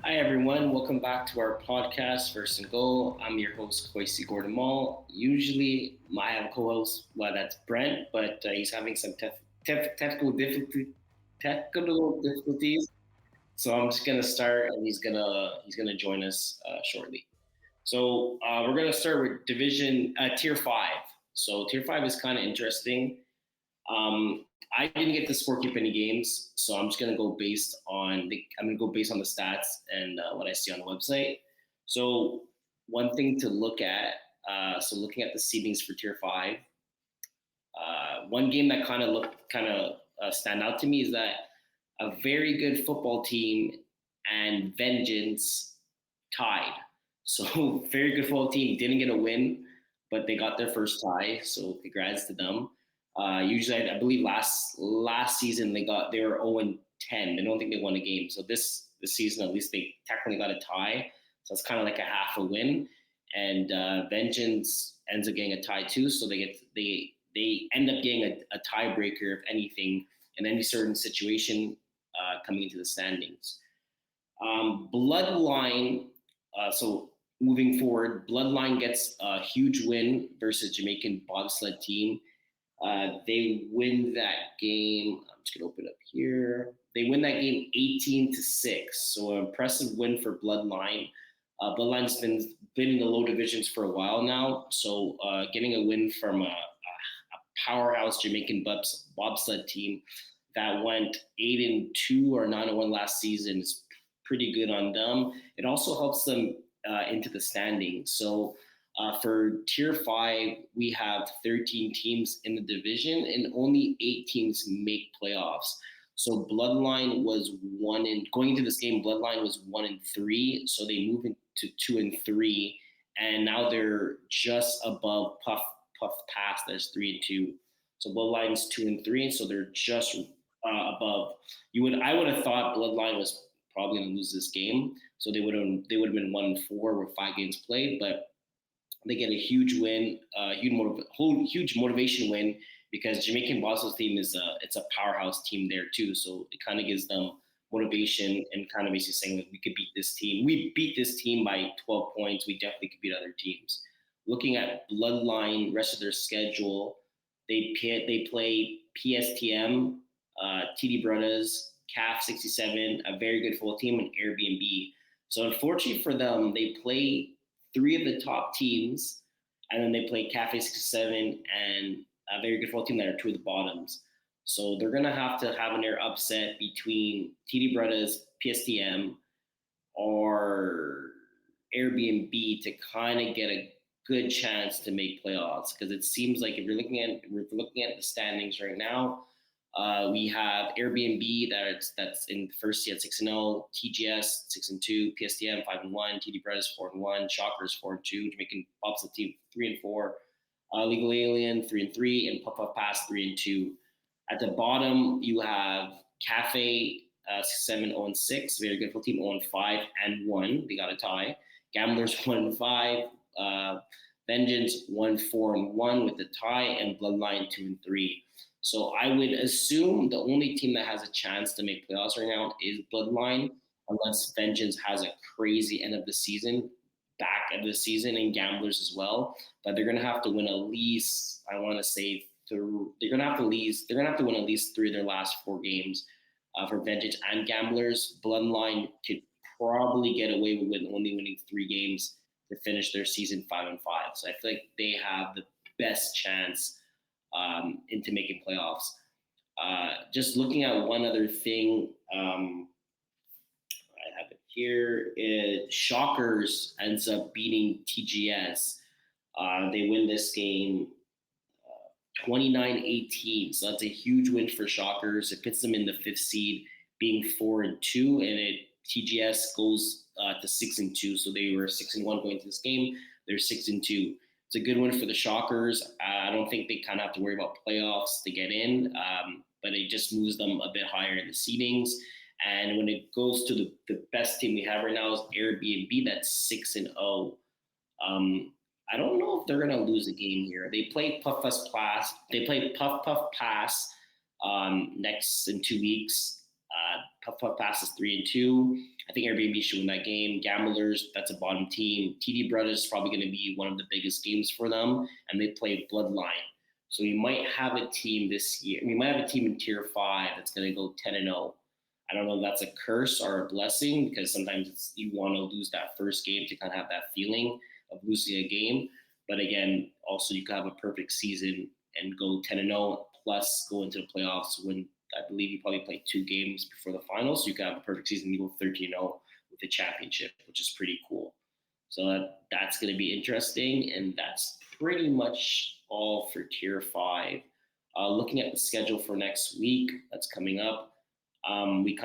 Hi, everyone. Welcome back to our podcast, First and Goal. I'm your host, Quaysie Maule. Usually, I have a co-host, that's Brent, but he's having some technical difficulties. So I'm just gonna start, and he's gonna join us shortly. So we're gonna start with Division Tier Five. So Tier Five is kind of interesting. I didn't get to score keep any games, so I'm just gonna go based on the stats and what I see on the website. So one thing to look at, looking at the seedings for Tier Five, one game that stand out to me is that a very good football team and Vengeance tied. So very good football team didn't get a win, but they got their first tie. So congrats to them. Usually, I believe last season they were 0-10. I don't think they won a game. So this season at least they technically got a tie. So it's kind of like a half a win. And Vengeance ends up getting a tie too. So they end up getting a tiebreaker if anything in any certain situation coming into the standings. Bloodline. So moving forward, Bloodline gets a huge win versus Jamaican bobsled team. They win that game. I'm just gonna open up here. They win that game 18-6. So an impressive win for Bloodline. Bloodline's been in the low divisions for a while now. So getting a win from a powerhouse Jamaican bobsled team that went 8-2 or 9-1 last season is pretty good on them. It also helps them into the standings. So for Tier 5, we have 13 teams in the division, and only 8 teams make playoffs. So Bloodline was going into this game. Bloodline was 1-3, so they move into 2-3, and now they're just above Puff Pass. That's 3-2. So Bloodline's 2-3, so they're just above. I would have thought Bloodline was probably going to lose this game, so they would have been 1-4 with 5 games played, but they get a huge win, huge motivation win because Jamaican Boston's team it's a powerhouse team there too. So it kind of gives them motivation and kind of basically saying that we could beat this team. We beat this team by 12 points. We definitely could beat other teams. Looking at Bloodline, rest of their schedule, they play PSTM, TD Brothers, CAF 67, a very good full team, and Airbnb. So unfortunately for them, they play 3 of the top teams, and then they play Cafe 67 and a very good football team that are 2 of the bottoms. So they're gonna have to have an air upset between TD Brothers, PSTM, or Airbnb to kind of get a good chance to make playoffs. Because it seems like if we're looking at the standings right now, we have Airbnb that's in first at 6-0, TGS 6-2, PSTM 5-1, TD Brothers 4-1, Shockers 4-2, Jamaican Bobsled Team 3-4, Legal Alien 3-3, and Puff Pass 3-2. At the bottom, you have Cafe 7-0-6, very good full team 0-5 and 1. They got a tie. Gamblers 1-5. Vengeance 1-4-1 with the tie, and Bloodline 2-3. So I would assume the only team that has a chance to make playoffs right now is Bloodline, unless Vengeance has a crazy end of the season, back end of the season, and Gamblers as well. But they're gonna have to win at least, I want to say, they're gonna have to win at least 3 of their last 4 games for Vengeance and Gamblers. Bloodline could probably get away with only winning 3 games to finish their season 5-5. So I feel like they have the best chance into making playoffs. Just looking at one other thing, I have it here. Shockers ends up beating TGS. They win this game 29-18. So that's a huge win for Shockers. It puts them in the 5th seed, being 4-2, and TGS goes to 6-2. So they were 6-1 going to this game. They're 6-2. It's a good win for the Shockers. I don't think they kind of have to worry about playoffs to get in, but it just moves them a bit higher in the seedings. And when it goes to the best team we have right now is Airbnb, that's 6-0. I don't know if they're gonna lose a game here. They play Puff Pass. They play Puff Pass next in 2 weeks. Puff Pass is 3-2. I think Airbnb should win that game. Gamblers, that's a bottom team. TD Brothers is probably going to be one of the biggest games for them, and they play Bloodline. So you might have a team this year. We might have a team in Tier 5 that's going to go 10-0. I don't know if that's a curse or a blessing, because sometimes you want to lose that first game to kind of have that feeling of losing a game. But again, also you could have a perfect season and go 10-0 plus go into the playoffs, win. I believe you probably play 2 games before the finals. So you could have a perfect season. You go 13-0 with the championship, which is pretty cool. So that's going to be interesting. And that's pretty much all for Tier 5. Looking at the schedule for next week that's coming up, we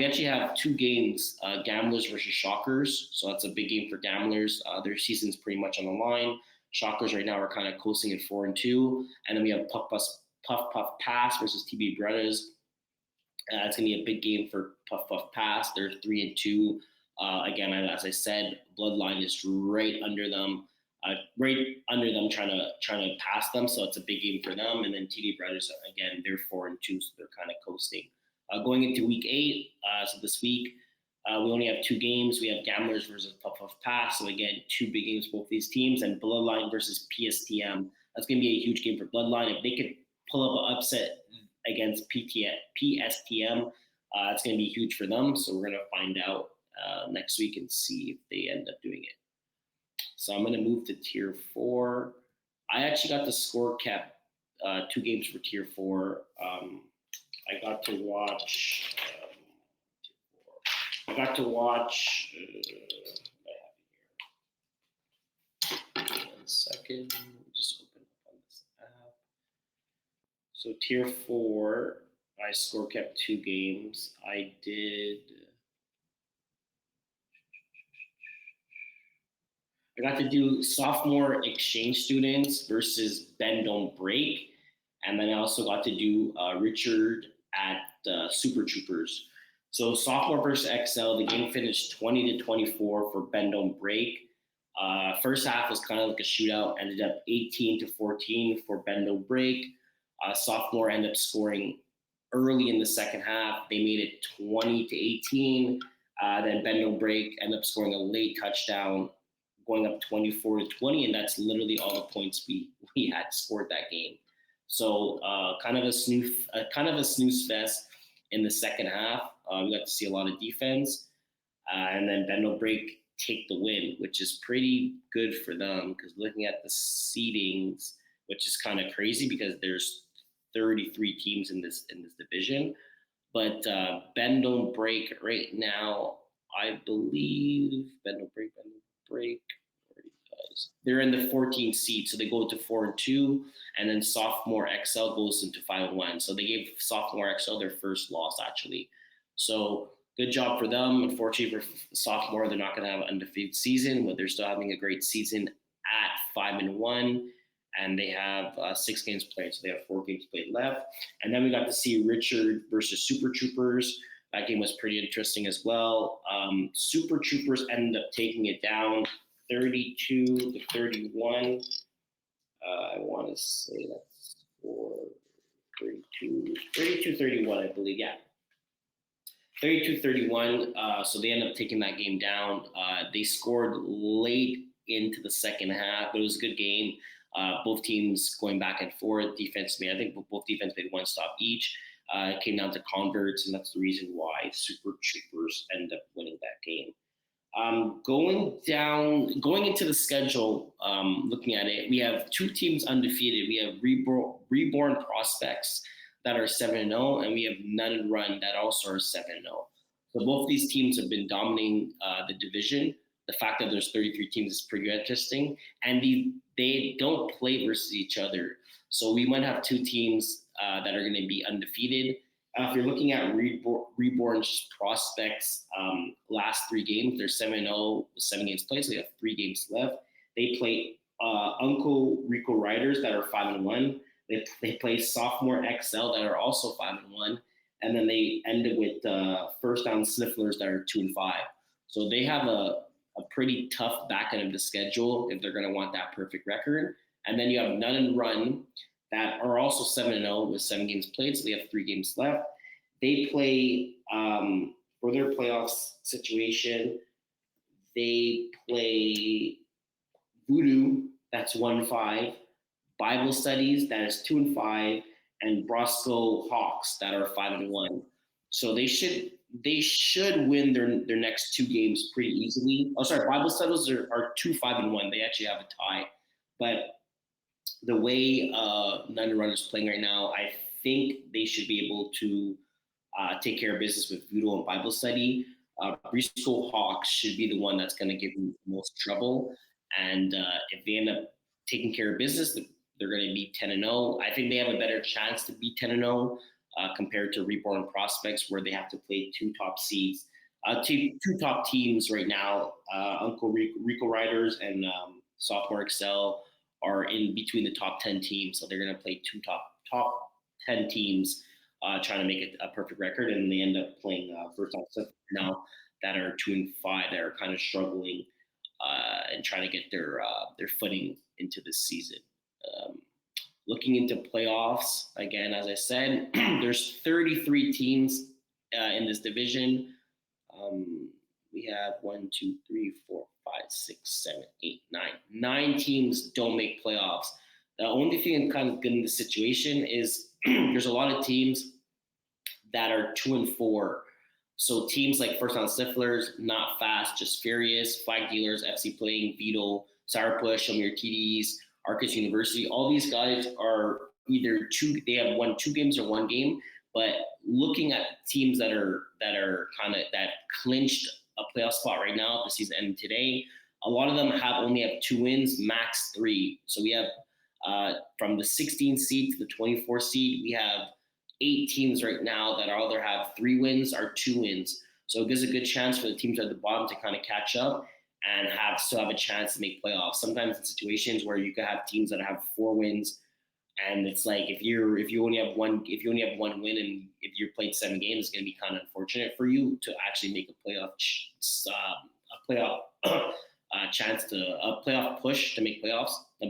actually have 2 games, Gamblers versus Shockers. So that's a big game for Gamblers. Their season's pretty much on the line. Shockers right now are kind of coasting at 4-2. And then we have Puff Pass versus TB Brothers. It's going to be a big game for Puff Pass. They're 3-2. Again, as I said, Bloodline is right under them, trying to pass them. So it's a big game for them. And then TD Brothers, again, they're 4-2, so they're kind of coasting. Going into week 8, so this week, we only have 2 games. We have Gamblers versus Puff Pass. So again, 2 big games for both these teams. And Bloodline versus PSTM. That's going to be a huge game for Bloodline. If they could pull up an upset against PSTM, it's going to be huge for them. So we're going to find out next week and see if they end up doing it. So I'm going to move to Tier 4. I actually got the score cap 2 games for Tier 4. I got to watch. I got to watch. One second. Let me just open up on this app. So Tier 4, I score kept 2 games. I got to do sophomore exchange students versus Bend Don't Break. And then I also got to do Richard at Super Troopers. So sophomore versus XL, the game finished 20-24 for Bend Don't Break. First half was kind of like a shootout, ended up 18-14 for Bend Don't Break. Sophomore ended up scoring early in the second half. They made it 20-18. Then Bend Don't Break ended up scoring a late touchdown, going up 24-20, and that's literally all the points we had scored that game. So kind of a snooze fest in the second half. We got to see a lot of defense, and then Bend Don't Break take the win, which is pretty good for them, because looking at the seedings, which is kind of crazy because there's 33 teams in this division. But Bend Don't Break right now, I believe Bend Don't Break. They're in the 14th seed, so they go to 4-2, and then sophomore XL goes into 5-1. So they gave sophomore XL their first loss, actually. So good job for them. Unfortunately for sophomore, they're not going to have an undefeated season, but they're still having a great season at 5-1, and they have 6 games played, so they have 4 games played left. And then we got to see Richard versus Super Troopers. That game was pretty interesting as well. Super Troopers ended up taking it down 32-31. I want to say that's for 32-31, I believe. Yeah, 32-31. So they ended up taking that game down. They scored late into the second half, but it was a good game. Both teams going back and forth. Defensively, I think both defense made 1 stop each. It came down to converts, and that's the reason why Super Troopers ended up winning that game. Going into the schedule, looking at it, we have 2 teams undefeated. We have Reborn Prospects that are 7-0, and we have Nut and Run that also are 7-0. So both these teams have been dominating the division. The fact that there's 33 teams is pretty interesting, and they don't play versus each other. So we might have 2 teams that are going to be undefeated. If you're looking at Reborn Prospects, last 3 games, they're 7-0 with 7 games played, so they have 3 games left. They play Uncle Rico Riders that are 5-1. They play Sophomore XL that are also 5-1, and then they ended with First Down Snifflers that are 2-5. So they have a pretty tough back end of the schedule if they're going to want that perfect record. And then you have Nut and Run that are also 7-0 with 7 games played, so they have 3 games left. they play for their playoffs situation. They play Voodoo, that's 1-5. Bible Studies, that is 2-5, and Brosco Hawks, that are 5-1. So they should win their next two games pretty easily. Oh, sorry, Bible Studies are 2-5-1. They actually have a tie, but the way None Run is playing right now, I think they should be able to take care of business with Voodoo and Bible Study. Briscoe Hawks should be the one that's going to give them the most trouble. And if they end up taking care of business, they're going to be 10-0. I think they have a better chance to be 10-0 compared to Reborn Prospects, where they have to play two top seeds, two top teams right now. Uncle Rico Riders and Sophomore Excel are in between the top 10 teams, so they're going to play two top 10 teams trying to make it a perfect record, and they end up playing first on stuff now that are 2-5 that are kind of struggling and trying to get their footing into this season. Looking into playoffs again, as I said, there's 33 teams in this division. We have 1, 2, 3, 4, 5, 6, 7, 8, 9. 9 teams don't make playoffs. The only thing kind of good in the situation is there's a lot of teams that are 2-4. So teams like First on Stiflers, Not Fast, Just Furious, Flag Dealers, FC Playing, Vito, Sourpuss, Show Me Your TDs, Arcus University, all these guys are either they have won 2 games or 1 game. But looking at teams that are kind of that clinched a playoff spot right now, the season ending today, a lot of them only have 2 wins, max 3. So we have from the 16th seed to the 24th seed, we have 8 teams right now that either have 3 wins or 2 wins. So it gives a good chance for the teams at the bottom to kind of catch up and still have a chance to make playoffs. Sometimes in situations where you could have teams that have 4 wins, and it's like if you only have one win and if you played 7 games, it's going to be kind of unfortunate for you to actually make a playoff chance to a playoff push to make playoffs, a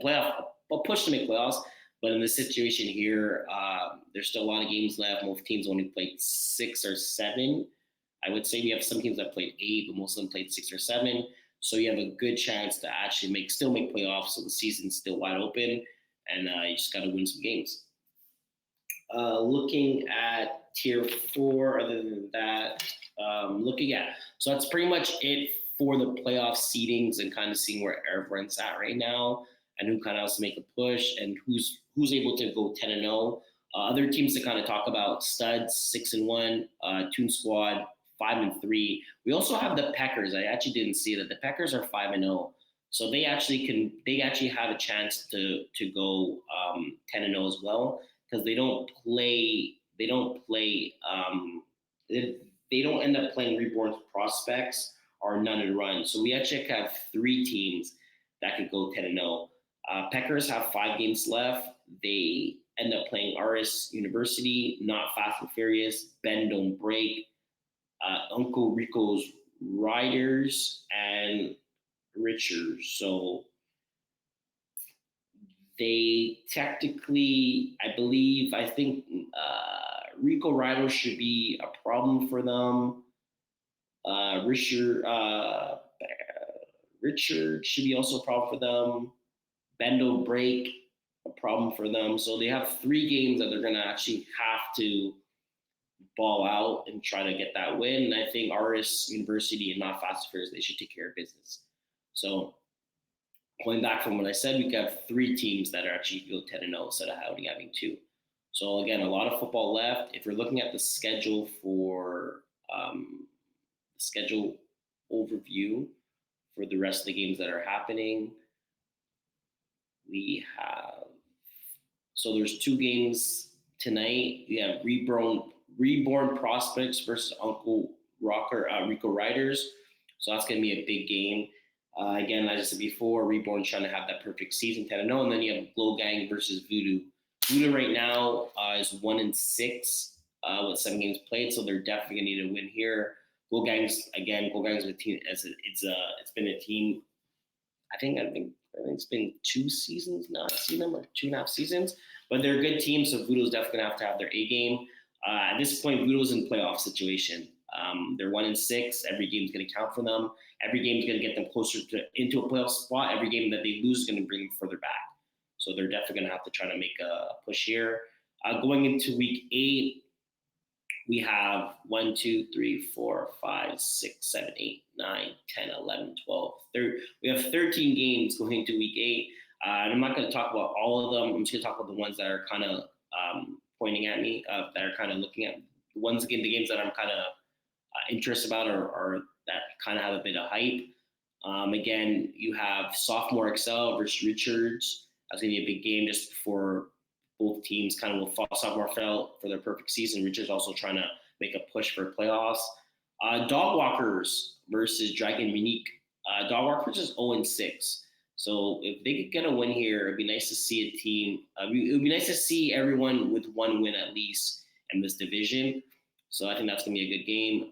push to make playoffs. But in this situation here, there's still a lot of games left. Most teams only played 6 or 7. I would say we have some teams that played 8, but most of them played 6 or 7. So you have a good chance to actually still make playoffs. So the season's still wide open, and you just got to win some games. Looking at Tier 4, other than that, so that's pretty much it for the playoff seedings and kind of seeing where everyone's at right now and who kind of has to make a push and who's able to go 10-0. Other teams to kind of talk about: Studs 6-1, Toon Squad 5-3. We also have the Peckers. I actually didn't see that the Peckers are 5-0, so they actually have a chance to go 10-0 as well, because they don't end up playing Reborn Prospects or None and Run. So we actually have 3 teams that could go 10-0. Peckers have 5 games left. They end up playing RS University, Not Fast and Furious, Bend Don't Break, Uncle Rico's Riders, and Richards. So they technically, I think Rico Riders should be a problem for them. Richard should be also a problem for them. Bendo Break, a problem for them. So they have 3 games that they're going to actually have to ball out and try to get that win. And I think RS University and Not Fast Affairs, they should take care of business. So going back from what I said, we have 3 teams that are actually go 10-0 instead of having 2. So again, a lot of football left. If you're looking at the schedule for schedule overview for the rest of the games that are happening, there's 2 games tonight. We have Reborn Prospects versus Uncle Rico Riders. So that's going to be a big game. Again, as I said before, Reborn trying to have that perfect season, 10-0, and then you have Glow Gang versus Voodoo. Voodoo right now is 1-6 with 7 games played, so they're definitely going to need a win here. Glow Gang's a team. It's been a team. I think it's been 2 seasons now. I've seen them, or 2.5 seasons. But they're a good team, so Voodoo's definitely going to have their A game. At this point, Voodoo's in playoff situation. They're 1-6. Every game's going to count for them. Every game's going to get them closer into a playoff spot. Every game that they lose is going to bring them further back. So they're definitely going to have to try to make a push here. Going into week 8, we have 1, 2, 3, 4, 5, 6, 7, 8, 9, 10, 11, 12. We have 13 games going into week 8. And I'm not going to talk about all of them. I'm just going to talk about the ones that are kind of pointing at me, that are kind of looking at the games that I'm kind of interested about, or that kind of have a bit of hype. Again, you have sophomore Excel versus Richards. That's going to be a big game just before both teams kind of will fall. Sophomore fell for their perfect season. Richards also trying to make a push for playoffs. Dog Walkers versus Dragon Unique. Dog Walkers is 0-6. So if they could get a win here, it'd be nice to see a team. It would be nice to see everyone with one win at least in this division. So I think that's going to be a good game.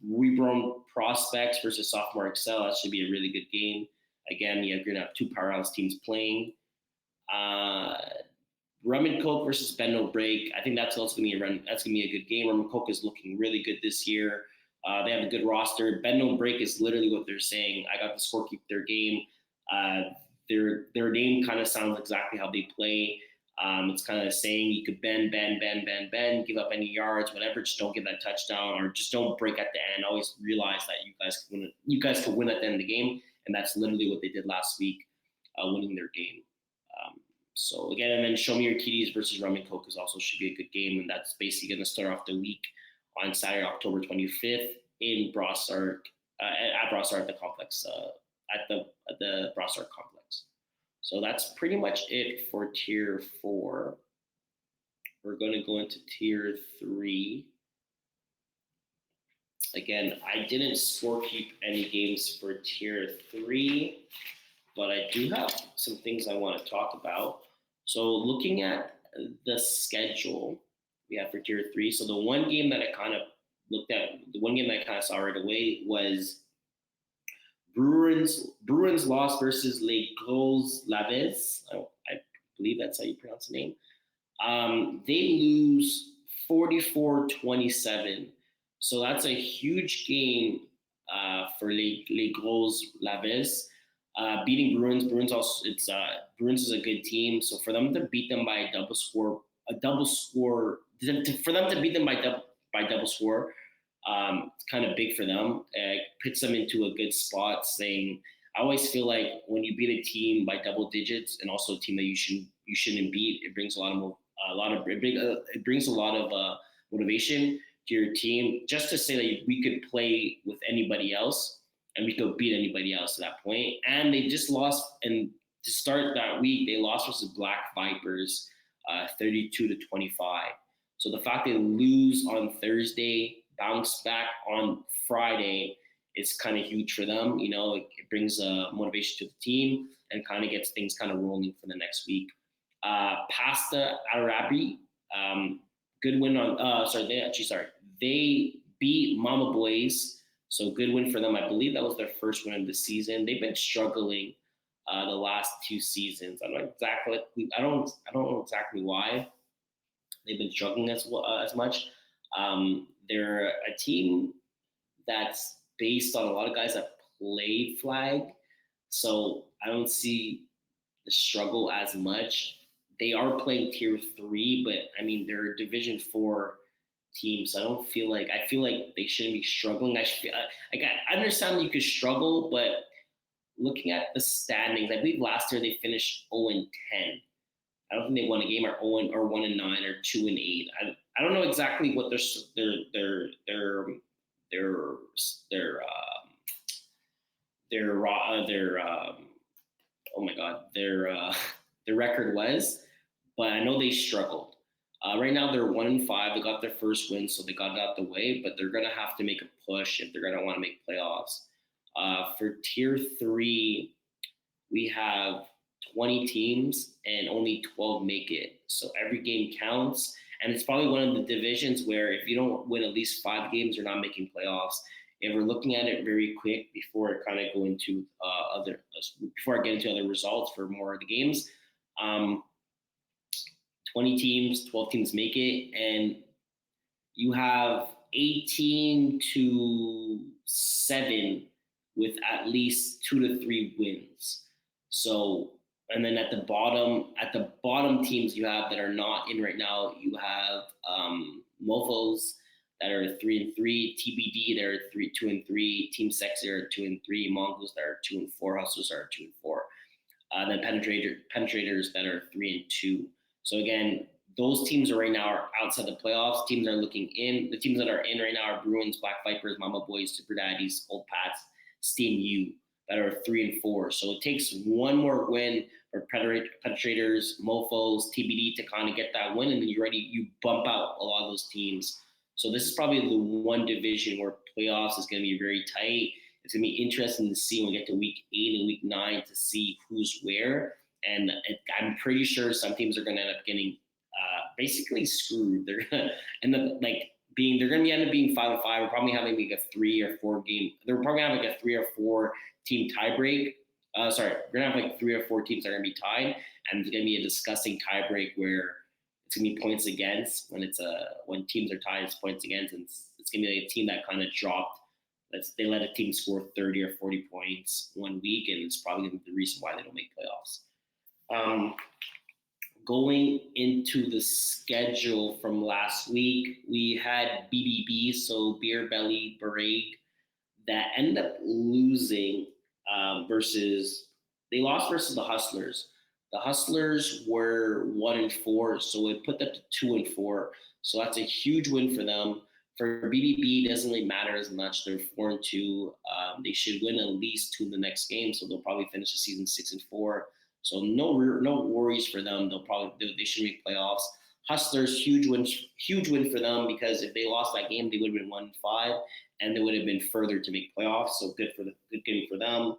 Reborn Prospects versus Sophomore Excel. That should be a really good game. Again, you're going to have two powerhouse teams playing. Rum and Coke versus Bend No Break. I think that's also going to be a good game. Rum and Coke is looking really good this year. They have a good roster. Bend No Break is literally what they're saying. I got the scorekeep their game. Their name kind of sounds exactly how they play. It's kind of saying you could bend, give up any yards, whatever. Just don't give that touchdown, or just don't break at the end. Always realize that you guys can win at the end of the game, and that's literally what they did last week, winning their game. So again, and then Show Me Your TDs versus Rum and Coke is also should be a good game, and that's basically going to start off the week on Saturday, October 25th in Brossard, at Brossard at the complex, at the Brossard complex. So that's pretty much it for Tier 4. We're going to go into Tier 3. Again, I didn't scorekeep any games for Tier 3, but I do have some things I want to talk about. So looking at the schedule we have for Tier 3, so the one game that I kind of looked at, the one game that I kind of saw right away was Bruins loss versus Les Gros Laves. I believe that's how you pronounce the name. They lose 44-27. So that's a huge game for Les Gros Laves. Beating Bruins. Bruins is a good team. So for them to beat them by a double score, for them to beat them by double score, it's kind of big for them. It puts them into a good spot. Saying, I always feel like when you beat a team by double digits, and also a team that you shouldn't beat, it brings a lot of motivation to your team. Just to say that we could play with anybody else and we could beat anybody else at that point. And they just lost, and to start that week, they lost versus Black Vipers, 32-25. So the fact they lose on Thursday, bounce back on Friday, is kind of huge for them. You know, it brings motivation to the team and kind of gets things kind of rolling for the next week. Pasta Arabi, good win on. They beat Mama Boys, so good win for them. I believe that was their first win of the season. They've been struggling the last 2 seasons. I don't know exactly why they've been struggling as much. They're a team that's based on a lot of guys that played flag, so I don't see the struggle as much. They are playing Tier 3, but I mean they're a Division 4 team, so I feel like they shouldn't be struggling. I understand that you could struggle, but looking at the standings, I believe last year they finished 0-10. I don't think they won a game, or 0 or 1-9 or 2-8. I don't know exactly what their record was, but I know they struggled. Right now they're 1-5. They got their first win, so they got it out the way. But they're gonna have to make a push if they're gonna want to make playoffs. For Tier 3, we have 20 teams and only 12 make it. So every game counts, and it's probably one of the divisions where if you don't win at least 5 games, you're not making playoffs. And we're looking at it very quick before I kind of go into before I get into other results for more of the games. 20 teams, 12 teams make it, and you have 18-7 with at least 2 to 3 wins. So, and then at the bottom teams you have that are not in right now, you have Mofos that are 3-3, TBD that are 2-3, Team Sexy are 2-3, Mongols that are 2-4, Hustlers are 2-4. Then penetrators that are 3-2. So again, those teams are right now are outside the playoffs. Teams are looking in. The teams that are in right now are Bruins, Black Vipers, Mama Boys, Super Daddies, Old Pats, Steam U that are 3-4. So it takes one more win for penetrators, Mofos, TBD to kind of get that win, and then you bump out a lot of those teams. So this is probably the one division where playoffs is going to be very tight. It's going to be interesting to see when we get to week 8 and week 9 to see who's where. And I'm pretty sure some teams are going to end up getting basically screwed. They're going to end up they're going to end up being 5-5. We're probably having like a 3 or 4 game. They're probably having like a 3 or 4 team tie break. We're going to have like 3 or 4 teams that are going to be tied, and it's going to be a disgusting tie break where it's going to be points against when teams are tied. It's points against, and it's going to be like a team that kind of dropped. They let a team score 30 or 40 points one week, and it's probably going to be the reason why they don't make playoffs. Going into the schedule from last week, we had BBB, so Beer Belly Berague, that ended up losing they lost versus the Hustlers. The Hustlers were 1-4, so it put them to 2-4. So that's a huge win for them. For BBB, it doesn't really matter as much. They're 4-2. They should win at least 2 in the next game, so they'll probably finish the season 6-4. So no worries for them. They should make playoffs. Hustlers, huge win for them, because if they lost that game, they would have been 1-5, and they would have been further to make playoffs. So good game for them.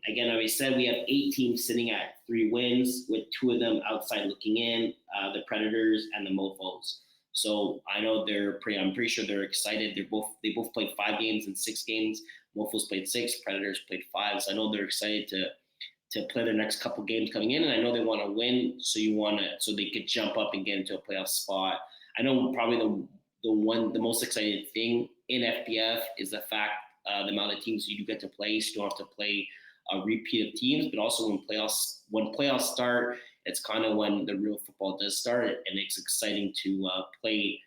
Again, as we said, we have 8 teams sitting at 3 wins, with 2 of them outside looking in, the Predators and the Mofos. So I know I'm pretty sure they're excited. They both played 5 games and 6 games. Mofos played 6, Predators played 5. So I know they're excited to play their next couple games coming in, and I know they want to win. So they could jump up and get into a playoff spot. I know probably the most exciting thing in FPF is the fact the amount of teams you do get to play. So you don't have to play a repeat of teams, but also when playoffs start, it's kind of when the real football does start, and it's exciting to play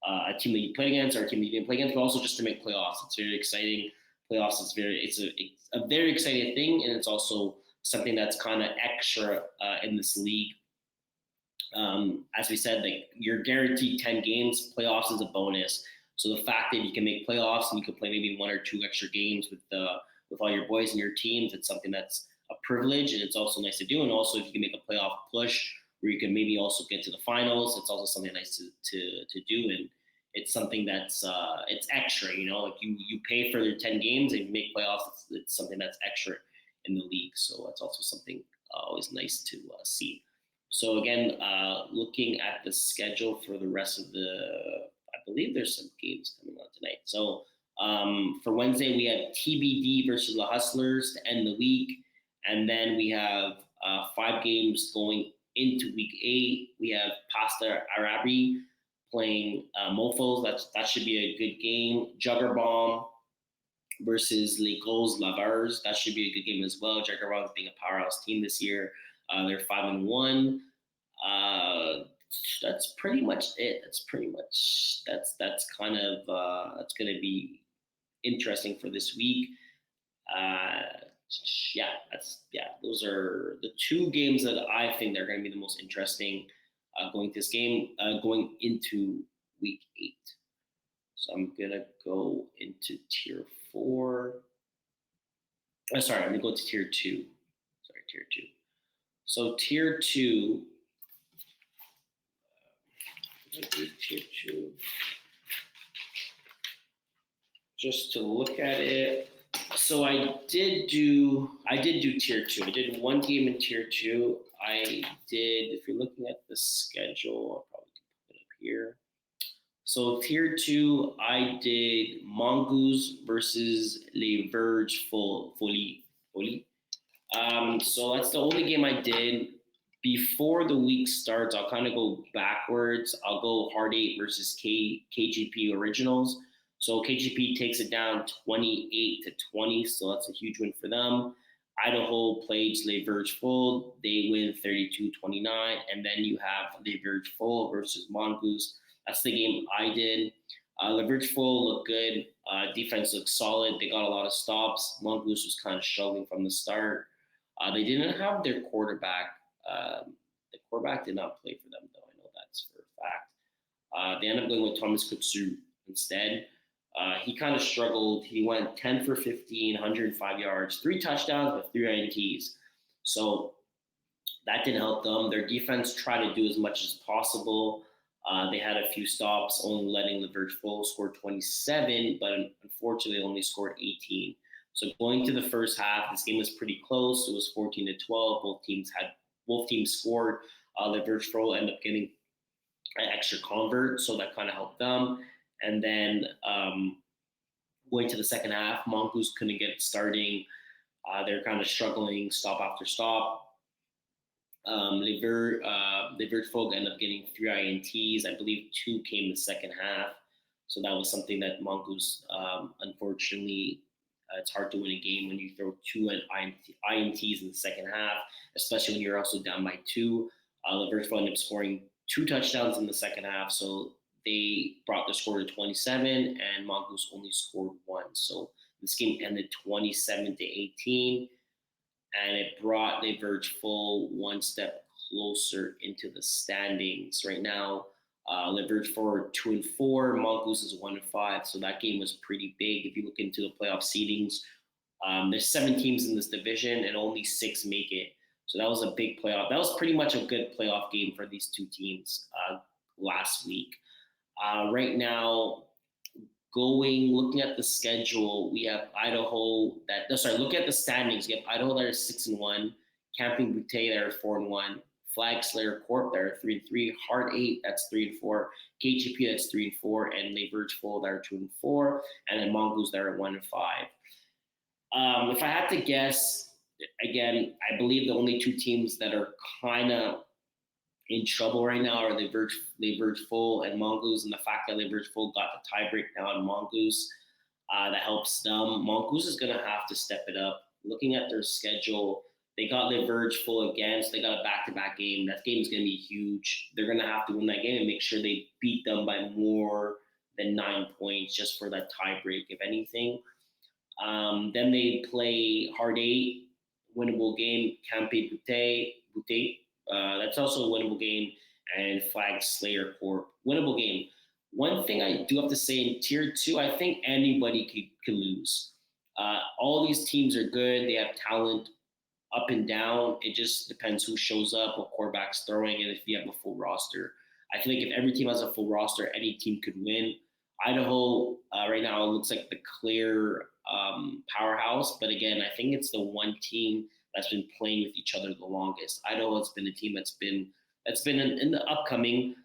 a team that you played against or a team that you didn't play against, but also just to make playoffs. It's very exciting. Playoffs is it's a very exciting thing, and it's also something that's kind of extra in this league. As we said, you're guaranteed 10 games. Playoffs is a bonus. So the fact that you can make playoffs and you can play maybe 1 or 2 extra games with all your boys and your teams, it's something that's a privilege, and it's also nice to do. And also, if you can make a playoff push where you can maybe also get to the finals, it's also something nice to do. And it's something that's it's extra. Like you pay for the 10 games and you make playoffs. It's something that's extra in the league. So that's also something always nice to see. So again, looking at the schedule for the rest of I believe there's some games coming on tonight. So for Wednesday, we have TBD versus the Hustlers to end the week. And then we have 5 games going into week 8. We have Pasta Arabi playing Mofos. That should be a good game. Jugger Bomb versus Les Gros Lavers. That should be a good game as well. Jugger Bomb being a powerhouse team this year. They're 5-1. That's pretty much it. That's kind of that's going to be interesting for this week. Those are the 2 games that I think they're going to be the most interesting going into week 8. So I'm gonna go into tier 4. I'm gonna go to tier 2. Tier 2. So tier 2. Tier 2. Just to look at it. So I did do tier 2. I did 1 game in tier 2. If you're looking at the schedule, I'll probably put it up here. So tier 2, I did Mongoose versus Les Verges Folie. So that's the only game I did, before the week starts, I'll kind of go backwards. I'll go Hard 8 versus KGP Originals. So KGP takes it down 28-20, so that's a huge win for them. Idaho plays Le Verge Full. They win 32-29. And then you have Le Verge Full versus Mongoose. That's the game I did. Le Verge Full looked good. Defense looked solid. They got a lot of stops. Mongoose was kind of struggling from the start. They didn't have their quarterback. The quarterback did not play for them, though. I know that's for a fact. They ended up going with Thomas Kutsu instead. He kind of struggled. He went 10 for 15, 105 yards, 3 touchdowns with 3 INTs. So that didn't help them. Their defense tried to do as much as possible. They had a few stops, only letting the Verge Full score 27, but unfortunately only scored 18. So going to the first half, this game was pretty close. It was 14-12. Both teams scored. The Verge Full ended up getting an extra convert, so that kind of helped them. And then going to the second half, Mongoose couldn't get it starting. They're kind of struggling stop after stop. Le Verge Full ended up getting 3 INTs. I believe 2 came the second half. So that was something that Mongoose, unfortunately, it's hard to win a game when you throw 2 INTs in the second half, especially when you're also down by 2. Le Verge Full ended up scoring 2 touchdowns in the second half. So they brought the score to 27, and Mongoose only scored 1. So this game ended 27-18, and it brought the Verge Full one step closer into the standings. Right now, Le Verge Full are 2-4, Mongoose is 1-5. So that game was pretty big. If you look into the playoff seedings, there's 7 teams in this division, and only 6 make it. So that was a big playoff. That was pretty much a good playoff game for these 2 teams last week. Right now, looking at the schedule, we have Idaho looking at the standings. We have Idaho that are 6-1, Camping Butte that are 4-1, Flag Slayer Corp that are 3-3, Hard 8 that's 3-4, KGP that's 3-4, and Le Verge Full that are 2-4, and then Mongoose that are 1-5. If I had to guess, again, I believe the only 2 teams that are kind of in trouble right now are Le Verge Full and Mongoose, and the fact that Le Verge Full got the tiebreak now on Mongoose, that helps them. Mongoose is going to have to step it up. Looking at their schedule, they got Le Verge Full again, so they got a back-to-back game. That game is going to be huge. They're going to have to win that game and make sure they beat them by more than 9 points just for that tiebreak, if anything. Then they play Hard 8, winnable game, Campe Butte. That's also a winnable game, and Flag Slayer Corp, winnable game. One thing I do have to say in Tier 2, I think anybody could lose. All these teams are good. They have talent up and down. It just depends who shows up, what quarterback's throwing, and if you have a full roster. I feel like if every team has a full roster, any team could win. Idaho, right now, looks like the clear powerhouse. But again, I think it's the one team that's been playing with each other the longest. Idaho has been a team that's been in the upcoming.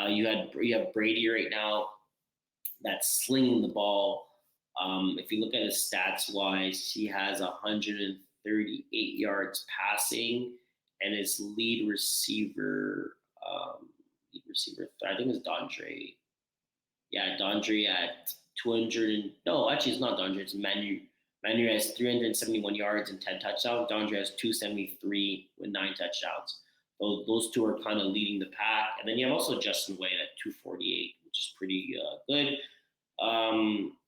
You have Brady right now that's slinging the ball. If you look at his stats wise, he has 138 yards passing, and his lead receiver, I think it's Dondre. Yeah, Dondre at 200. No, actually, it's not Dondre. It's Manu. Manu has 371 yards and 10 touchdowns. Dondre has 273 with 9 touchdowns. So those 2 are kind of leading the pack. And then you have also Justin Wade at 248, which is pretty good.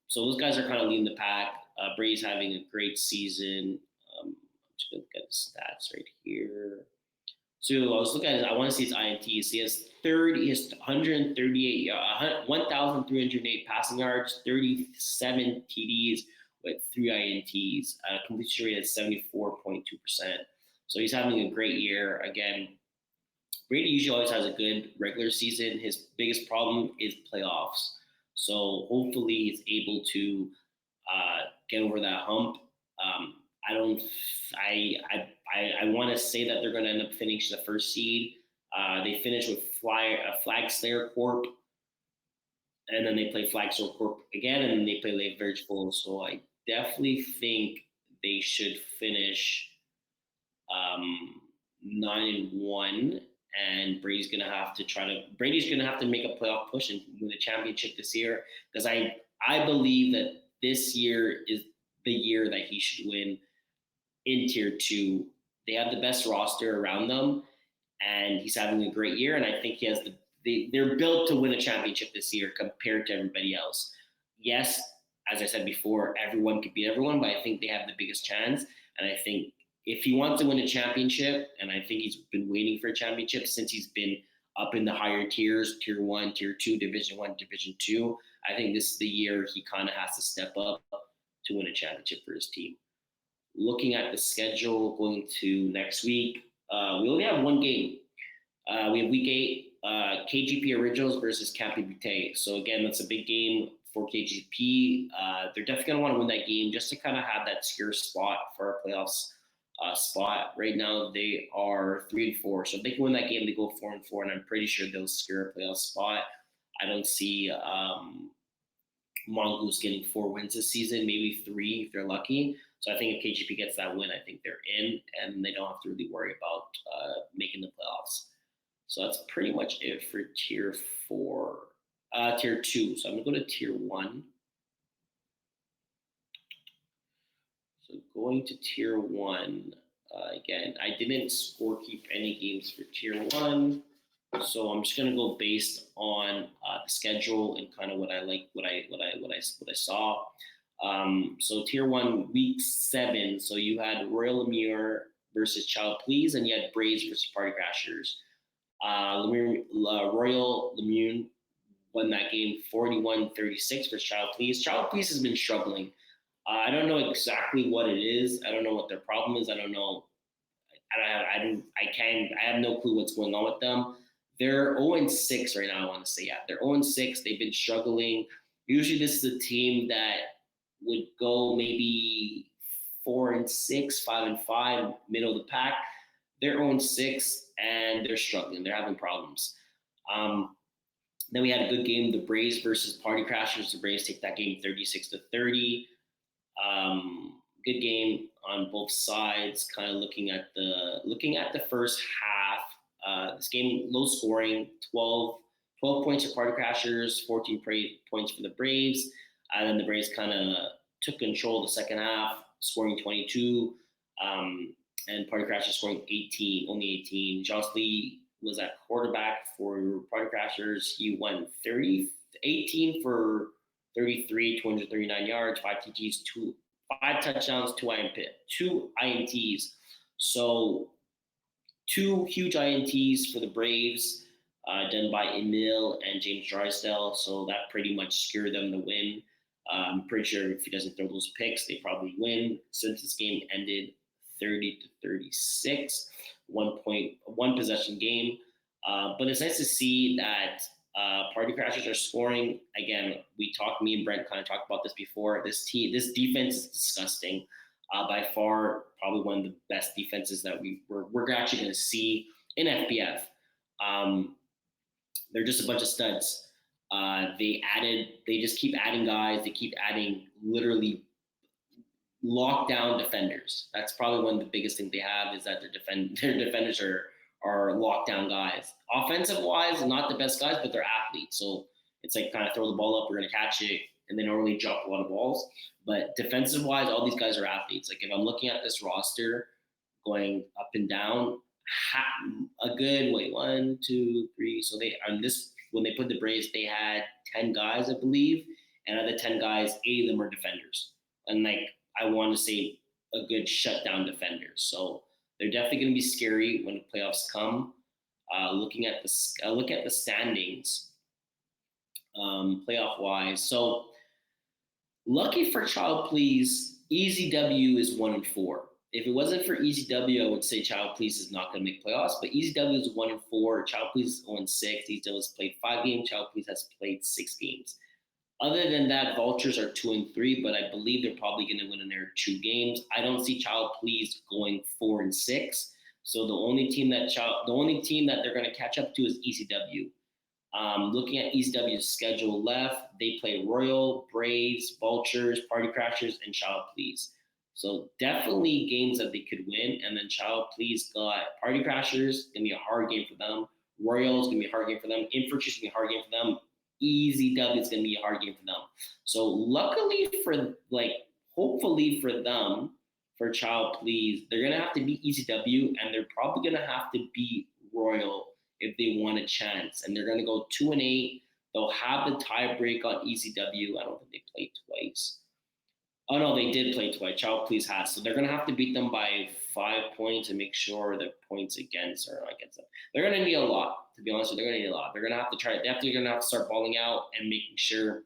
So those guys are kind of leading the pack. Brady's having a great season. I'm just going to get his stats right here. So I was looking at I want to see his INTs. He has 138, 1,308 passing yards, 37 TDs with 3 INTs, completion rate at 74.2%. So he's having a great year. Again, Brady usually always has a good regular season. His biggest problem is playoffs. So hopefully he's able to get over that hump. I want to say that they're going to end up finishing the first seed. They finish with Flag Slayer Corp, and then they play Flag Slayer Corp again, and then they play Le Verge Full. So I definitely think they should finish 9-1, and Brady's gonna have to make a playoff push and win the championship this year, because I believe that this year is the year that he should win in tier two. They have the best roster around them, and he's having a great year. And I think he has they're built to win a championship this year compared to everybody else. Yes, as I said before, everyone could beat everyone, but I think they have the biggest chance. And I think if he wants to win a championship, and I think he's been waiting for a championship since he's been up in the higher tiers, tier one, tier two, division one, division two, I think this is the year he kind of has to step up to win a championship for his team. Looking at the schedule going to next week, we only have one game. We have week 8, KGP Originals versus Campy Butte. So again, that's a big game for KGP. They're definitely going to want to win that game just to kind of have that secure spot for our playoffs spot. Right now, they are 3-4. So if they can win that game, they go 4-4, and I'm pretty sure they'll secure a playoff spot. I don't see Mongoose getting 4 wins this season, maybe 3 if they're lucky. So I think if KGP gets that win, I think they're in, and they don't have to really worry about making the playoffs. So that's pretty much it for tier 2. So I'm gonna go to tier 1. So going to tier 1, again, I didn't score keep any games for tier 1. So I'm just gonna go based on the schedule and kind of what I like, what I saw. So tier 1, week 7. So you had Royal Lemure versus Child Please, and you had Braves versus Party Crashers. Royal Lemure won that game 41-36 versus Child Please. Child Please has been struggling. I don't know exactly what it is. I don't know what their problem is. I don't know. I have no clue what's going on with them. They're 0-6 right now, I want to say. Yeah, they're 0-6. They've been struggling. Usually this is a team that would go maybe 4-6, 5-5, middle of the pack. They're 0-6, and they're struggling. They're having problems. Then we had a good game, the Braves versus Party Crashers. The Braves take that game 36-30. Good game on both sides. Kind of looking at the first half. This game low scoring, 12 points for Party Crashers, 14 points for the Braves. And then the Braves kind of took control of the second half, scoring 22. And Party Crashers scoring only 18. Josh Lee was at quarterback for Party Crashers. He went 18 for 33, 239 yards, 5 TDs, 5 touchdowns, 2 INTs. So 2 huge INTs for the Braves, done by Emil and James Drysdale. So that pretty much secured them the win. I'm pretty sure if he doesn't throw those picks, they probably win. Since this game ended 30-36, 1 possession game. But it's nice to see that Party Crashers are scoring. Again, me and Brent kind of talked about this before. This defense is disgusting. By far, probably one of the best defenses that we're actually going to see in FPF. They're just a bunch of studs. They just keep adding guys. They keep adding literally lockdown defenders. That's probably one of the biggest things they have, is that their defenders are lockdown guys. Offensive wise, not the best guys, but they're athletes. So it's like kind of throw the ball up, we're going to catch it, and they don't really drop a lot of balls. But defensive wise, all these guys are athletes. Like if I'm looking at this roster going up and down, a good 1, 2, 3. So when they put the Braves, they had 10 guys, I believe, and of the 10 guys, 8 of them are defenders. And like I want to say a good shutdown defenders. So they're definitely going to be scary when the playoffs come. Looking at the standings, playoff wise. So lucky for Child Please, Easy W is 1-4. If it wasn't for Easy W, I would say Child Please is not going to make playoffs. But Easy W is 1-4. Child Please is 0-6. Easy W has played 5 games. Child Please has played 6 games. Other than that, Vultures are 2-3, but I believe they're probably going to win in their 2 games. I don't see Child Please going 4-6. So the only team that they're going to catch up to is ECW. Looking at ECW's schedule left, they play Royal, Braves, Vultures, Party Crashers, and Child Please. So definitely games that they could win. And then Child Please got Party Crashers, gonna be a hard game for them. Royals gonna be a hard game for them. Infantry's gonna be a hard game for them. Easy W is gonna be a hard game for them. So luckily for hopefully for them, for Child Please, they're gonna have to beat ECW, and they're probably gonna have to beat Royal if they want a chance. And they're gonna go 2-8. They'll have the tie break on ECW. I don't think they played twice. Oh no, they did play twice. Child Please has. So they're gonna have to beat them by 5 points and make sure the points against are not against them. They're gonna need a lot, to be honest with you. They're gonna need a lot. They're gonna have to try. They're gonna have to start balling out and making sure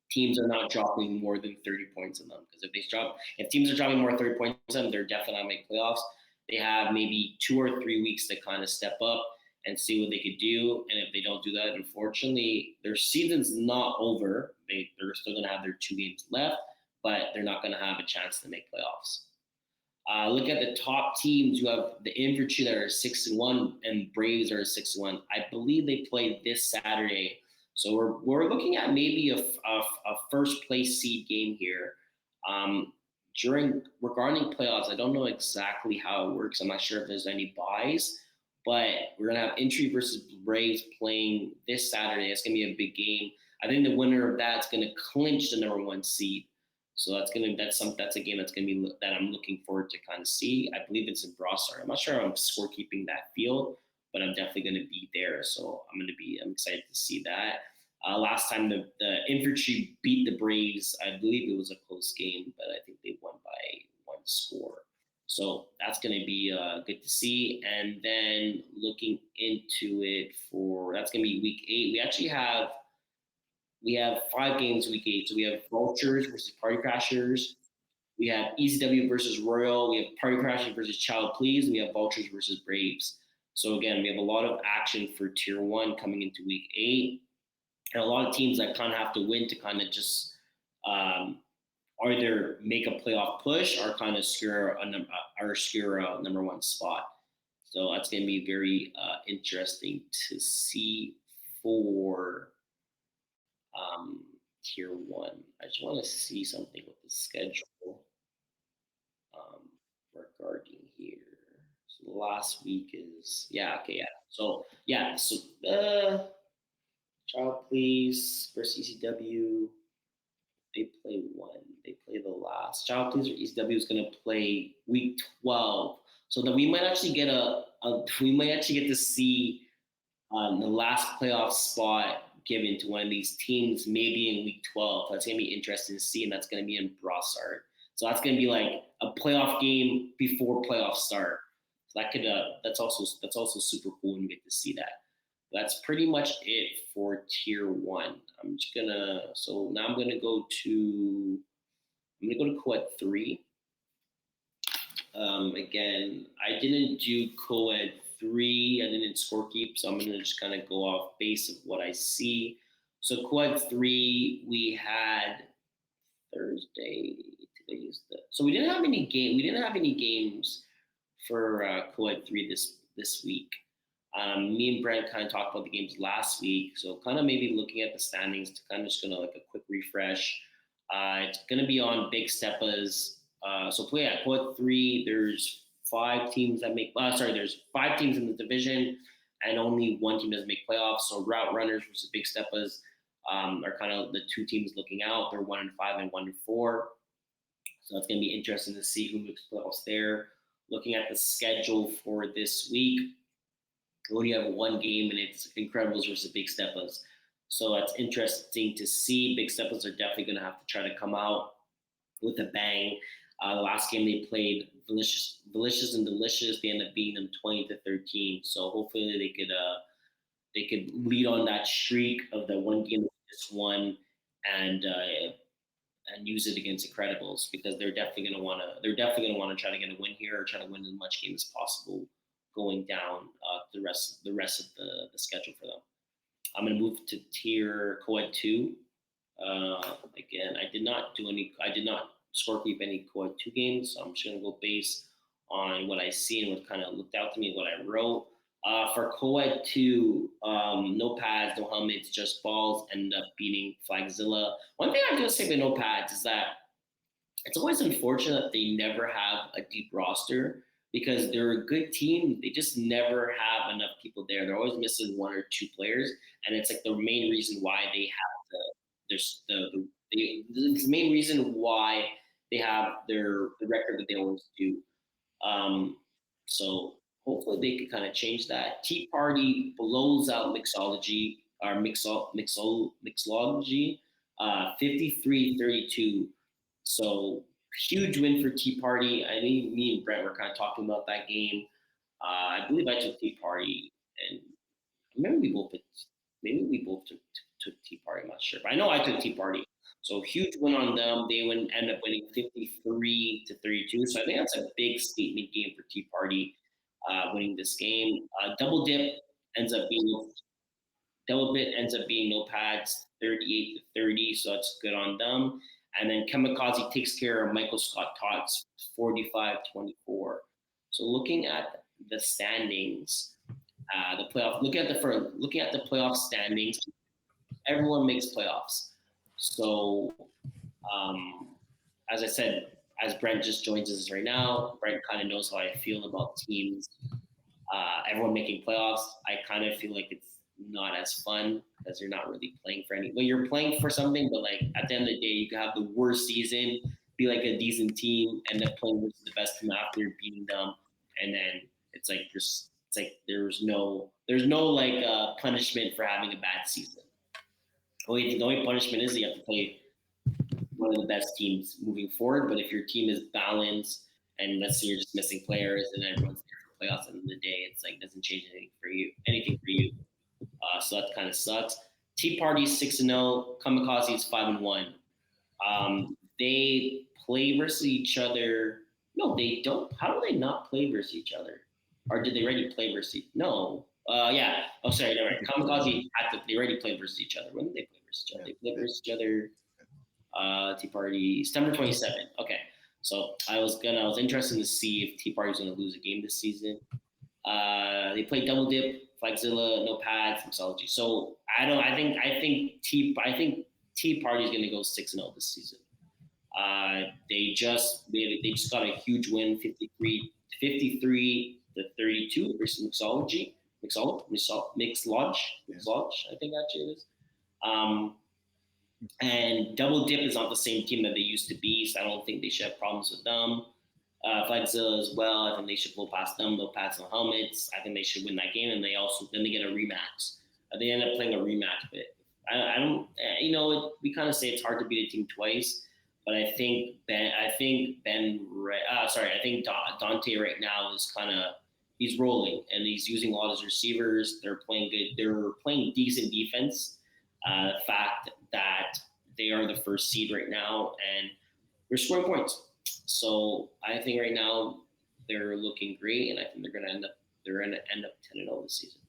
teams are not dropping more than 30 points on them. Because if teams are dropping more than 30 points on them, they're definitely not making playoffs. They have maybe 2 or 3 weeks to kind of step up and see what they could do. And if they don't do that, unfortunately, their season's not over. They're still gonna have their 2 games left, but they're not going to have a chance to make playoffs. Look at the top teams. You have the Infantry that are 6-1, and Braves are 6-1. I believe they play this Saturday, so we're looking at maybe a first place seed game here. Regarding playoffs, I don't know exactly how it works. I'm not sure if there's any buys, but we're gonna have Infantry versus Braves playing this Saturday. It's gonna be a big game. I think the winner of that's gonna clinch the number 1 seed. So that's a game that's gonna be that I'm looking forward to kind of see. I believe it's in Brossard. I'm not sure I'm scorekeeping that field, but I'm definitely gonna be there. So I'm excited to see that. Last time the Infantry beat the Braves, I believe it was a close game, but I think they won by 1 score. So that's going to be good to see. And then looking into it that's going to be week 8. We have 5 games week 8. So we have Vultures versus Party Crashers. We have ECW versus Royal. We have Party Crashers versus Child Please. And we have Vultures versus Braves. So again, we have a lot of action for Tier 1 coming into week 8. And a lot of teams that kind of have to win to kind of just either make a playoff push or kind of secure a number 1 spot. So that's going to be very interesting to see for Tier 1. I just want to see something with the schedule regarding here. So last week is So Child Please versus ECW. They play one. They play the last. Child Please or ECW is going to play week 12. So then we might actually get to see the last playoff spot given to one of these teams maybe in week 12. That's going to be interesting to see, and that's going to be in Brossard. So that's going to be like a playoff game before playoff start. So that's also super cool and get to see that. That's pretty much it for Tier 1. Now I'm gonna go to co-ed 3. Again, I didn't do co-ed 3. I didn't score keep, so I'm gonna just kind of go off base of what I see. So co-ed 3, we had Thursday. So we didn't have any games for co-ed 3 this week. Me and Brent kind of talked about the games last week, so kind of maybe looking at the standings to kind of just gonna like a quick refresh. It's gonna be on Big Steppa's. Co-ed 3. There's 5 teams that make. There's 5 teams in the division, and only 1 team doesn't make playoffs. So Route Runners versus Big Steppa's are kind of the 2 teams looking out. They're 1-5 and 1-4. So it's gonna be interesting to see who makes playoffs there. Looking at the schedule for this week. We only have 1 game, and it's Incredibles versus Big Steppas. So that's interesting to see. Big Steppas are definitely going to have to try to come out with a bang. The last game they played, Delicious and Delicious, they ended up beating them 20-13. So hopefully they could lead on that streak of the 1 game they just won and use it against Incredibles, because they're definitely going to want to try to get a win here or try to win as much game as possible going down the rest of the schedule for them. I'm going to move to tier co-ed 2. Again, I did not score keep any co-ed 2 games, so I'm just going to go based on what I see and what kind of looked out to me, what I wrote. For co-ed 2, no pads, no helmets, just balls, ended up beating Flagzilla. One thing I'm going to say about no pads is that it's always unfortunate that they never have a deep roster because they're a good team. They just never have enough people there. They're always missing one or two players, and it's like the main reason why they have there's the main reason why they have the record that they always do. Um, so hopefully they can kind of change that. Tea Party blows out mixology or mixology, 53-32. So huge win for Tea Party. I think me and Brent were kind of talking about that game. I believe I took Tea Party, and maybe we both took Tea Party. I'm not sure, but I know I took Tea Party. So huge win on them. They end up winning 53-32. So I think that's a big statement game for Tea Party, winning this game. Ends up being Double Bit ends up being no pads, 38-30. So that's good on them. And then Kamikaze takes care of Michael Scott Tots, 45-24. So looking at the standings, the playoff. Looking at the playoff standings, everyone makes playoffs. So, um, as I said, as Brent just joins us right now, Brent kind of knows how I feel about teams. Everyone making playoffs, I kind of feel like it's not as fun because you're not really playing for any. Well, you're playing for something, but like at the end of the day, you can have the worst season, be like a decent team, end up playing versus the best team after beating them, and then it's like there's no like punishment for having a bad season. The only punishment is you have to play one of the best teams moving forward. But if your team is balanced and let's say you're just missing players and everyone's there for playoffs, at the end of the day, it's like doesn't change anything for you. So that kind of sucks. Tea Party 6-0, Kamikaze is 5-1. They play versus each other. No, they don't. How do they not play versus each other? Or did they already play versus? No. Yeah. Oh, sorry. No, right. Kamikaze they already played versus each other. When did they play versus each other? They played versus each other. Tea Party September 27. Okay. So I was interested to see if Tea Party's going to lose a game this season. They played Double Dip, Flagzilla, no pads, Mixology. So I think Tea Party is going to go 6-0 this season. They just got a huge win, 53-32 versus Mixology. Mixlodge, I think actually it is. And Double Dip is not the same team that they used to be, so I don't think they should have problems with them. Flagzilla as well. I think they should blow past them. They'll pass on helmets. I think they should win that game, and then they get a rematch. They end up playing a rematch, but I don't. We kind of say it's hard to beat a team twice, but I think Dante right now is kind of he's rolling and he's using a lot of his receivers. They're playing good. They're playing decent defense. The fact that they are the first seed right now and they're scoring points. So I think right now they're looking great, and I think they're going to end up 10-0 this season.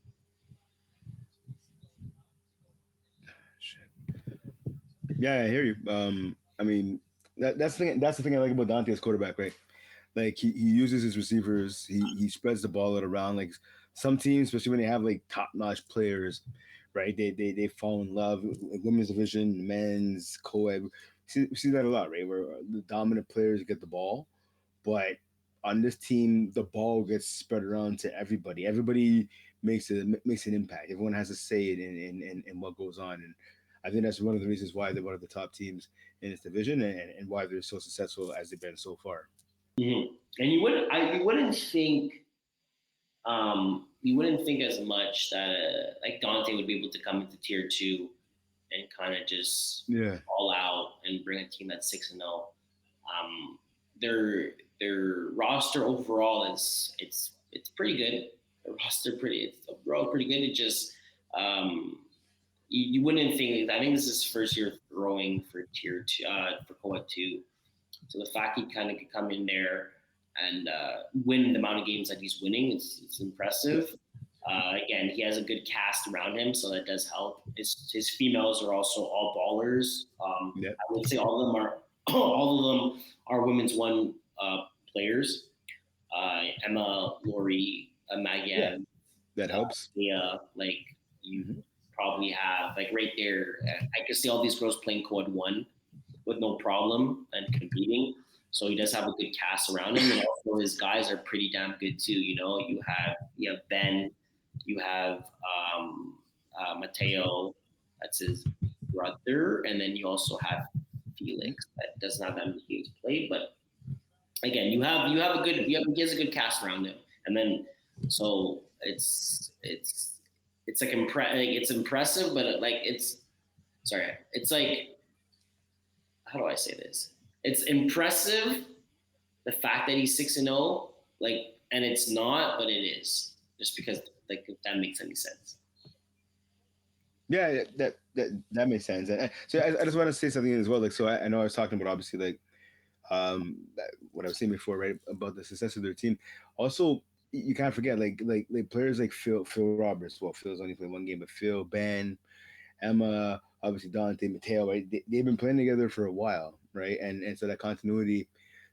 Yeah, I hear you. I mean, that's the thing I like about Dante as quarterback, right? Like he uses his receivers, he spreads the ball out around. Like some teams, especially when they have like top notch players, right? They fall in love with women's division, men's co-ed. We see that a lot, right? Where the dominant players get the ball, but on this team, the ball gets spread around to everybody. Everybody makes an impact. Everyone has a say in what goes on, and I think that's one of the reasons why they're one of the top teams in this division and why they're so successful as they've been so far. Mm-hmm. And you wouldn't think as much that like Dante would be able to come into tier 2 and kind of just all out and bring a team that's 6-0. Their roster overall it's pretty good. The roster it's overall pretty good. It just you wouldn't think. I think this is his first year throwing for tier 2 for co-ed 2. So the fact he kind of could come in there and win the amount of games that he's winning, it's impressive. Again, he has a good cast around him, so that does help. His females are also all ballers. I would say all of them are women's one players. Emma, Lori, Megan. That helps. Like you probably have like right there. I can see all these girls playing co-ed 1. with no problem and competing. So he does have a good cast around him, and also his guys are pretty damn good too. You have Ben, you have Mateo, that's his brother, and then you also have Felix that doesn't have that many games played, but again, he has a good cast around him, and then so it's like it's impressive, but it's like, how do I say this? It's impressive the fact that he's 6-0, like, and it's not, but it is just because, like, if that makes any sense. Yeah, that makes sense. And so I just want to say something as well. Like, so I know I was talking about obviously like what I was saying before, right, about the success of their team. Also, you can't forget like players like Phil Roberts. Well, Phil's only played one game, but Phil, Ben, Emma, obviously Dante, Mateo, right? They've been playing together for a while, right? And so that continuity,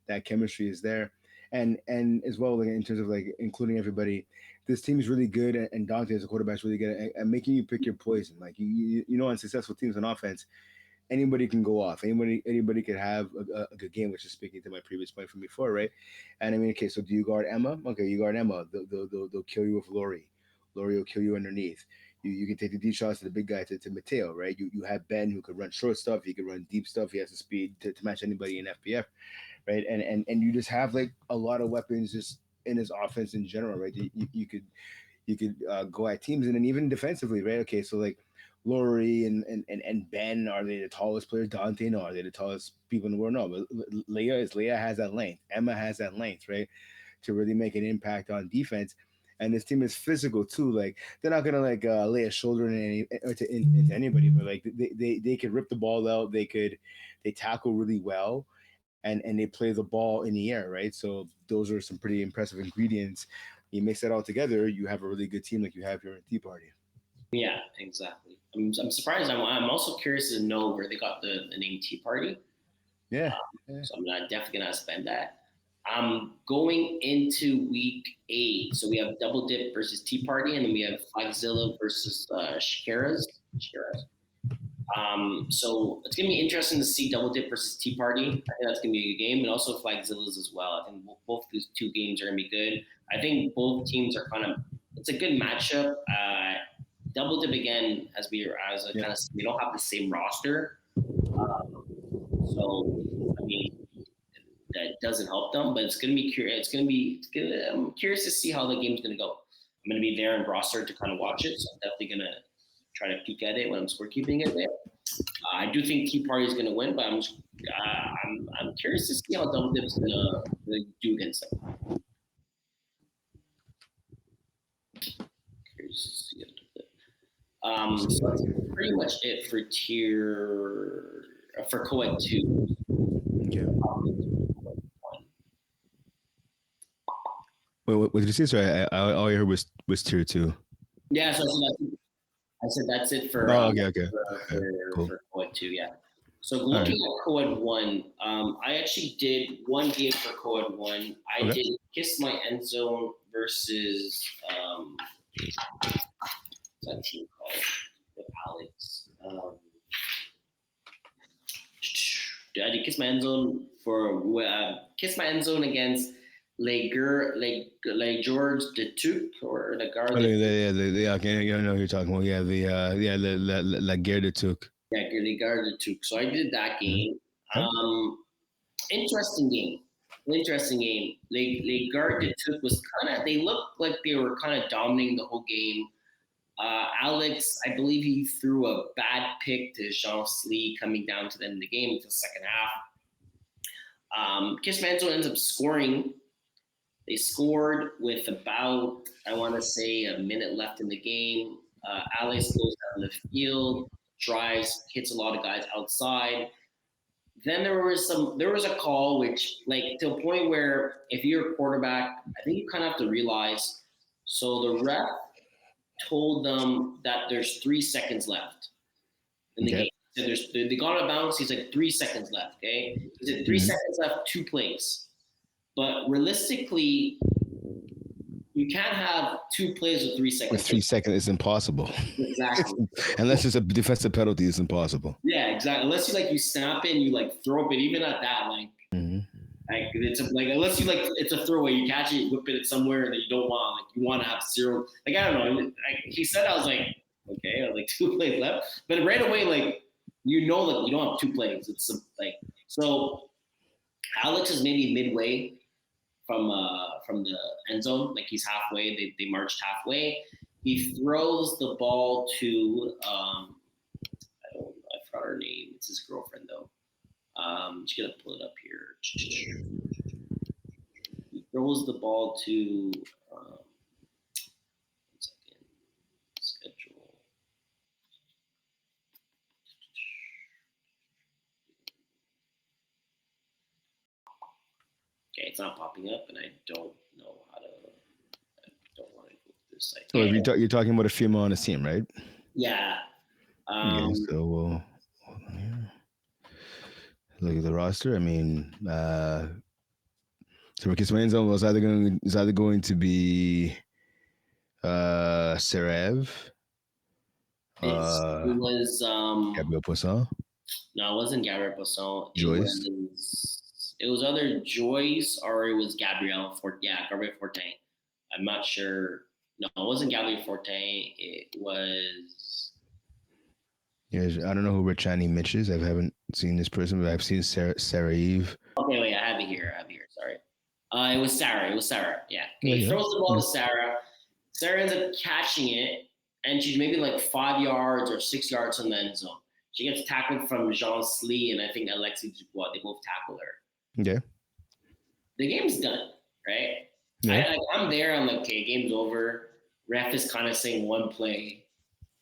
that chemistry is there, and as well, like in terms of like including everybody, this team is really good, and Dante as a quarterback is really good at making you pick your poison. Like you know, on successful teams on offense, anybody can go off. Anybody could have a good game, which is speaking to my previous point from before, right? And I mean, okay, so do you guard Emma? Okay, you guard Emma. They'll kill you with Lori. Lori will kill you underneath. You can take the deep shots to the big guy to Mateo, right? You have Ben who could run short stuff. He could run deep stuff. He has the speed to match anybody in FPF, right? And you just have like a lot of weapons just in his offense in general, right? You could go at teams and then even defensively, right? Okay, so like Laurie and Ben, are they the tallest players? Dante, no. Are they the tallest people in the world? No. But Leah has that length. Emma has that length, right? To really make an impact on defense. And this team is physical too. Like they're not gonna like lay a shoulder into anybody, but like they could rip the ball out. They tackle really well, and they play the ball in the air, right? So those are some pretty impressive ingredients. You mix that all together, you have a really good team like you have here at Tea Party. Yeah, exactly. I'm surprised. I'm also curious to know where they got the name Tea Party. Yeah. Yeah. So I'm definitely gonna spend that. Going into week 8, so we have Double Dip versus Tea Party, and then we have Flagzilla versus Shikara's. So it's gonna be interesting to see Double Dip versus Tea Party. I think that's gonna be a good game, and also Flagzilla's as well. I think both these two games are gonna be good. I think both teams are it's a good matchup. Double Dip again, as I kind of, we don't have the same roster, so I mean that doesn't help them. But it's gonna be curious. I'm curious to see how the game's gonna go. I'm gonna be there in roster to kind of watch it, so I'm definitely gonna try to peek at it when I'm scorekeeping it there. I do think Tea Party is gonna win, but I'm curious to see how Double Dip's gonna do against them. Curious to see it. So that's pretty much it for co-ed 2. Okay. Wait, what did you say? Sorry, all I heard was tier 2. Yeah, so I said that's it for cool. for co-ed 2. Yeah. So looking at co-ed 1, I actually did one game for co-ed 1. I did Kiss My End Zone versus what's that team called with Alex? I did Kiss My End Zone against Le George de Tuc or Le Gare. Okay, I know who you're talking about. Yeah, La Guerre de Tuc. Yeah, Le Gare de Tuc. So I did that game. Interesting game. Le Gare de Tuc was they looked like they were kind of dominating the whole game. Alex, I believe he threw a bad pick to Jean Slee coming down to the end of the game until the second half. Kiss Manzo ends up scoring. They scored with about, I want to say, a minute left in the game. Alex goes down the field, drives, hits a lot of guys outside. Then there was a call which, like, to a point where if you're a quarterback, I think you kind of have to realize. So the ref told them that there's 3 seconds left in the game. So they got out of bounds. He's like 3 seconds left. Okay, he said 3 seconds left, 2 plays. But realistically, you can't have 2 plays with 3 seconds. With 3 seconds, it's impossible. Exactly. Unless it's a defensive penalty, it's impossible. Yeah, exactly. Unless you snap it and you throw it, but even at that, Mm-hmm. Unless you it's a throwaway, you catch it, you whip it somewhere that you don't want. You want to have 0. I don't know. He said, I was like, okay, I was 2 plays left, but right away, you don't have 2 plays. It's so. Alex is maybe midway from the end zone, he's halfway. They marched halfway. He throws the ball to I forgot her name. It's his girlfriend though. Just gonna pull it up here. He throws the ball to 1 second. Schedule. Okay, it's not popping up, and I don't know how to. I don't want to go to this site. So you're talking about a female on the team, right? Yeah. Okay, so we'll look at the roster. I mean, so Marcus Manzo is either going to be Serev. It was Gabriel Poisson. No, it wasn't Gabriel Poisson. Joyce. It was either Joyce or it was Gabriel Forte. Yeah, Gabriel Forte. I'm not sure. No, it wasn't Gabriel Forte. It was. Yeah, I don't know who Richani Mitch is. I haven't seen this person, but I've seen Sarah Eve. Okay, wait, I have it here. Sorry. It was Sarah. Yeah. Okay, he throws the ball to Sarah. Sarah ends up catching it, and she's maybe 5 yards or 6 yards from the end zone. She gets tackled from Jean Slee, and I think Alexis Dubois. They both tackle her. Okay. The game's done, right? Yeah. I'm there. I'm okay, game's over. Ref is kind of saying 1 play.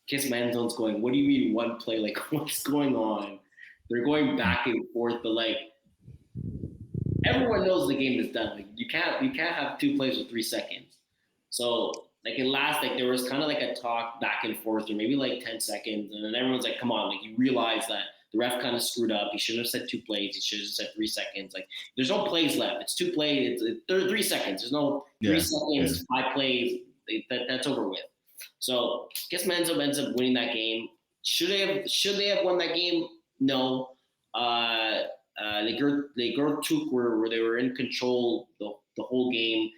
Kiss my end zone's going, what do you mean 1 play? What's going on? They're going back and forth, but everyone knows the game is done. You can't have 2 plays with 3 seconds. So it lasts there was kind of a talk back and forth, or maybe 10 seconds, and then everyone's like, come on, you realize that the ref kind of screwed up. He shouldn't have said 2 plays. He should have said 3 seconds. There's no plays left. It's 2 plays. It's 3 seconds. There's no 3 seconds, 5 plays. That's over with. So guess Menzo ends up winning that game. Should they have won that game? No. Les Gros took where they were in control the whole game.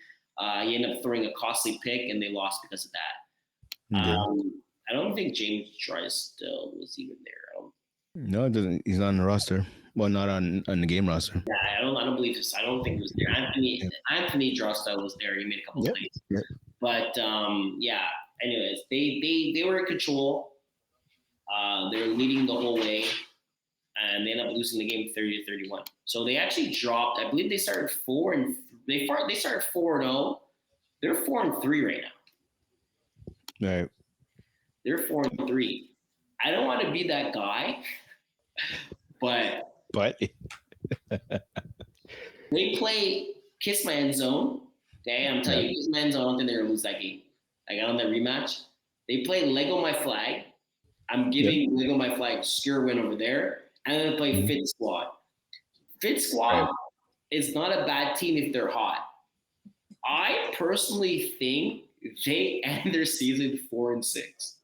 He ended up throwing a costly pick, and they lost because of that. I don't think James Drysdale was even there. No, it doesn't. He's not on the roster. Well, not on the game roster. Yeah, I don't believe this. I don't think he was there. Anthony Drysdale was there. He made a couple plays. Yep. But yeah. Anyways, they were in control. They were leading the whole way, and they ended up losing the game 30-31. So they actually dropped. I believe they started 4-0. They started 4-0. They're 4-3 right now. Right. They're 4-3. I don't want to be that guy, but they play Kiss My End Zone. Okay, I'm telling you, Kiss My End Zone. I don't think they're gonna lose that game. On that rematch, they play Lego My Flag. I'm giving Lego My Flag secure win over there, and then they play Fit Squad. Fit Squad is not a bad team if they're hot. I personally think they end their season 4-6.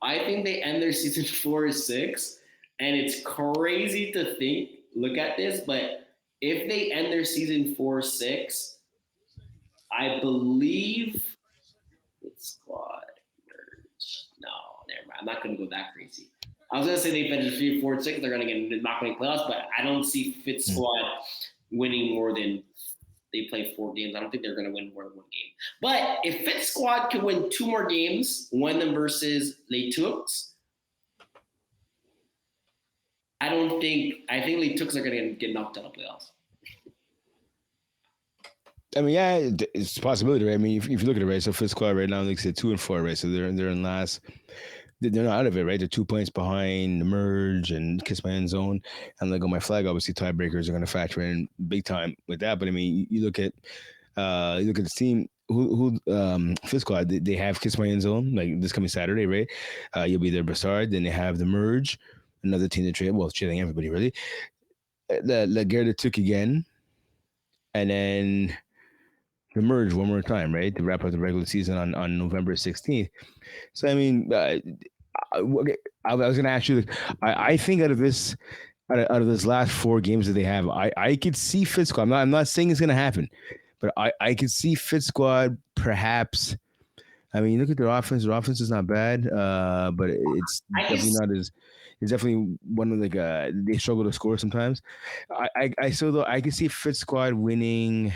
I think they end their season 4-6, and it's crazy to think. Look at this, but if they end their season 4-6, I believe it's squad merge. No, never mind. I'm not going to go that crazy. I was going to say they finished 3-4-6. They're going to get not going to playoffs, but I don't see Fit Squad winning more than they play 4 games. I don't think they're going to win more than 1 game. But if Fit Squad can win 2 more games, win them versus Les Tux, I think Les Tux are going to get knocked out of playoffs. I mean, yeah, it's a possibility, right? I mean, if you look at it, right, so Fit Squad right now, like I said, 2-4, right? So they're in last. They're not out of it, right? They're 2 points behind the merge and Kiss My End Zone, and Lego My Flag. Obviously, tiebreakers are going to factor in big time with that. But I mean, you look at the team. Who Fit Squad? They have Kiss My End Zone this coming Saturday, right? You'll be there, Brassard. Then they have the merge, another team that trailing everybody really. The Gerda took again, and then the merge one more time, right? To wrap up the regular season on November 16th. So I mean, okay, I was gonna ask you. I think out of this last 4 games that they have, I could see Fit Squad. I'm not saying it's gonna happen, but I could see Fit Squad perhaps. I mean, look at their offense. Their offense is not bad, but it's I definitely guess not as. It's definitely one of they struggle to score sometimes. I still though I can see Fit Squad winning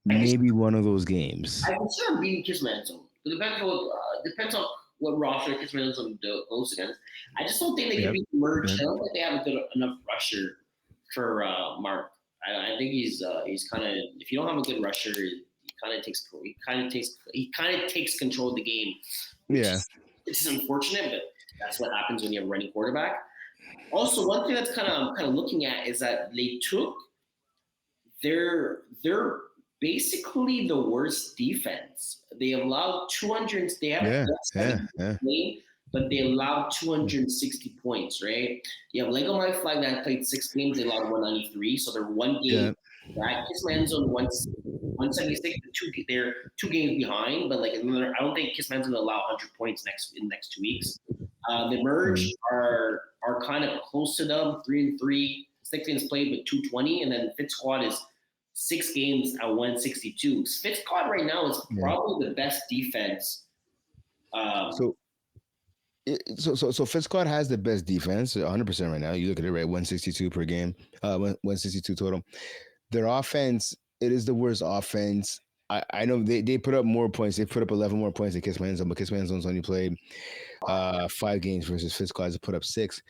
I guess maybe one of those games. I consider beating Kismanson. It depends on what roster Kismanson goes against. I just don't think they can Yep. beat the merge. Yep. I don't think they have a good enough rusher for Mark. I think he's kind of if you don't have a good rusher, he kind of takes control of the game, which Yeah. is unfortunate, but that's what happens when you have a running quarterback. Also, one thing that's I'm kind of looking at is that they took they're basically the worst defense. They allowed 200. They have Yeah. Yeah. 70 Yeah. played, but they allowed 260 points. Right? You have Lego My Flag that played 6 games. They allowed 193, so they're one game Yeah. back. Kissman's on 176. They're 2 games behind, but like I don't think Kissman's going to allow 100 points in the next 2 weeks. The merge Mhm. are kind of close to them, 3-3. 6 games played with 220, and then Fit Squad is 6 games at 162. Fit Squad right now is Yeah. probably the best defense. So so Fit Squad has the best defense, 100% right now. You look at it, right? 162 per game, 162 total. Their offense, it is the worst offense. I know they put up more points. They put up 11 more points than Kiss My End Zone, but Kiss My End Zone's only played 5 games versus Fit Squad's put up 6.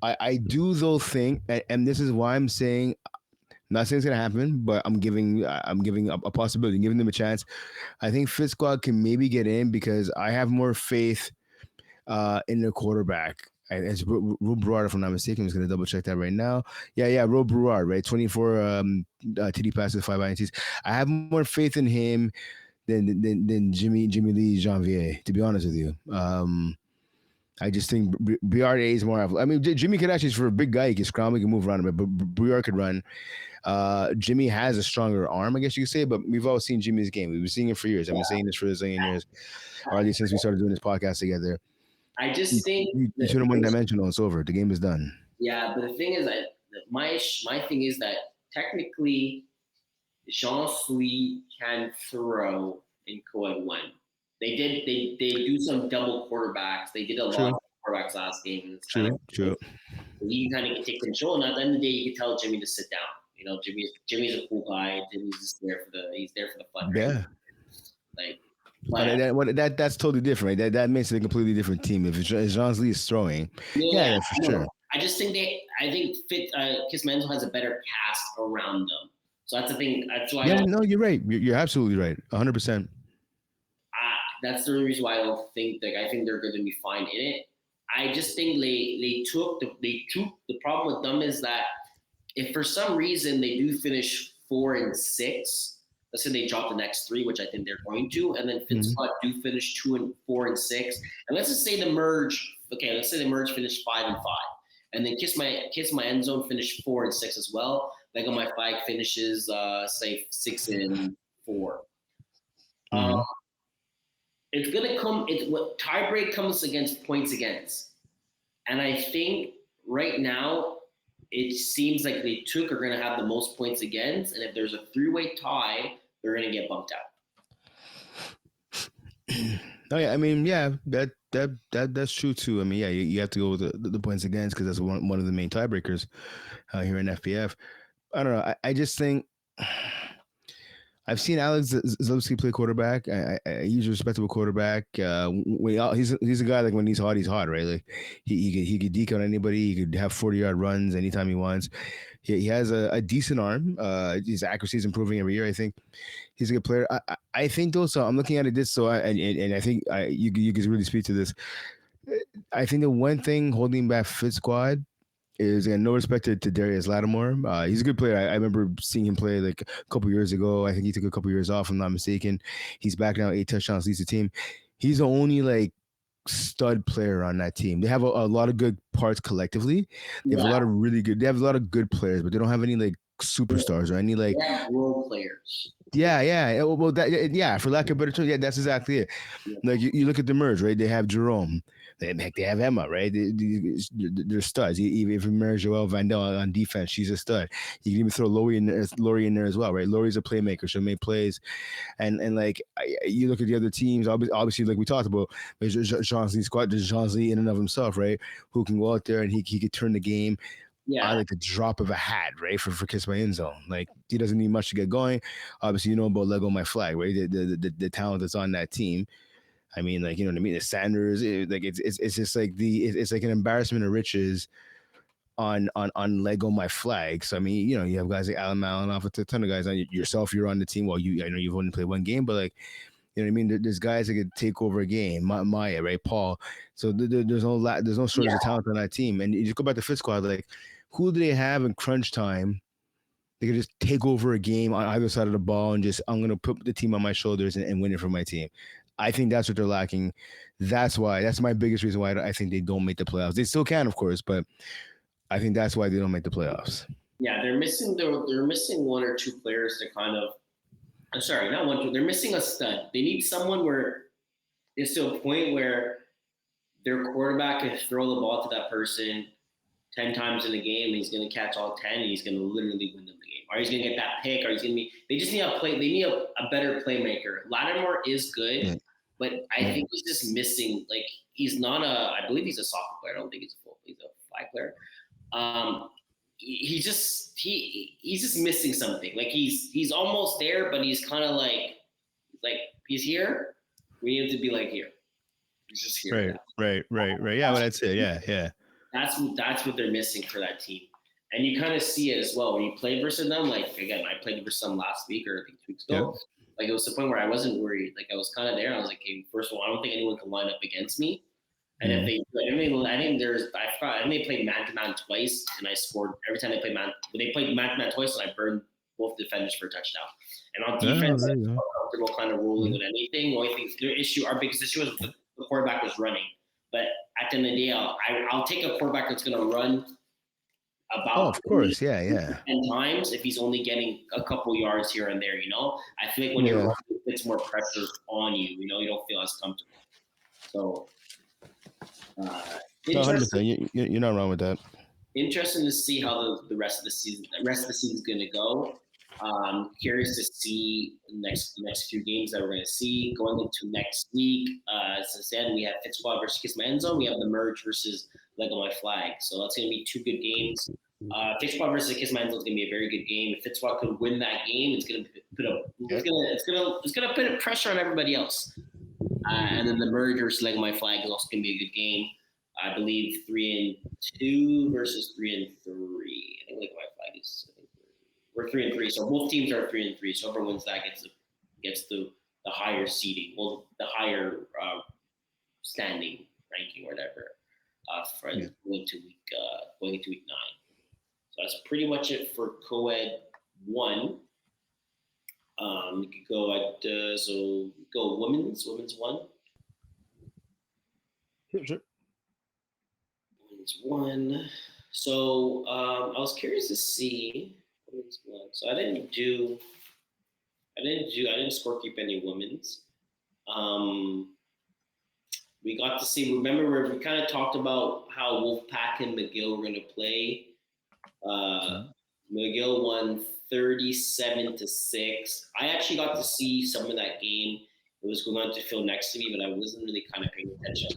I do though think, and this is why I'm saying, not saying it's gonna happen, but I'm giving a possibility, giving them a chance. I think Fit Squad can maybe get in because I have more faith in the quarterback. It's Ro Brouard, if I'm not mistaken. I'm just going to double check that right now. Yeah, Ro Brouard, right? 24 TD passes, 5 INTs. I have more faith in him than Jimmy Lee Janvier, to be honest with you. I just think Briard is more. I mean, Jimmy could actually, for a big guy, he can scramble, he can move around a bit, but Briard could run. Jimmy has a stronger arm, I guess you could say, but we've all seen Jimmy's game. We've been seeing it for years. I've been saying this for a zillion years, or at least since we started doing this podcast together. I just think You turn him one dimensional, it's over. The game is done. yeah, but the thing is that my thing is that technically Jean Louis can throw in co-ed 1. They do some double quarterbacks. They did a lot True. of quarterbacks last game. And it's kind True. True. of he kind of can take control. And at the end of the day, you can tell Jimmy to sit down. You know, Jimmy's a cool guy. Jimmy's just he's there for the fun. Right? Yeah. Like, That's totally different. Right? That makes it a completely different team. If Jean Lee is throwing, yeah, for sure. I just think Kiss Menzel has a better cast around them. So that's the thing. That's why. Yeah, no, you're right. You're absolutely right. 100%. That's the only reason why I don't think I think they're going to be fine in it. I just think they took the problem with them is that if for some reason they do finish 4-6, let's say they drop the next 3, which I think they're going to, and then FinSpot do finish 2-4-6, and let's just say the merge. Okay, let's say the merge finished 5-5, and then Kiss My End Zone finished 4-6 as well. Like on my flag finishes say 6-4. It's gonna come. It's what tiebreak comes against points against, and I think right now it seems like they are gonna have the most points against, and if there's a 3-way tie, they're gonna get bumped out. Oh yeah, I mean, yeah, that's true too. I mean, yeah, you have to go with the points against because that's one of the main tiebreakers here in FPF. I don't know. I just think. I've seen Alex Zalewski play quarterback. He's a respectable quarterback. He's a guy like when he's hot, right? Like he could deke on anybody. He could have 40-yard runs anytime he wants. He has a decent arm. His accuracy is improving every year. I think he's a good player. I think though. So I'm looking at it this. And I think you can really speak to this. I think the one thing holding back Fit Squad is, and no respect to Darius Lattimore. He's a good player. I remember seeing him play like a couple years ago. I think he took a couple years off, if I'm not mistaken. He's back now, 8 touchdowns, leads the team. He's the only like stud player on that team. They have a lot of good parts collectively. They have a lot of really good. They have a lot of good players, but they don't have any like superstars or any like role players. Well, for lack of a better term, that's exactly it. Yeah. Like you look at the merge, right? They have Jerome, they have Emma, right? They're studs. Even if you merge Joel Vandal on defense, she's a stud. You can even throw Laurie in there as well, right? Laurie's a playmaker. She'll make plays, and like you look at the other teams, obviously, like we talked about, there's Jean-Lee squad. There's Jean-Lee in and of himself, right? Who can go out there and he could turn the game. I like the drop of a hat, right? For Kiss My End Zone. Like he doesn't need much to get going. Obviously, you know about Lego My Flag, right? The talent that's on that team. I mean, like, you know what I mean? The Sanders, it's just like it's like an embarrassment of riches on Lego My Flag. So I mean, you know, you have guys like Alan Malinoff, a ton of guys on yourself. You're on the team. Well, I know you've only played one game, but like, you know what I mean? There's guys that could take over a game. Maya, right? Paul. So there's no shortage of talent on that team. And you just go back to Fit Squad, like, who do they have in crunch time? They could just take over a game on either side of the ball and just, I'm going to put the team on my shoulders and win it for my team. I think that's what they're lacking. That's my biggest reason why I think they don't make the playoffs. They still can, of course, but I think that's why they don't make the playoffs. Yeah, they're missing one or two players to kind of. I'm sorry, not one. They're missing a stud. They need someone where it's to a point where their quarterback can throw the ball to that person 10 times in a game, and he's going to catch all 10, and he's going to literally win them the game. Or he's going to get that pick, or he's going to be – they just need they need a better playmaker. Lattimore is good, but I think he's just missing – like, he's not I believe he's a soccer player. I don't think he's a flag player. He's just missing something. Like, he's almost there, but he's kind of like he's here. We need to be like here. He's just here. Right. Yeah, well, that's it. Yeah. That's what they're missing for that team. And you kind of see it as well when you play versus them. Like, again, I played versus them last week or I think 2 weeks ago. Yeah. Like, it was the point where I wasn't worried. Like, I was kind of there. I was like, hey, first of all, I don't think anyone can line up against me. And if they played man-to-man twice, and I scored every time they played man-to-man twice, and I burned both defenders for a touchdown. And on defense, I was comfortable kind of rolling with anything. The only thing, our biggest issue was the quarterback was running. But at the end of the day, I'll take a quarterback that's going to run about 10 times if he's only getting a couple yards here and there, you know? I feel like when you're running, it puts more pressure on you, you know? You don't feel as comfortable. So, 100%. You're not wrong with that. Interesting to see how the rest of the season is going to go. Curious to see the next few games that we're going to see going into next week. As I said, we have Fit Squad versus Kiss My End Zone. We have the Merge versus Lego My Flag. So that's going to be 2 good games. Fit Squad versus Kiss My End Zone is going to be a very good game. If Fit Squad could win that game, it's going to put a pressure on everybody else. And then the Merge versus Lego My Flag is also going to be a good game. I believe 3-2 versus 3-3. I think Lego My Flag is. We're 3-3, so both teams are 3-3. So whoever wins that gets the higher seeding, well, the higher standing ranking, or whatever, going into week 9. So that's pretty much it for co-ed 1. You could go at go women's 1. Sure. Women's 1. So I was curious to see. So I didn't scorekeep any women's. We got to see. Remember where we kind of talked about how Wolfpack and McGill were going to play. McGill won 37-6. I actually got to see some of that game. It was going on to Phil next to me, but I wasn't really kind of paying attention.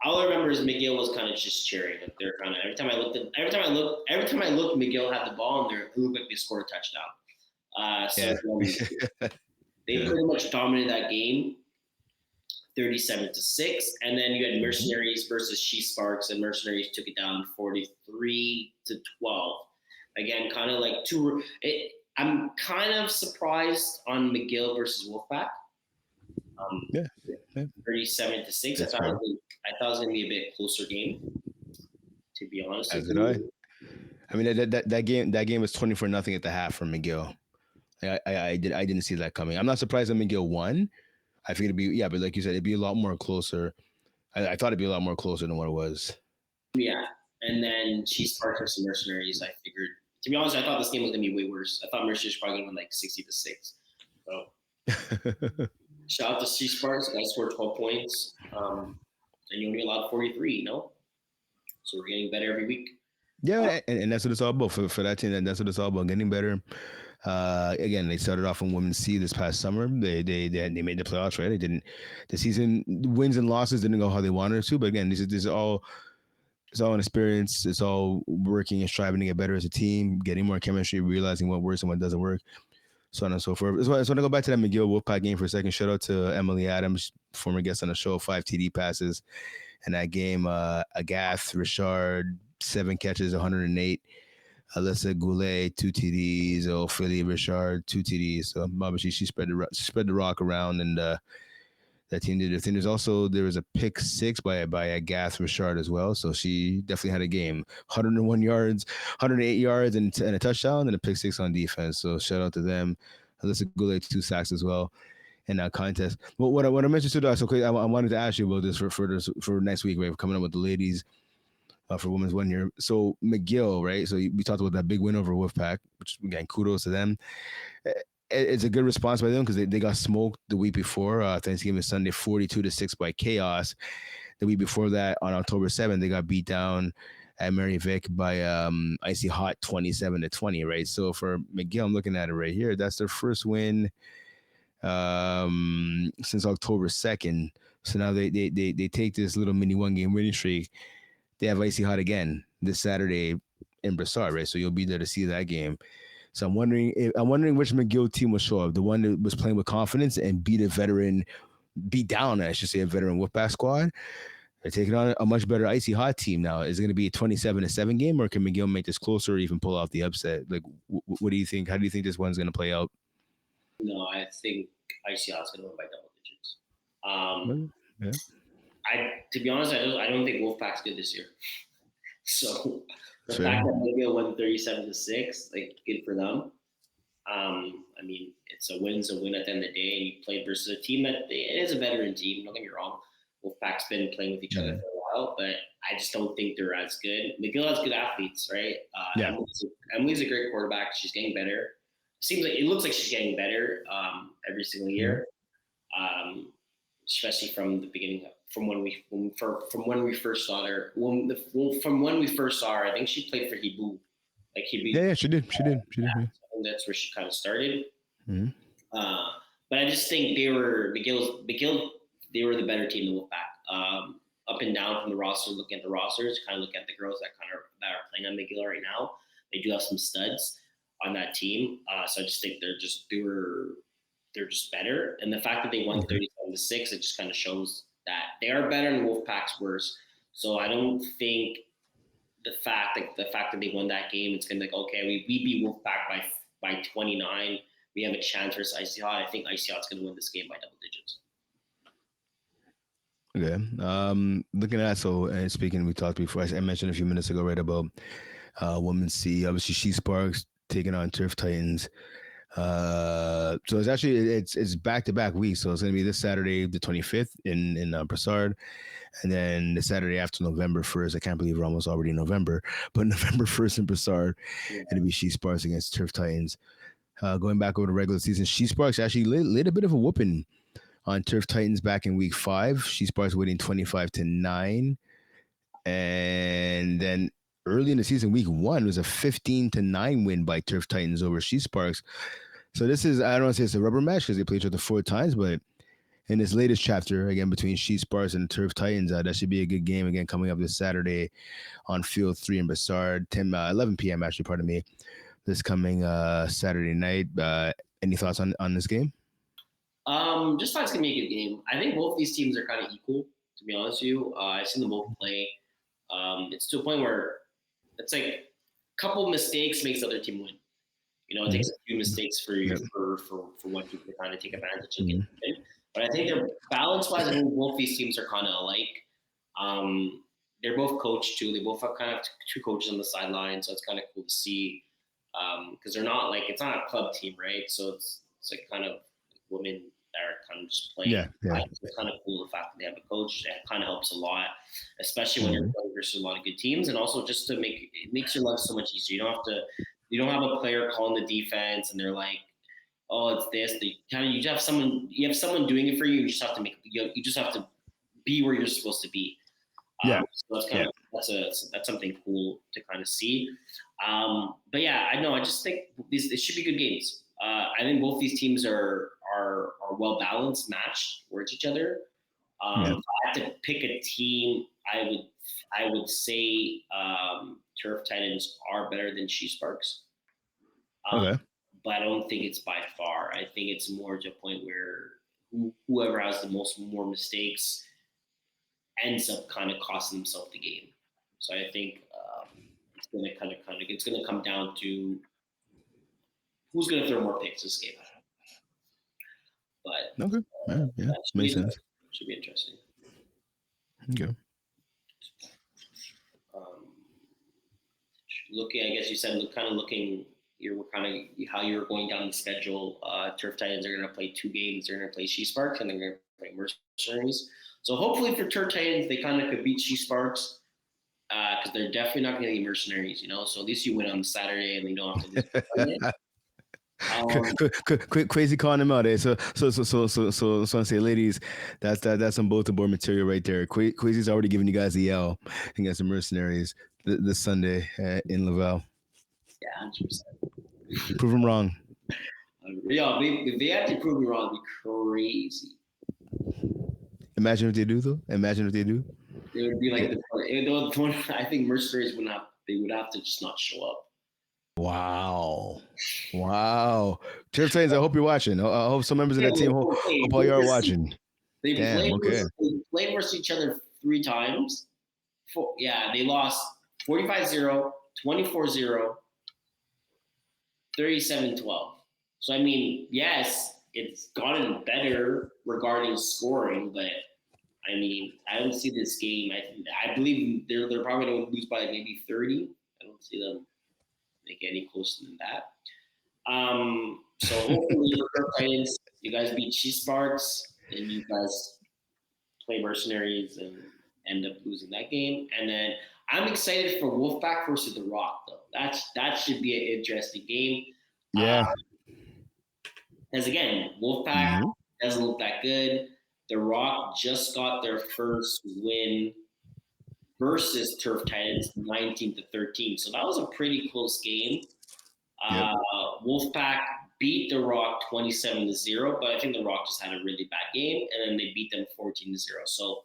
All I remember is McGill was kind of just cheering. Like, they're kind of every time I looked, McGill had the ball, and it looked like they scored a touchdown. They pretty much dominated that game, 37-6. And then you had Mercenaries versus She Sparks, and Mercenaries took it down 43-12. Again, kind of like I'm kind of surprised on McGill versus Wolfpack. 37-6. I thought it was going to be a bit closer game, to be honest. As did I. I mean, that game was 24-0 at the half from McGill. I didn't see that coming. I'm not surprised that McGill won. I figured it'd be, but like you said, it'd be a lot more closer. I thought it'd be a lot more closer than what it was. Yeah. And then she sparked some mercenaries. I figured, to be honest, I thought this game was gonna be way worse. I thought Mercenaries probably gonna win like 60-6. So shout out to She Sparks. I scored 12 points. And you only allowed 43. So we're getting better every week. Yeah, and that's what it's all about for that team. That's what it's all about, getting better. Again, they started off in Women's C this past summer. They made the playoffs, right? They didn't. The season wins and losses didn't go how they wanted it to. But again, this is all. It's all an experience. It's all working and striving to get better as a team, getting more chemistry, realizing what works and what doesn't work, so on and so forth. So I want to go back to that McGill Wolfpack game for a second. Shout out to Emily Adams, former guest on the show, 5 TD passes in that game. Agath, Richard, 7 catches, 108. Alyssa Goulet, 2 TDs. Ophelia Richard, 2 TDs. So obviously she spread the rock around, and that team did their thing. There was a pick 6 by Agath Richard as well. So she definitely had a game. 101 yards, 108 yards, and a touchdown, and a pick 6 on defense. So shout out to them. Alyssa Goulet, 2 sacks as well in that contest. But what I mentioned to us, okay, I wanted to ask you about this for next week, right? We're coming up with the ladies for women's 1 year. So McGill, right? So we talked about that big win over Wolfpack, which again, kudos to them. It's a good response by them because they got smoked the week before Thanksgiving Sunday, 42-6 by Chaos. The week before that, on October 7th, they got beat down at Mary Vic by Icy Hot 27-20, right? So for McGill, I'm looking at it right here. That's their first win since October 2nd. So now they take this little mini 1-game winning streak. They have Icy Hot again this Saturday in Brassard, right? So you'll be there to see that game. So I'm wondering which McGill team will show up. The one that was playing with confidence and beat down, I should say, a veteran Wolfpack squad. They're taking on a much better Icy Hot team now. Is it going to be a 27-7 game, or can McGill make this closer or even pull off the upset? Like, what do you think? How do you think this one's going to play out? No, I think Icy Hot's going to win by double digits. Yeah. To be honest, I don't think Wolfpack's good this year. So the Fair. fact that McGill won 37-6, like, good for them. I mean, it's a win's a win at the end of the day, and you played versus a team that it is a veteran team. Don't get me wrong. Wolfpack's been playing with each other for a while, but I just don't think they're as good. McGill has good athletes, right? Yeah. Emily's a great quarterback. She's getting better. It looks like she's getting better every single year, especially from the beginning. From when we first saw her. From when we first saw her, I think she played for Hibu. Like Hibu. Yeah, she did. Yeah. I think that's where she kind of started. Mm-hmm. But I just think McGill. They were the better team than Wolfpack. Up and down from the roster, looking at the rosters, kind of look at the girls that are playing on McGill right now. They do have some studs on that team. So I just think they're just better. And the fact that they won 37-6, it just kind of shows that they are better and Wolfpack's worse. So I don't think the fact that they won that game, it's gonna be like, okay, we beat Wolfpack by 29. We have a chance versus Icy Hot. I think Icy Hot's gonna win this game by double digits. Okay. Looking at and speaking, we talked before. I mentioned a few minutes ago, right, about Women's C. Obviously, She Sparks taking on Turf Titans. So it's back-to-back weeks. So it's gonna be this Saturday, the 25th in Brassard, and then the Saturday after November 1st. I can't believe we're almost already in November, but November 1st in Brassard, it'll be She Sparks against Turf Titans. Going back over the regular season, She Sparks actually laid a bit of a whooping on Turf Titans back in week 5. She Sparks winning 25-9, and then early in the season, week 1 was a 15-9 win by Turf Titans over She Sparks. So this is, I don't want to say it's a rubber match because they played each other 4 times, but in this latest chapter, again, between She Sparks and Turf Titans, that should be a good game again coming up this Saturday on Field 3 in Brassard, 11 p.m. actually, pardon me, this coming Saturday night. Any thoughts on this game? Just thought it's gonna be a good game. I think both these teams are kind of equal, to be honest with you. I've seen them both play. It's to a point where it's like a couple mistakes makes the other team win. It takes a few mistakes for one team to kind of take advantage and get win. But I think they're balance-wise. I think both these teams are kind of alike. They're both coached too. They both have kind of 2 coaches on the sideline, so it's kind of cool to see. Because they're not it's not a club team, right? So it's like kind of women that are kind of just playing. Yeah. It's kind of cool the fact that they have a coach. That kind of helps a lot, especially when you're playing versus a lot of good teams, and also just to it makes your life so much easier. You don't have a player calling the defense, and they're like, oh, it's this. You have someone doing it for you. You just have to you just have to be where you're supposed to be. Yeah. So that's something cool to kind of see. But yeah, I just think these should be good games. I think both these teams are well balanced, matched towards each other. If I had to pick a team, I would say Turf Titans are better than She Sparks. Okay. But I don't think it's by far. I think it's more to a point where whoever has the more mistakes ends up kind of costing himself the game. So I think it's going to come down to who's going to throw more picks this game. But yeah, makes sense. Should be interesting. Okay. I guess you said looking. You're how you're going down the schedule. Turf Titans are going to play 2 games. They're going to play She Sparks and they're going to play Mercenaries. So hopefully for Turf Titans, they kind of could beat She Sparks because they're definitely not going to get Mercenaries, So at least you win on Saturday and they don't have to lose. Quaysie calling him out, eh? So I say, ladies, that's some bulletin board material right there. Quaysie's already giving you guys a yell against the Mercenaries this Sunday in Laval. Yeah, 100%. Prove him wrong. Yeah, if they had to prove me wrong, it'd be crazy. Imagine if they do, though. Imagine if they do. It would be like I think Mercenaries would have to just not show up. Wow. Turf Titans, I hope you're watching. I hope some members of that team hope all you are watching. They played versus each other 3 times. They lost 45-0, 24-0, 37-12. So, I mean, yes, it's gotten better regarding scoring, but, I mean, I don't see this game. I believe they're probably going to lose by maybe 30. I don't see them make any closer than that. So hopefully for Titans, you guys beat She Sparks, and you guys play Mercenaries and end up losing that game. And then I'm excited for Wolfpack versus The Rock, though. That should be an interesting game. Yeah. Because again, Wolfpack doesn't look that good. The Rock just got their first win versus Turf Titans, 19-13. So that was a pretty close game. Wolfpack beat The Rock 27-0, but I think The Rock just had a really bad game, and then they beat them 14-0. So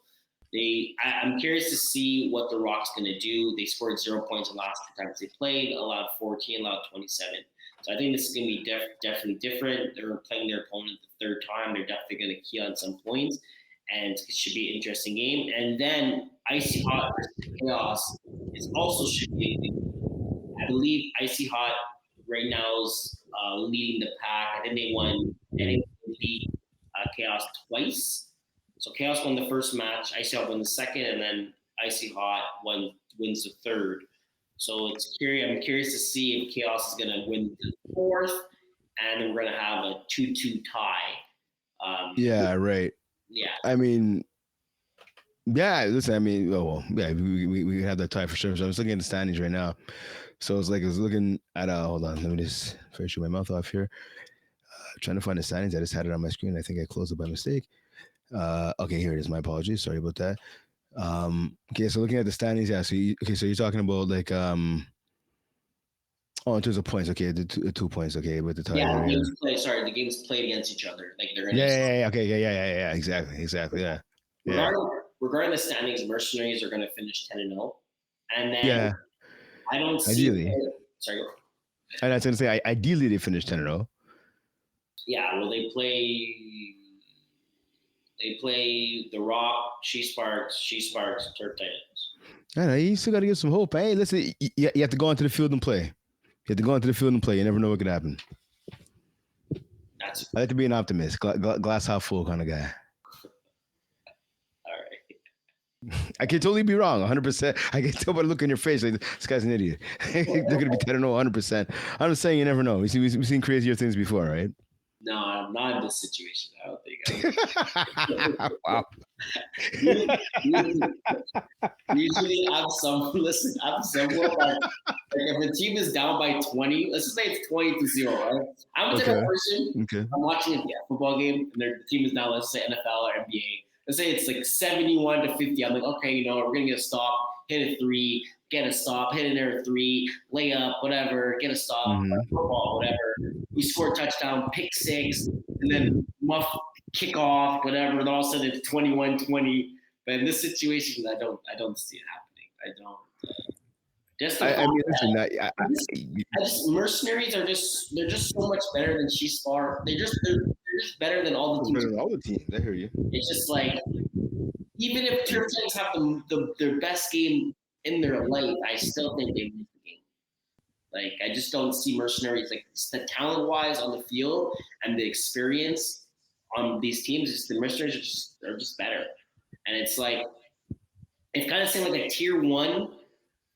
I'm curious to see what The Rock's going to do. They scored 0 points the last 2 times they played, allowed 14, allowed 27. So I think this is going to be definitely different. They're playing their opponent the 3rd time. They're definitely going to key on some points, and it should be an interesting game. And then Icy Hot versus Chaos should be a good game. I believe Icy Hot right now is leading the pack. I think they beat Chaos twice. So Chaos won the first match, Icy Hot won the second, and then Icy Hot wins the third. So I'm curious to see if Chaos is going to win the 4th, and then we're going to have a 2-2 tie. Yeah, right. Yeah. I mean, yeah, listen, I mean, we have that tie for sure. So I was looking at the standings right now. So I was looking at, hold on, let me just finish my mouth off here. Trying to find the standings. I just had it on my screen. I think I closed it by mistake. Okay, here it is. My apologies. Sorry about that. Okay, so looking at the standings, yeah. So you're talking about like in terms of points. Okay, the 2 points. Okay, with the tie. Yeah, the games played against each other. Like they're gonna. Yeah. Okay, yeah. Exactly. Yeah. Regarding the standings, Mercenaries are going to finish 10-0, and then I don't see. Ideally. Sorry. And I was going to say, ideally they finish 10-0. Yeah, well, they play The Rock, She Sparks, Turf Titans. I know, you still got to give some hope. Hey, listen, you have to go onto the field and play. You never know what could happen. I like to be an optimist, glass half full kind of guy. All right. I can totally be wrong, 100%. I can tell by the look on your face, like, this guy's an idiot. They're going to be 10-0, 100%. I'm just saying you never know. We've seen crazier things before, right? No, I'm not in this situation. I don't think. Wow. Usually, I'm some. Listen, I'm someone like if a team is down by 20, let's just say it's 20-0, right? I'm the type of person. Okay. I'm watching a football game, and the team is now, let's say NFL or NBA. Let's say it's like 71-50. I'm like, okay, you know, we're gonna get a stop, hit a three, get a stop, hit another three, lay up, whatever, get a stop, football, whatever. We score a touchdown, pick six, and then muff kickoff, whatever. And all of a sudden it's 21-20. But in this situation, I don't see it happening. I don't. Just I mean, listen, I just mercenaries are they're just so much better than She-Star. They're just better than all the teams. better than all the teams. I hear you. It's just like even if Turf Tanks have their best game in their life, I still think they lose the game. Like I just don't see mercenaries like the talent wise on the field and the experience on these teams. Just the mercenaries are just better, and it's like it's kind of saying like a tier 1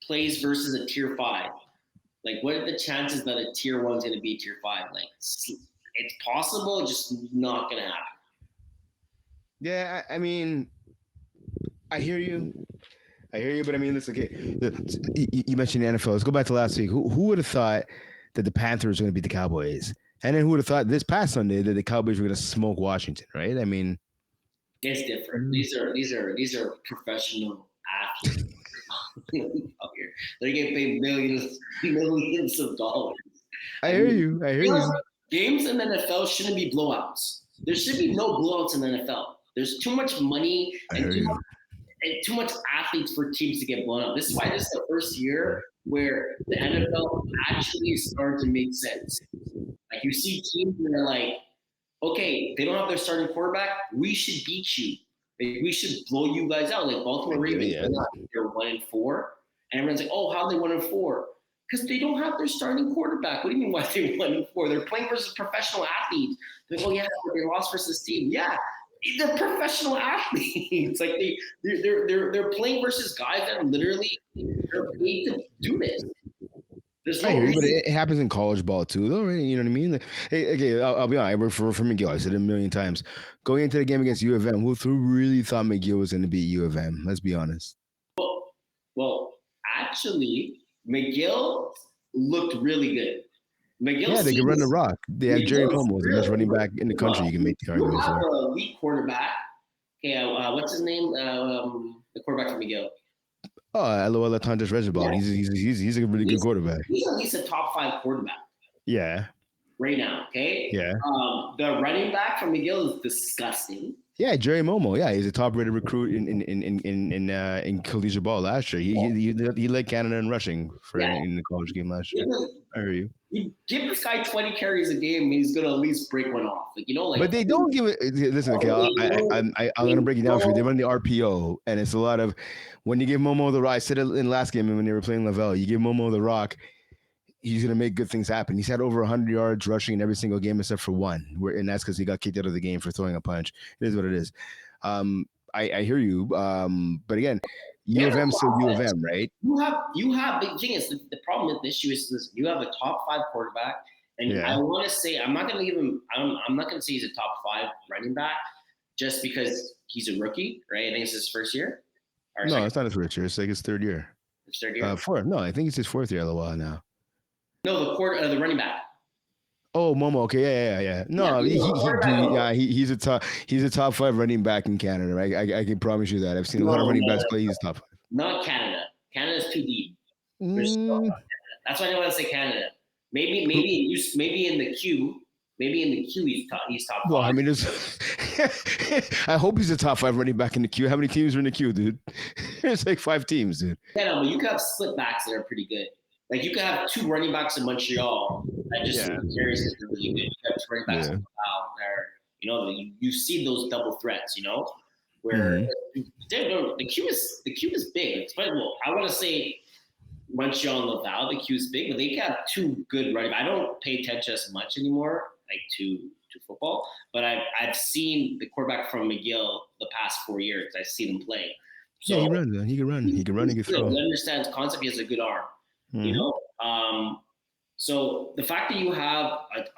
plays versus a tier 5. Like, what are the chances that a tier 1 is going to be tier 5? Like, it's possible, just not going to happen. Yeah, I mean, I hear you, but I mean, listen, okay. You mentioned the NFL. Let's go back to last week. Who would have thought that the Panthers were going to beat the Cowboys? And then who would have thought this past Sunday that the Cowboys were going to smoke Washington? Right? I mean, it's different. These are professional athletes. They're getting paid millions of dollars. I hear you. Games in the NFL shouldn't be blowouts. There should be no blowouts in the NFL. There's too much money and too much athletes for teams to get blown up. This is why this is the first year where the NFL actually is starting to make sense. Like you see teams that are like, okay, they don't have their starting quarterback. We should beat you. Like, we should blow you guys out. Like Baltimore Ravens, they're 1-4, and everyone's like, "Oh, how are they 1-4?" Because they don't have their starting quarterback. What do you mean why they're 1-4? They're playing versus professional athletes. They're like, "Oh yeah, they lost versus team." Yeah, they're professional athletes. Like they're playing versus guys that are literally they're paid to do this. I hear you, but it happens in college ball too, though, right? You know what I mean? Like, hey, okay, I'll be honest. I work for McGill. I said it a million times. Going into the game against U of M, who really thought McGill was going to beat U of M? Let's be honest. Well, actually, McGill looked really good. McGill, they can run the rock. They have Jerry Momo, the best running back in the country. You can make the argument for. You have a elite quarterback. Okay, what's his name? The quarterback from McGill. Oh, Alola Tonjes Reservoir. Yeah. He's a really good quarterback. He's at least a top 5 quarterback. Yeah. Right now, okay? Yeah. The running back from McGill is disgusting. Yeah, Jerry Momo. Yeah, he's a top-rated recruit in collegiate ball last year. He led Canada in rushing in the college game last year. I hear you. You give this guy 20 carries a game, and he's gonna at least break one off. Like but they don't give it. Listen, okay, I'm gonna break it down for you. They run the RPO, and it's a lot of when you give Momo the rock. I said it in last game when they were playing Lavelle. You give Momo the rock, he's gonna make good things happen. He's had over 100 yards rushing in every single game except for one, and that's because he got kicked out of the game for throwing a punch. It is what it is. I hear you, but again, U of M still U of M, right? You have the thing is the problem with the issue is this: you have a top 5 quarterback, and I want to say I'm not going to give him. I'm not going to say he's a top 5 running back just because he's a rookie, right? I think it's his first year. No, it's not his first year. It's like his third year. His third year. Fourth. No, I think it's his 4th year. LOL now. No, the running back. Oh, Momo. Okay, yeah. No, he's a top 5 running back in Canada. Right? I can promise you that. I've seen a lot of running backs play. He's top 5. Not Canada. Canada's too deep. That's why I don't want to say Canada. Maybe in the queue. Maybe in the queue he's top 5. Well, I mean, I hope he's a top 5 running back in the queue. How many teams are in the queue, dude? There's like 5 teams, dude. Yeah, no, but you could have split backs that are pretty good. Like you could have 2 running backs in Montreal that just carries it really good. You have 2 running backs in Laval there. You see those double threats, where the queue is big. Well, I want to say Montreal and Laval, the queue is big, but they have 2 good running backs. I don't pay attention as much anymore, like to football, but I've seen the quarterback from McGill the past 4 years. I've seen him play. So he runs. He can run. He can throw. He understands concept. He has a good arm. So the fact that you have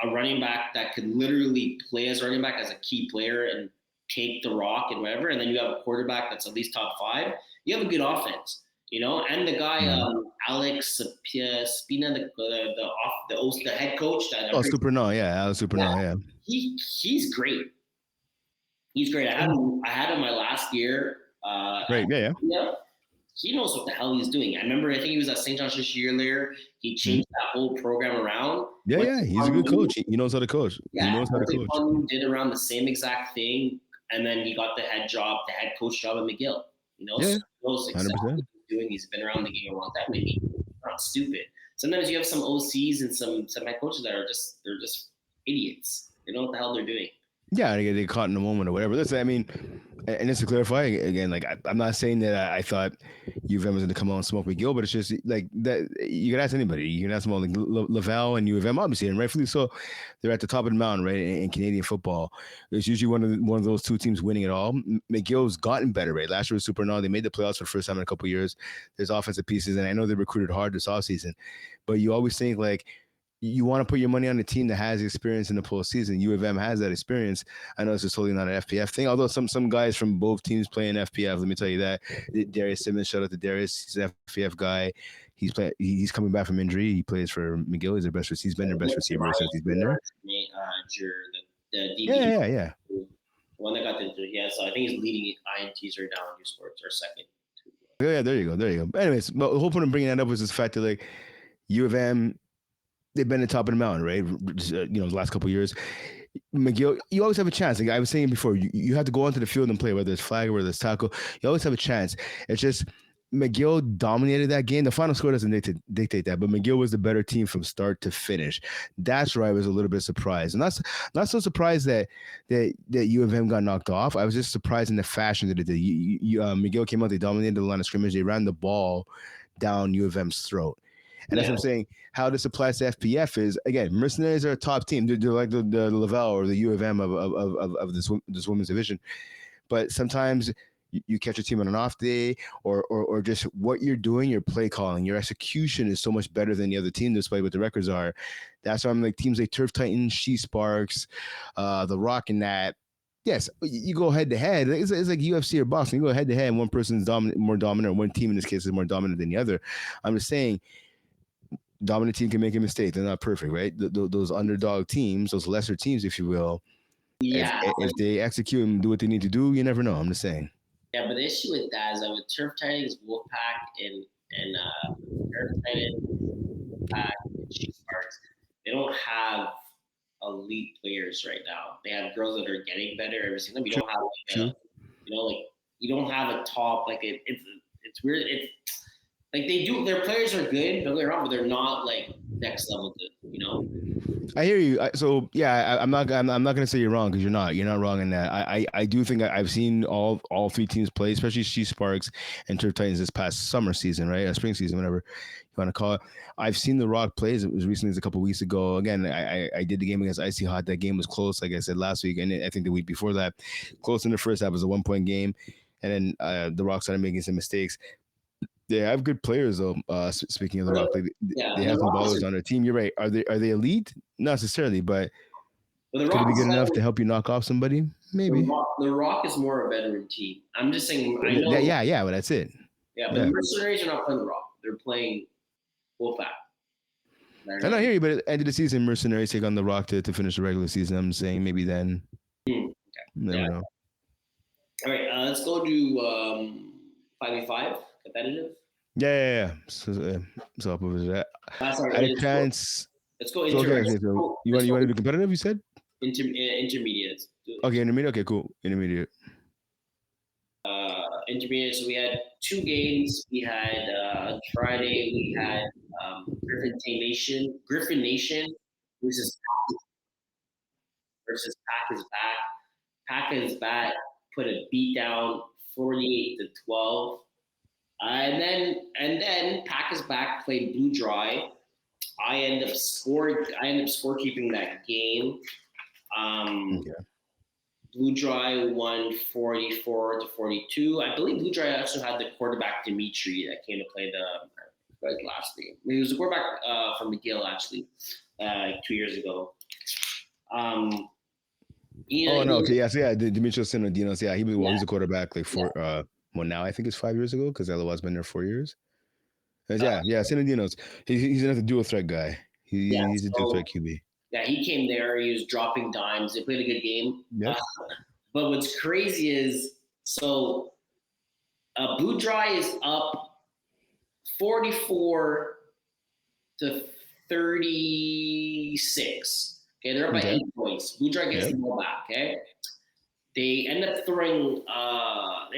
a running back that could literally play as running back as a key player and take the rock and whatever, and then you have a quarterback that's at least top 5, you have a good offense, And the guy Alex Spina, the head coach, Alex Supernal, yeah. He's great. He's great. I had him my last year. Right. Yeah. He knows what the hell he's doing. I think he was at St. John's this year later. He changed that whole program around. Yeah. He's a good coach. He knows how to coach. Yeah, he knows how to coach. Did around the same exact thing, and then he got the head coach job at McGill. Yeah, so he knows exactly 100%. what he's doing. He's been around the game a long time. Maybe not stupid. Sometimes you have some OCs and some head coaches that are just idiots. They know what the hell they're doing. Yeah, they get caught in the moment or whatever. Listen, I mean, and just to clarify again, like I'm not saying that I thought U of M was going to come out and smoke McGill, but it's just like that. You can ask anybody. You can ask them all. Like Laval and U of M, obviously, and rightfully so, they're at the top of the mountain, right? In Canadian football, it's usually one of those two teams winning it all. McGill's gotten better, right? Last year was super. They made the playoffs for the first time in a couple of years. There's offensive pieces, and I know they recruited hard this offseason, but you always think like, you want to put your money on a team that has experience in the postseason. U of M has that experience. I know this is totally not an FPF thing, although some guys from both teams play in FPF. Let me tell you that. Darius Simmons, shout out to Darius. He's an FPF guy. He's coming back from injury. He plays for McGill. He's their best receiver. He's been their best receiver since he's been there. The Yeah. The one that got the injury. Yeah, so I think he's leading INTs right now in U Sports, or second. Yeah, there you go. Anyways, but the whole point of bringing that up was this fact that like U of M, they've been at the top of the mountain, right? The last couple of years. McGill, you always have a chance. Like I was saying before, you have to go onto the field and play, whether it's flag or whether it's tackle. You always have a chance. It's just McGill dominated that game. The final score doesn't dictate that, but McGill was the better team from start to finish. That's where I was a little bit surprised. And that's not so surprised that U of M got knocked off. I was just surprised in the fashion that it did. McGill came out, they dominated the line of scrimmage. They ran the ball down U of M's throat. And that's what I'm saying. How this applies to FPF is, again, Mercenaries are a top team. They're like the Laval or the U of M of this women's division. But sometimes you catch a team on an off day, or just what you're doing, your play calling, your execution is so much better than the other team, despite what the records are. That's why I'm like teams like Turf Titans, She Sparks, the Rock, and that. Yes, you go head to head. It's like UFC or boxing. You go head to head, and one person's more dominant, or one team in this case is more dominant than the other. I'm just saying, dominant team can make a mistake. They're not perfect, right? Those underdog teams, those lesser teams, if you will. Yeah. If they execute and do what they need to do, you never know. I'm just saying. Yeah, but the issue with that is that with Turf Titans, Wolfpack, and Turf Titans, Wolfpack, and She Sparks, they don't have elite players right now. They have girls that are getting better every single time. You don't have you don't have a top it's weird. It's like they do. Their players are good, don't get me wrong, but they're not like next level good. I hear you. So yeah, I'm not gonna say you're wrong, because you're not wrong in that. I do think I've seen all three teams play, especially She Sparks and Turf Titans this past summer season, right? Spring season, whatever you want to call it. I've seen the Rock plays. It was recently, a couple of weeks ago. Again, I did the game against Icy Hot. That game was close, like I said last week, and I think the week before that, close in the first half. It was a 1-point game, and then the Rock started making some mistakes. They have good players, though. Speaking of the Rock, they have some ballers on their team. You're right. Are they elite? Not necessarily, but could it be good enough to help you knock off somebody? Maybe. The Rock is more a veteran team. I'm just saying. I know, yeah, but that's it. Yeah, but the Mercenaries are not playing the Rock. They're playing Wolfpack. I don't hear you, but at the end of the season, Mercenaries take on the Rock to finish the regular season. I'm saying maybe then. Okay. Never know. All right, let's go to 5v5 competitive. Yeah. So up over that. I had a chance. Let's go intermediate. You want to do competitive? You said intermediate. Okay, intermediate. Okay, cool. Intermediate. Intermediate. So we had 2 games. We had Friday. We had Griffin Nation versus Pack is back. Pack is back. Put a beat down, 48-12. And then Pack is back. Played Blue Dry. I end up scorekeeping that game. Blue Dry won 44-42. I believe Blue Dry also had the quarterback Dimitri that came to play Guy's last name. He was a quarterback from McGill actually, 2 years ago. No, okay, yeah, so yeah, Demetrios Sinodinos, yeah, he was a quarterback like now I think it's 5 years ago because Eloa's been there 4 years. Yeah, Sinodinos, he's another dual threat guy. He's a dual threat QB. Yeah, he came there. He was dropping dimes. They played a good game. Yep. But what's crazy is Blue Dry is up 44 to 36. Okay, they're up by 8 points. Blue Dry gets the ball back. Okay, they end up throwing. A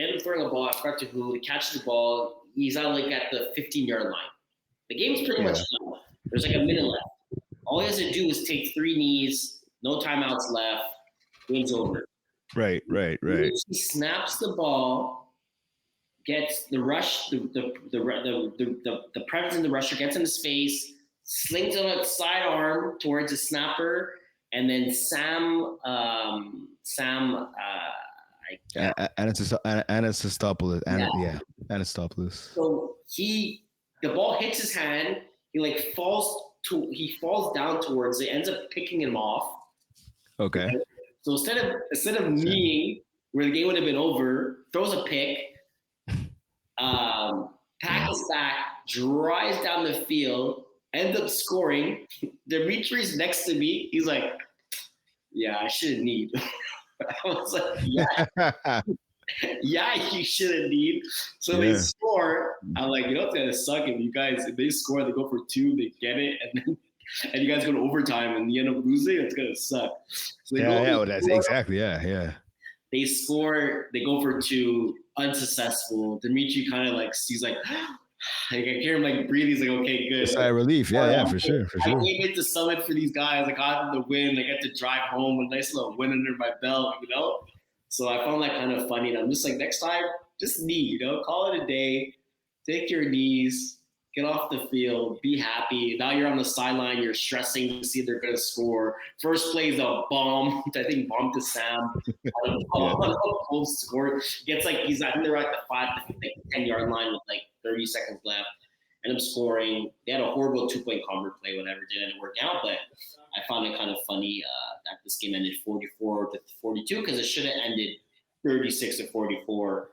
ball. I forgot to who. They catch the ball. He's out like at the 15-yard line. The game's pretty much done. There's like a minute left. All he has to do is take 3 knees. No timeouts left. Game's over. Right. He snaps the ball, gets the rush, the presence in the rusher, gets in his face, slings on a sidearm towards the snapper, and then Anastopoulos. So the ball hits his hand. He falls down towards it, ends up picking him off. Okay. So instead of kneeing, where the game would have been over, throws a pick, packs back, drives down the field, ends up scoring. Dimitri's next to me. He's like, "Yeah, I shouldn't need." I was like, "Yeah, yeah, you shouldn't need." So they score. I'm like, you know what's gonna suck if they score, they go for 2, they get it, and you guys go to overtime and you end up losing. It's gonna suck. So that's exactly. They score. They go for 2, unsuccessful. Dimitri kind of he's like, I hear him like breathe. He's like, okay, good. Sigh of relief. Yeah, for sure. I came into Summit for these guys. I got them to win. I get to drive home, a nice little win under my belt, So I found that kind of funny. And I'm just like, next time, just knee, call it a day. Take your knees, get off the field, be happy. Now you're on the sideline. You're stressing to see if they're going to score. First play is a bomb. I think bomb to Sam. Score. Gets he's I think they're at the 10-yard line with 30 seconds left. End up scoring. They had a horrible 2-point convert play, whatever. Didn't work out, but I found it kind of funny that this game ended 44 to 42 because it should have ended 36 to 44,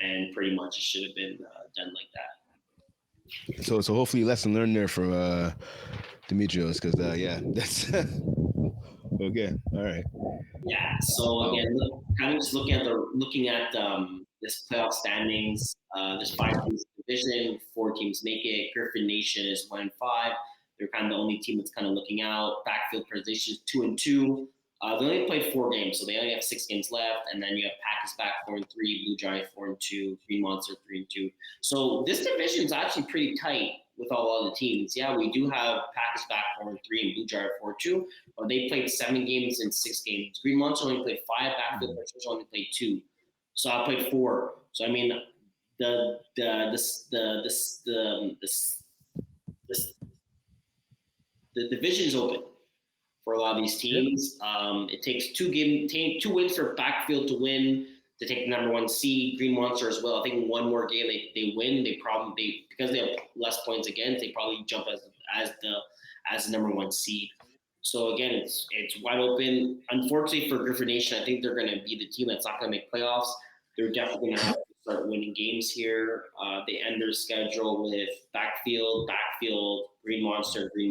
and pretty much it should have been done like that. So hopefully lesson learned there for Demetrios, because that's okay. All right. Yeah. So again, just looking at this playoff standings. There's 5 teams in the division, 4 teams make it. Griffin Nation is 1-5. They're kind of the only team that's kind of looking out. Backfield positions 2-2. They only played 4 games, so they only have 6 games left. And then you have Packers back 4-3, Blue Giant 4-2, Green Monster 3-2. So this division is actually pretty tight with all the teams. Yeah, we do have Packers back 4-3 and Blue Giant 4-2, but they played 7 games in 6 games. Green Monster only played 5. Backfield positions only played 2. So I played 4. So I mean, the division is open for a lot of these teams. It takes 2 wins for Backfield to win to take the number 1 seed. Green Monster as well. I think one more game they win. Because they have less points against, they probably jump as the number 1 seed. So again, it's wide open. Unfortunately for Griffin Nation, I think they're going to be the team that's not going to make playoffs. They're definitely going to have to start winning games here. They end their schedule with Backfield, Green Monster. They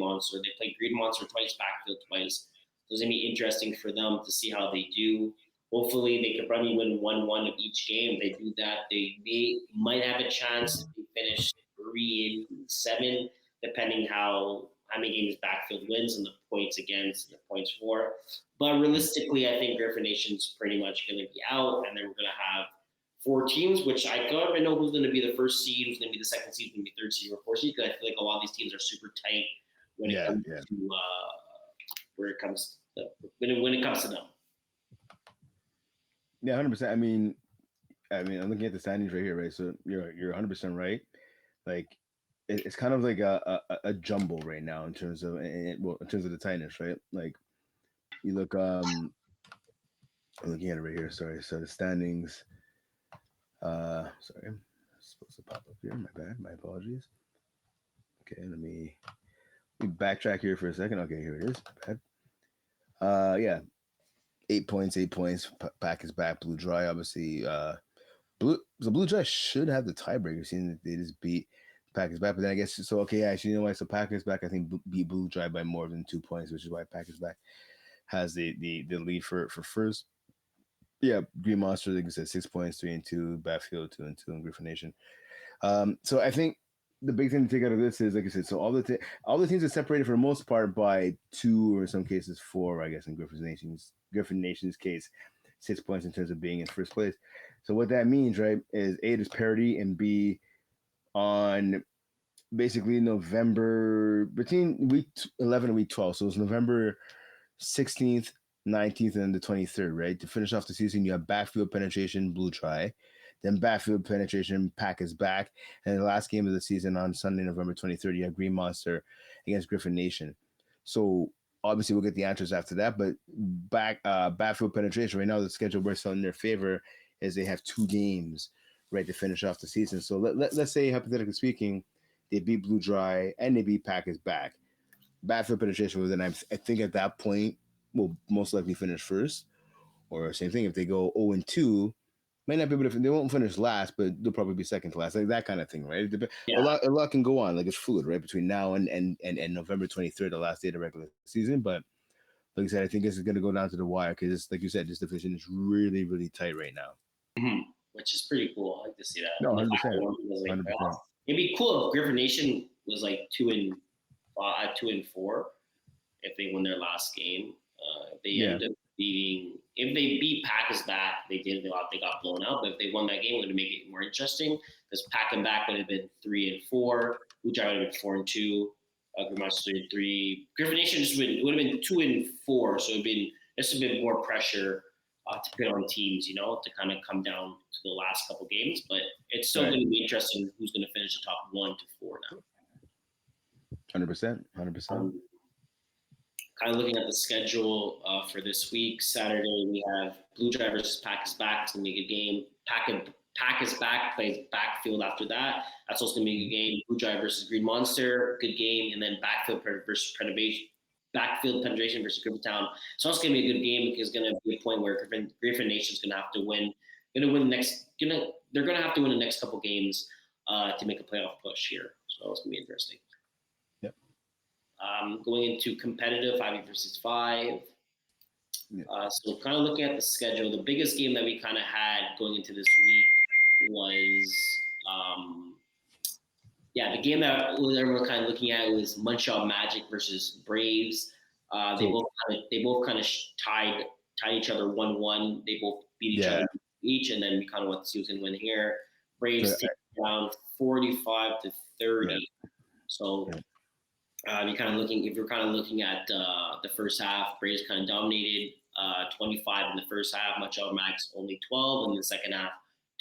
play Green Monster twice, Backfield twice. So it's going to be interesting for them to see how they do. Hopefully, they could probably win 1-1 of each game. If they do that, they might have a chance to finish 3-7, depending how many games Backfield wins and the points against and the points for. But realistically, I think Griffin Nation's pretty much going to be out, and then we're going to have 4 teams, which I don't even know who's going to be the first seed, who's going to be the second seed, who's going to be third seed or fourth seed, because I feel like a lot of these teams are super tight when it comes to when it comes to them. Yeah, 100%. I mean, I'm looking at the standings right here, right? So you're 100% right. It's kind of like a jumble right now in terms of the tightness, right? You look, I'm looking at it right here. Sorry. So the standings. Sorry, it's supposed to pop up here. My bad. My apologies. Okay, let me backtrack here for a second. Okay, here it is. Bad. Yeah, 8 points, 8 points. Pack is back. Blue Dry, obviously. Blue Dry should have the tiebreaker, seeing that they just beat Packers back. But then I guess so. Okay, actually, you know what? So Packers back, I think beat Blue Dry by more than 2 points, which is why Packers back has the lead for first. Yeah, Green Monster, like I said, 6 points, 3-2, Battlefield 2-2, and Griffin Nation. So I think the big thing to take out of this is, like I said, so all the teams are separated for the most part by two, or in some cases four, I guess, in Griffin Nation's case, 6 points in terms of being in first place. So what that means, right, is A, is parity, and B, on basically November, between week 11 and week 12. So it's November 16th, 19th, and the 23rd, right? To finish off the season, you have backfield penetration, Blue Try. Then backfield penetration, Pack is back. And the last game of the season on Sunday, November 23rd, you have Green Monster against Griffin Nation. So obviously we'll get the answers after that. But backfield penetration, right now the schedule works out in their favor is they have 2 games, right, to finish off the season. So let's say, hypothetically speaking, they beat Blue Dry and they beat Pack is back. Backfield penetration was, then I think at that point will most likely finish first. Or same thing, if they go 0-2, might not be able to. They won't finish last, but they'll probably be second to last, like that kind of thing, right? Yeah. A lot can go on, like it's fluid, right? Between now and November 23rd, the last day of the regular season. But like I said, I think this is going to go down to the wire because, like you said, this division is really, really tight right now. Which is pretty cool. I like to see that. No, And the 100%, fact that was like 100%. it'd be cool if Griffin Nation was like 2-4 if they win their last game. If they Yeah, end up if they beat Packers back, they got blown out. But if they won that game, it would make it more interesting because Pack and back would have been 3-4. Blue Jay would have been 4-2. Grimace 3-3. Griffin Nation would have been 2-4. So it'd been just a bit more pressure to put on teams, to kind of come down to the last couple games. But it's still right. going to be interesting who's going to finish the top 1-4 now. 100%, 100%. Kind of looking at the schedule for this week. Saturday we have Blue Jay versus Pack is back. It's gonna be a good game. Pack is back, plays backfield after that. That's also gonna be a good game. Blue Jay versus Green Monster, good game, and then backfield penetration versus Griffintown. So it's gonna be a good game because it's gonna be a point where Griffin Nation's gonna have to win. They're gonna have to win the next couple games to make a playoff push here. So it's gonna be interesting. Going into competitive 5 versus 5. Yeah. So kind of looking at the schedule, the biggest game that we kind of had going into this week was, the game that everyone kind of looking at was Montreal Magic versus Braves. They both kind of tied each other 1-1. They both beat each other each, and then we kind of want to see who's going to win here. Braves take down 45-30. Yeah. So. If you're kind of looking at the first half, Braves kind of dominated 25 in the first half. Montreal Max only 12 in the second half,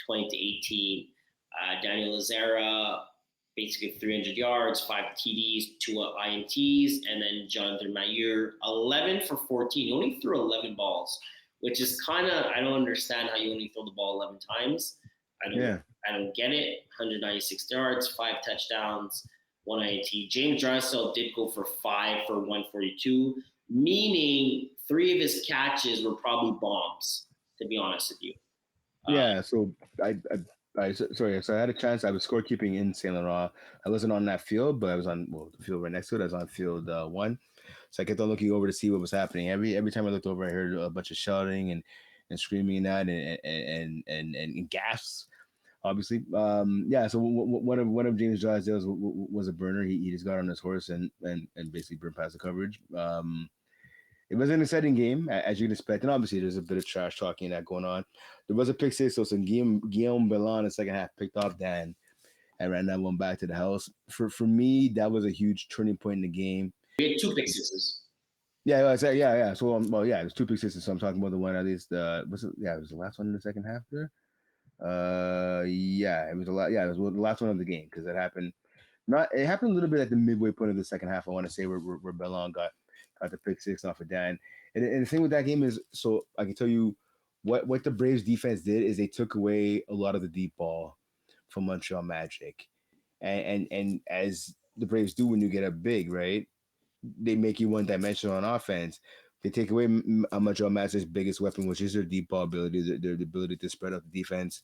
20-18. Daniel Lazara basically 300 yards, 5 TDs, 2 INTs, and then Jonathan Mayer 11 for 14. He only threw 11 balls, which is kind of, I don't understand how you only throw the ball 11 times. I don't get it. 196 yards, 5 touchdowns. 1 INT. James Drysdale did go for 5 for 142, meaning 3 of his catches were probably bombs, to be honest with you. So so I had a chance. I was scorekeeping in Saint Laurent. I wasn't on that field, but I was on the field right next to it. I was on field 1. So I kept on looking over to see what was happening. Every time I looked over, I heard a bunch of shouting and screaming and gasps. Obviously, So one of James Drysdale's was a burner. He just got on his horse and basically burned past the coverage. It was an exciting game, as you'd expect, and obviously there's a bit of trash talking that going on. There was a pick six, so some Guillaume Bellan in the second half picked off Dan and ran that one back to the house. For me, that was a huge turning point in the game. We had 2 pick sixes. Yeah, I say yeah. So it was 2 pick sixes. So I'm talking about the one at least. It was the last one in the second half there. It was a lot. Yeah, it was the last one of the game because it happened. It happened a little bit at the midway point of the second half. I want to say where Bellon got the pick six off of Dan. And the thing with that game is, so I can tell you what the Braves defense did is they took away a lot of the deep ball from Montreal Magic, and as the Braves do when you get up big, right? They make you one dimensional on offense. They take away Montreal Master's biggest weapon, which is their deep ball ability, their ability to spread out the defense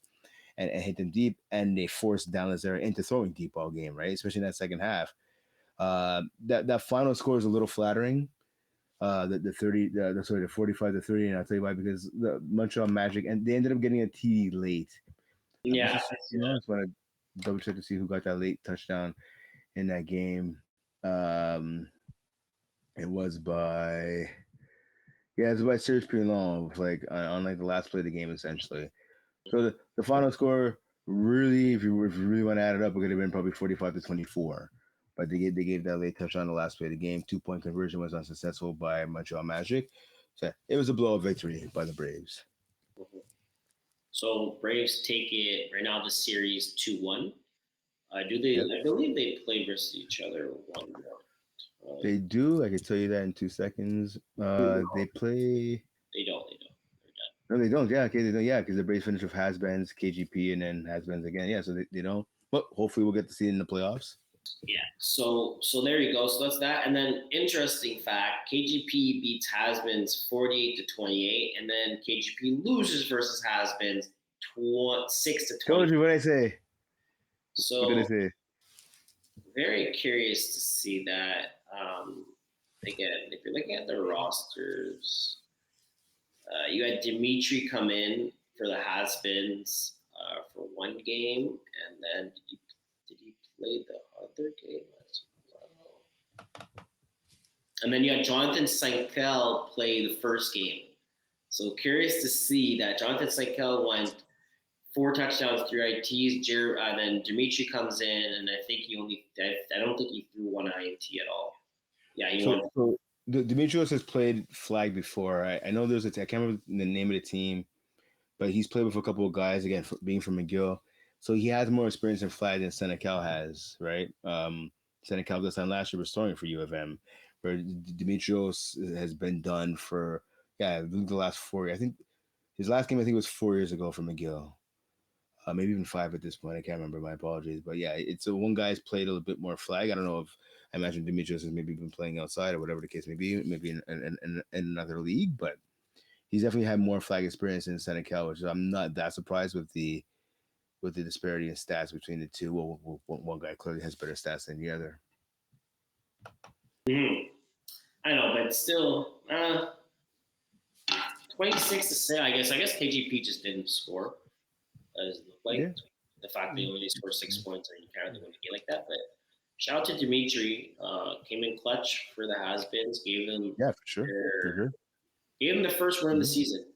and hit them deep, and they force Dallas there into throwing deep ball game, right? Especially in that second half. That final score is a little flattering. The 30, the 45 to 30, and I'll tell you why, because the Montreal Magic, and they ended up getting a TD late. Yeah, I just want to double check to see who got that late touchdown in that game. Um, it was by it's by Serge Pilon, like on like the last play of the game, essentially. So the final score really, if you really want to add it up, it could have been probably 45-24. But they gave that late touch on the last play of the game. 2-point conversion was unsuccessful by Montreal Magic. So it was a blowout victory by the Braves. mhm. So Braves take it right now. The series 2-1. Do they? Yep. I believe they play versus each other one more. They do. I can tell you that in 2 seconds. They play. They don't. They don't. They're done. No, they don't. Yeah, okay, they don't. Yeah, because the Braves finished with Has-Beens, KGP, and then Has-Beens again. Yeah, so they don't. But hopefully we'll get to see it in the playoffs. Yeah. So there you go. So that's that. And then interesting fact: KGP beats Has-Beens 48-28, and then KGP loses versus Has-Beens 6-20. Told you what I say. What did I So say? very curious to see that. Again, if you're looking at the rosters, you had Dimitri come in for the Has-Beens for one game, and then did he play the other game? And then you had Jonathan Sankel play the first game. So curious to see that Jonathan Sankel went 4 touchdowns, 3 INTs. Then Dimitri comes in, and I think I don't think he threw 1 INT at all. Yeah, he won. So Demetrios has played flag before. I know there's I can't remember the name of the team, but he's played with a couple of guys, again, being from McGill. So he has more experience in flag than Senecal has, right? Senecal this time last year was starting for U of M, where Demetrios has been done for, the last 4 years. I think his last game, I think, was 4 years ago for McGill. Maybe even 5 at this point. I can't remember. My apologies. But yeah, it's one guy's played a little bit more flag. I don't know if I imagine Demetrius has maybe been playing outside or whatever the case may be, maybe in another league, but he's definitely had more flag experience in Senecal, which I'm not that surprised with the disparity in stats between the two. Well, one guy clearly has better stats than the other. Mhm. I know, but still, 26 to 6. I guess KGP just didn't score. As it looked like Yeah. the fact they only scored 6 points and you can't really win a game like that. But shout out to Dimitri. Came in clutch for the Has-Beens. Gave them Yeah, for sure. Gave them the first win of the season.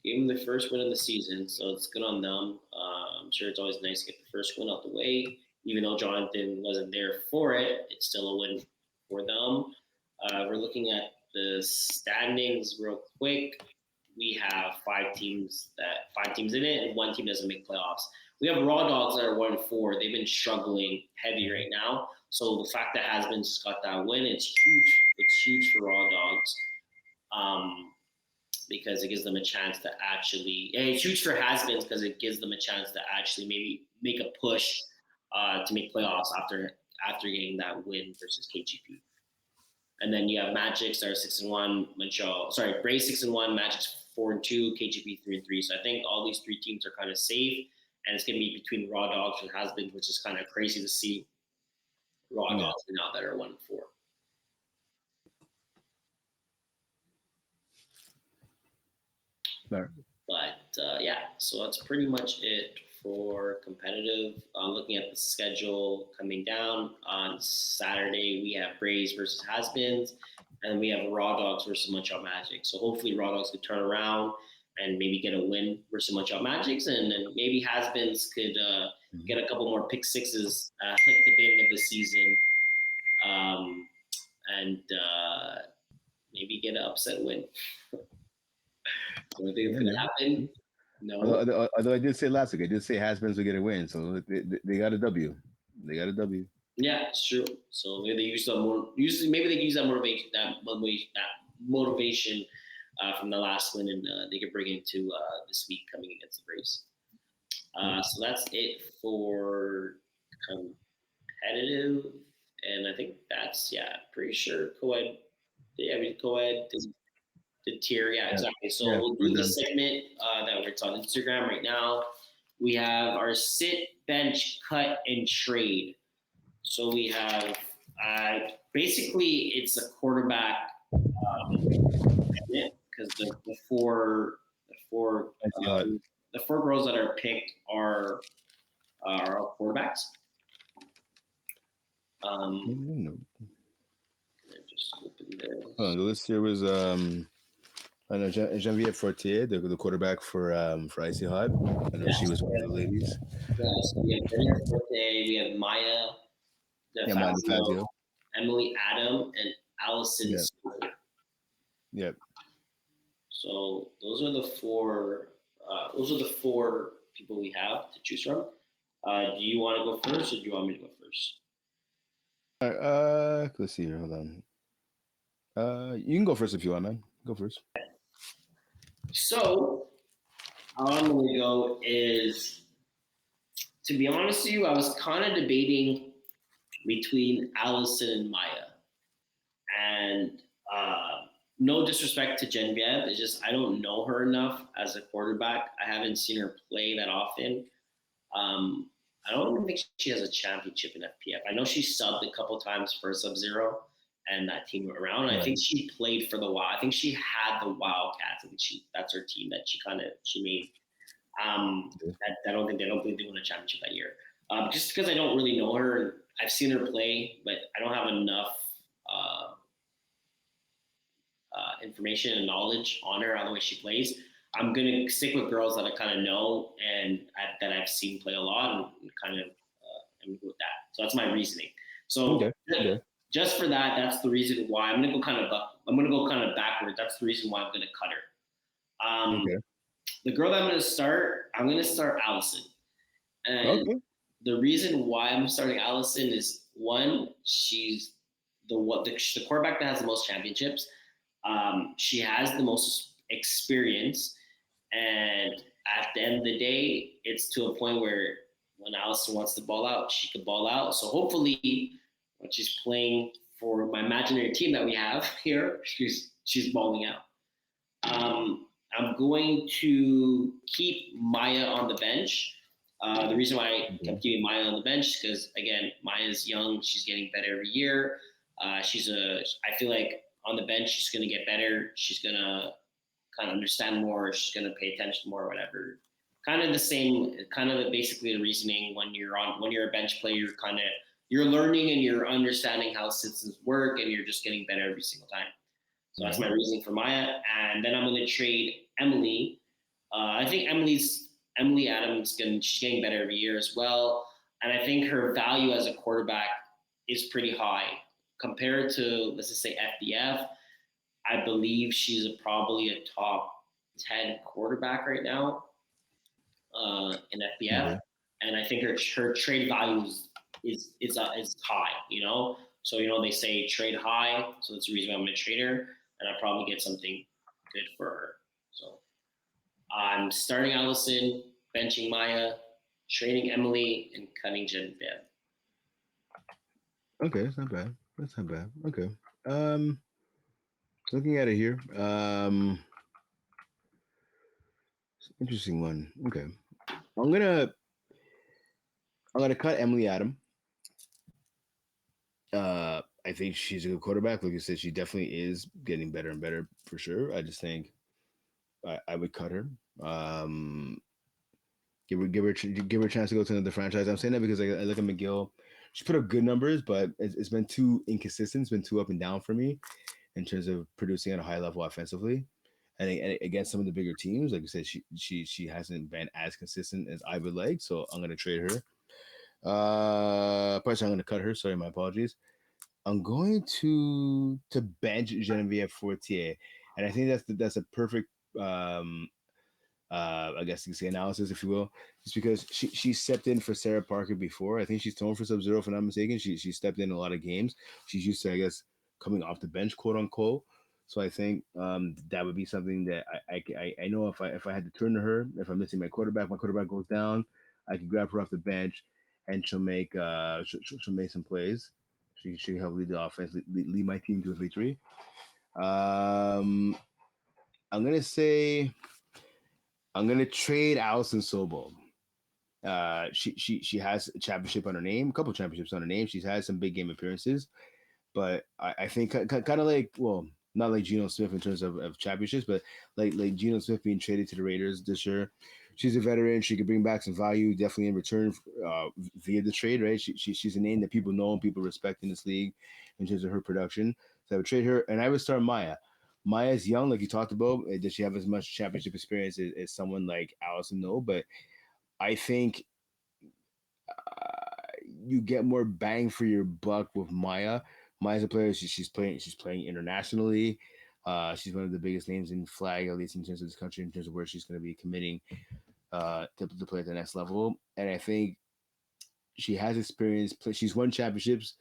Gave them the first win of the season, so it's good on them. I'm sure it's always nice to get the first win out the way. Even though Jonathan wasn't there for it, it's still a win for them. We're looking at the standings real quick. We have 5 teams in it, and 1 team doesn't make playoffs. We have Raw Dogs that are 1-4. They've been struggling heavy right now. So the fact that Has-Beens just got that win, it's huge. It's huge for Raw Dogs. Because it gives them a chance to actually, and it's huge for Has-Beens because it gives them a chance to actually maybe make a push to make playoffs after getting that win versus KGP. And then you have Magic that are 6-1, Braves 6-1, Magic 4-2, KGP 3-3. So I think all these 3 teams are kind of safe, and it's gonna be between Raw Dogs and Has-Beens, which is kind of crazy to see Raw Dogs now that are 1-4. Right. But so that's pretty much it for competitive. Looking at the schedule coming down on Saturday, we have Braves versus Has-Beens, and we have Raw Dogs versus Montreal Magic. So hopefully Raw Dogs could turn around and maybe get a win versus Montreal Magic, and then maybe Has-Beens could get a couple more pick sixes at the beginning of the season, and maybe get an upset win. Do you think it's going to happen? No. Although I did say last week, I did say Has-Beens will get a win, so they got a W. They got a W. Yeah, it's true. So maybe they use that motivation from the last win, and they could bring it into this week coming against the Braves. So that's it for competitive, and I think that's pretty sure co-ed. Yeah, I mean co-ed the tier. Yeah, Yeah, exactly. So yeah, we'll we're do the done. segment that it's on Instagram right now. We have our sit, bench, cut, and trade. So we have basically it's a quarterback because I see how it. the four girls that are picked are quarterbacks. No. I just open this. Oh, the list here was I know Genevieve Fortier, the quarterback for Icy Hot. I know she Yes, was one of the ladies. yes. We have Jennifer Forte, we have Maya Yeah, Mind DeFazio, Fazio. Emily Adam, and Allison Yeah, Stewart. yeah. So those are the four. Those are the four people we have to choose from. Do you want to go first, or do you want me to go first? All right, let's see here. Hold on. You can go first if you want, man. Go first. So how I'm going to go is, to be honest with you, I was kind of debating between Allison and Maya, and no disrespect to Genevieve, it's just I don't know her enough as a quarterback. I haven't seen her play that often. Um, I don't even think she has a championship in FPF. I know she subbed a couple times for Sub Zero and that team went around. I Right. think she played for the Wild. I think she had the Wildcats. I think that's her team that she made. I don't think they won a championship that year. Just because I don't really know her, I've seen her play, but I don't have enough uh, information and knowledge on her on the way she plays. I'm gonna stick with girls that I kind of know and that I've seen play a lot and kind of and go with that. So that's my reasoning. So Okay. Okay. just for that, that's the reason why I'm gonna go kind of backwards. That's the reason why I'm gonna cut her. Okay. The girl that I'm gonna start Allison, and Okay. the reason why I'm starting Allison is one, she's the quarterback that has the most championships. She has the most experience, and at the end of the day, it's to a point where when Allison wants to ball out, she can ball out. So hopefully, when she's playing for my imaginary team that we have here, she's balling out. I'm going to keep Maya on the bench. The reason why I kept Okay. keeping Maya on the bench is because again, Maya's young. She's getting better every year. I feel like on the bench she's gonna get better. She's gonna kind of understand more. She's gonna pay attention more, whatever. Kind of the same. Kind of basically the reasoning when you're a bench player. You're learning and you're understanding how systems work, and you're just getting better every single time. So that's Right. my reasoning for Maya. And then I'm going to trade Emily. I think Emily Adams she's getting better every year as well. And I think her value as a quarterback is pretty high compared to, let's just say, FBF. I believe she's probably a top 10 quarterback right now in FBF. Okay. And I think her trade value is high, you know? So, they say trade high. So that's the reason why I'm going to trade her. And I'll probably get something good for her. So I'm starting Allison, benching Maya, trading Emily, and cutting Genevieve. Okay. That's not bad. That's not bad. Okay. Um, looking at it here. Interesting one. Okay. I'm gonna I'm gonna cut Emily Adam. I think she's a good quarterback. Like you said, she definitely is getting better and better for sure. I just think I would cut her. Um, give her a chance to go to another franchise. I'm saying that because I look at McGill. She put up good numbers, but it's been too inconsistent. It's been too up and down for me in terms of producing at a high level offensively. And against some of the bigger teams, like I said, she hasn't been as consistent as I would like. So I'm gonna trade her. Personally, I'm gonna cut her. Sorry, my apologies. I'm going to bench Genevieve Fortier, and I think that's a perfect I guess you can say analysis, if you will, just because she stepped in for Sarah Parker before. I think she's thrown for Sub Zero, if I'm not mistaken. She stepped in a lot of games. She's used to, I guess, coming off the bench, quote unquote. So I think that would be something that I know if I had to turn to her, if I'm missing my quarterback goes down, I could grab her off the bench and she'll make some plays. She help lead the offense, lead my team to a victory. I'm gonna say I'm gonna trade Allison Sobel. She has a championship on her name, a couple championships on her name. She's had some big game appearances, but I think kind of like, well, not like Geno Smith in terms of championships, but like Geno Smith being traded to the Raiders this year. She's a veteran. She could bring back some value, definitely in return via the trade, right? She's a name that people know and people respect in this league in terms of her production. So I would trade her, and I would start Maya. Maya's young, like you talked about. Does she have as much championship experience as someone like Allison? No, but I think you get more bang for your buck with Maya. Maya's a player. She's playing internationally. She's one of the biggest names in flag, at least in terms of this country, in terms of where she's going to be committing to play at the next level. And I think she has experience. She's won championships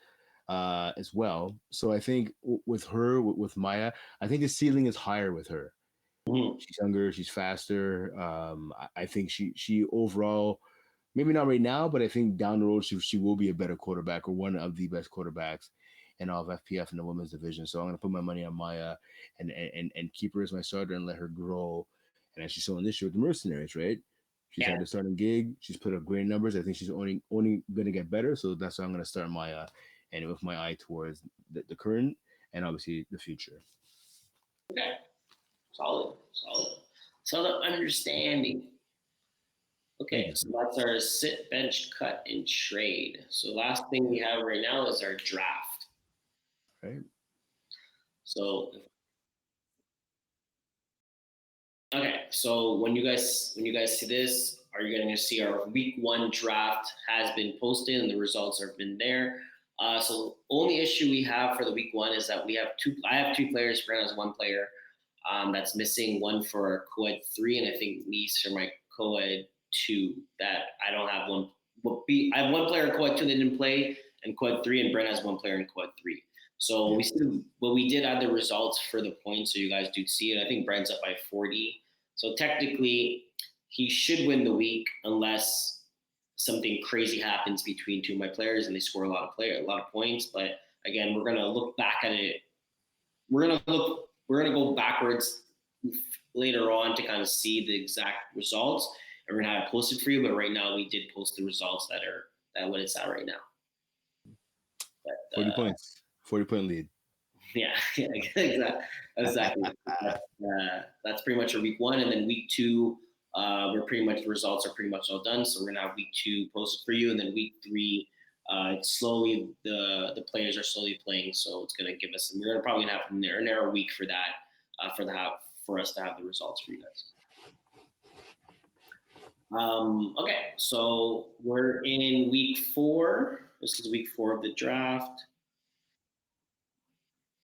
as well. So I think with her, with Maya, I think the ceiling is higher with her. Mhm. She's younger. She's faster. I think she overall, maybe not right now, but I think down the road she will be a better quarterback or one of the best quarterbacks in all of FPF in the women's division. So I'm gonna put my money on Maya and keep her as my starter and let her grow. And as she's showing this year with the Mercenaries, right? She's Yeah. had a starting gig. She's put up great numbers. I think she's only gonna get better. So that's why I'm gonna start Maya, and with my eye towards the current and obviously the future. Okay. Solid. Solid understanding. Thank Okay, you. so that's our sit, bench, cut, and trade. So last thing we have right now is our draft. Right. So okay, so when you guys see this, are you going to see our week 1 draft has been posted and the results have been there. So only issue we have for the week 1 is that we have two. I have 2 players. Brent has 1 player. That's missing, one for co-ed 3, and I think Nice for my co-ed 2. That I don't have one. I have 1 player in co-ed 2 that didn't play, and co-ed 3, and Brent has 1 player in co-ed 3. So we still, but we did add the results for the points, so you guys do see it. I think Brent's up by 40. So technically, he should win the week unless something crazy happens between 2 of my players and they score a lot of points. But again, we're gonna look back at it. We're gonna go backwards later on to kind of see the exact results, and we're gonna have it posted for you. But right now, we did post the results that what it's at right now. But, 40 points. 40-point lead. Yeah, exactly. That's pretty much our week 1, and then week 2, we're pretty much the results are pretty much all done. So we're gonna have week 2 posted for you, and then week 3, slowly the players are slowly playing. So it's gonna give us, and we're probably gonna have a narrow week for that, for us to have the results for you guys. Okay, so we're in week 4. This is week 4 of the draft.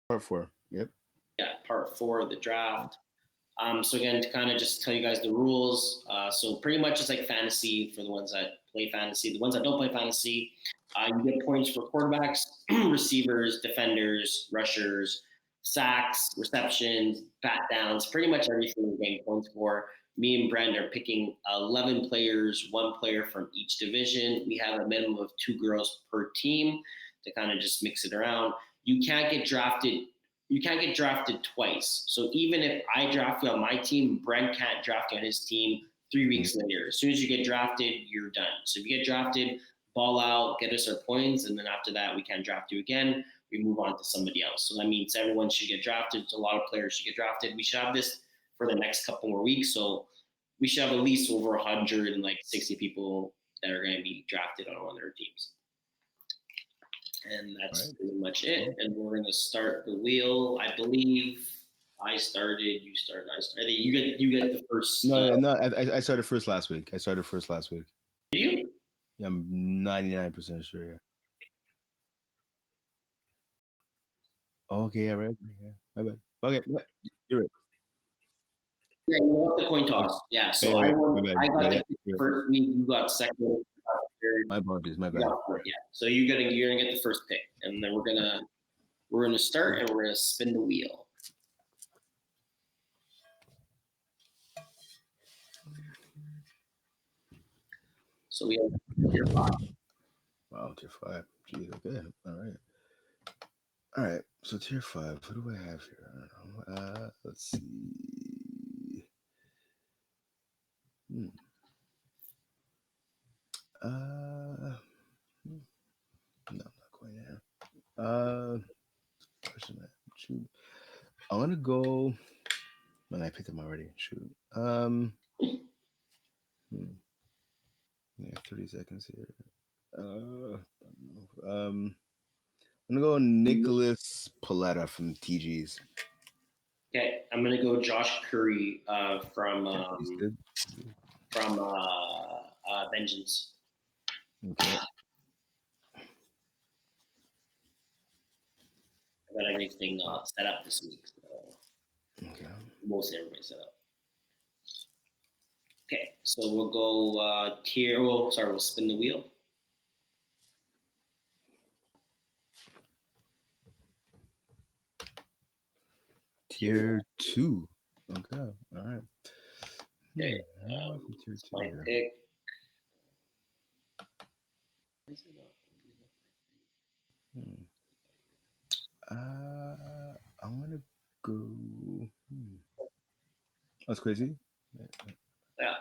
Part 4. Yep. Yeah, part 4 of the draft. So again, to kind of just tell you guys the rules. So pretty much it's like fantasy for the ones that play fantasy. The ones that don't play fantasy, you get points for quarterbacks, receivers, defenders, rushers, sacks, receptions, bat downs, pretty much everything you're getting points for. Me and Brent are picking 11 players, 1 player from each division. We have a minimum of 2 girls per team to kind of just mix it around. You can't get drafted twice. So even if I draft you on my team, Brent can't draft you on his team 3 weeks later. As soon as you get drafted, you're done. So if you get drafted, ball out, get us our points, and then after that, we can't draft you again. We move on to somebody else. So that means everyone should get drafted. A lot of players should get drafted. We should have this for the next couple more weeks. So we should have at least over 160 people that are going to be drafted on one of their teams. And that's pretty much it. And we're going to start the wheel. I believe I started, you started, I started. You get the first. No. I started first last week. Do you? Yeah, I'm 99% sure. Yeah. Okay, yeah, right. Yeah, my bad. Okay, you're right. Yeah, you want the coin toss. Yeah, so I got the first week, you got second. My apologies, my bad. Yeah, so you're gonna get the first pick, and then we're gonna start and we're gonna spin the wheel. So we have your box. Wow, tier 5. Jeez, okay. All right. So tier 5. What do I have here? I don't know. Let's see. Hmm. Uh, no, I'm not going there. Where's that? Shoot. I want to go. Man, I picked them already. Shoot. Hmm. Yeah, 30 seconds here. I don't know. I'm gonna go Nicholas Paletta from TGs. Okay, I'm gonna go Josh Curry from He's good. Vengeance. Okay. I got everything set up this week. So Okay. most everybody set up. Okay, so we'll go tier. Well, sorry, we'll spin the wheel. Tier 2. Okay. All right. Okay, Tier it's 2 my here. pick. Hmm. I'm gonna go. That's crazy. Yeah.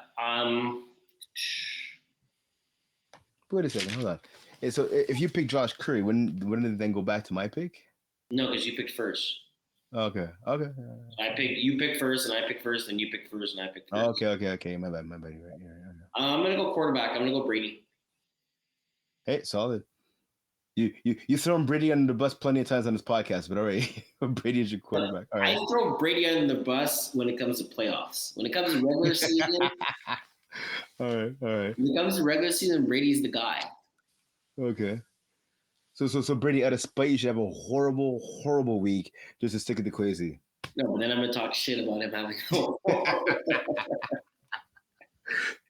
Wait a second. Hold on. So if you pick Josh Curry, wouldn't it then go back to my pick? No, because you picked first. Okay. Okay. You pick first, and I pick first, and you pick first, and I pick first. Okay. My bad. You're right. Yeah. I'm gonna go quarterback. I'm gonna go Brady. Hey, solid. You thrown Brady under the bus plenty of times on this podcast, but all right, Brady is your quarterback. All right. I throw Brady under the bus when it comes to playoffs. When it comes to regular season, All right. when it comes to regular season, Brady's the guy. Okay. So Brady, out of spite, you should have a horrible week just to stick it to Quaysie. No, but then I'm gonna talk shit about him having.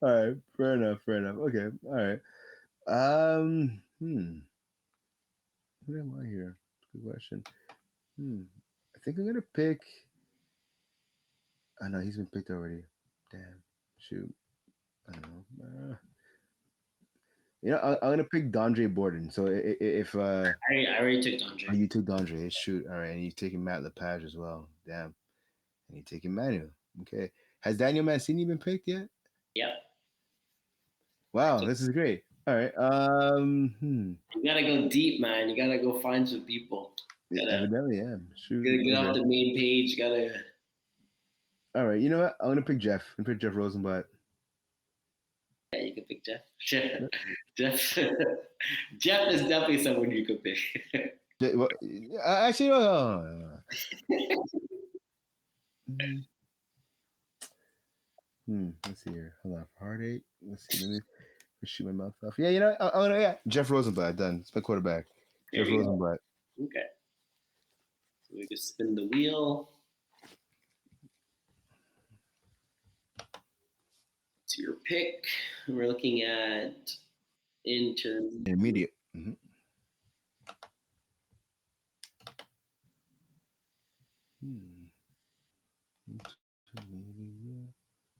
All right, fair enough. Okay, all right. Who am I here? Good question. I think I'm gonna pick. I know he's been picked already. Damn, shoot. I don't know. I'm gonna pick Dondre Borden. So if I already took oh, Andre. you took Dondre, shoot. All right, and you've taken Matt Lepage as well. Damn, and you're taking Manu. Okay, has Daniel Mancini been picked yet? Yep. Wow, this is great. All right. You gotta go deep, man. You gotta go find some people. Yeah, evidently, yeah. Shoot. Gotta get off Okay. the main page. You gotta. All right. You know what? I'm gonna pick Jeff. I'm gonna pick Jeff Rosenblatt. Yeah, you can pick Jeff. Jeff. Jeff is definitely someone you could pick. Well, actually, Mhm. Let's see here. Hold on. Heartache. Let's see. Let me shoot my mouth off. Yeah, I'm gonna, yeah. Jeff Rosenblatt. Done. It's my quarterback. There Jeff you Rosenblatt. go. Okay. So we can spin the wheel. It's your pick. We're looking at intern. Immediate.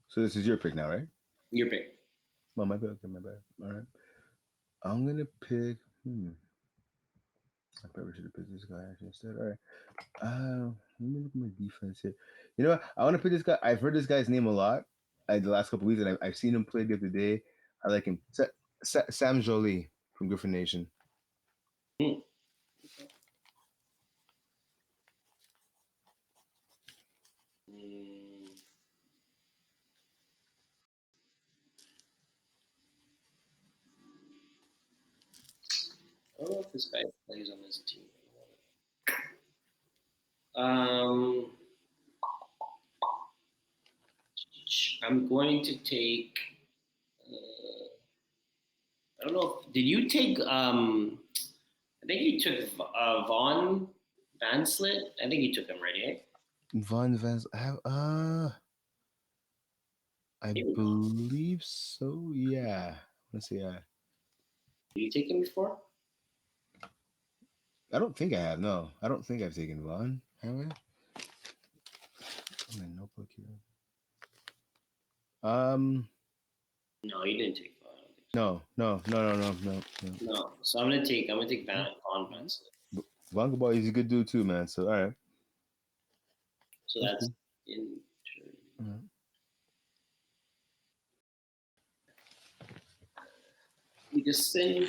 So this is your pick now, right? Your pick. Oh, my bad. Okay, my bad. All right. I'm gonna pick. I probably should have picked this guy actually instead. All right. Let me look at my defense here. You know what? I want to pick this guy. I've heard this guy's name a lot the last couple weeks, and I've seen him play the other day. I like him. Sam Jolie from Griffin Nation. Hmm. I don't know if this guy plays on this team. Um, I'm going to take. I don't know. Did you take? I think you took Vaughn Vanslet. I think you took him right, eh? Von Vans. I believe so. Yeah. Let's see. Did you take him before? I don't think I have. No, I don't think I've taken Von. Have I? My notebook here. No, you didn't take Vaughn. I don't think No. No. So I'm gonna take Van Van. Blanco Ball, he's a good dude too, man. So all right, So that's that's cool. in. All right. We just spin.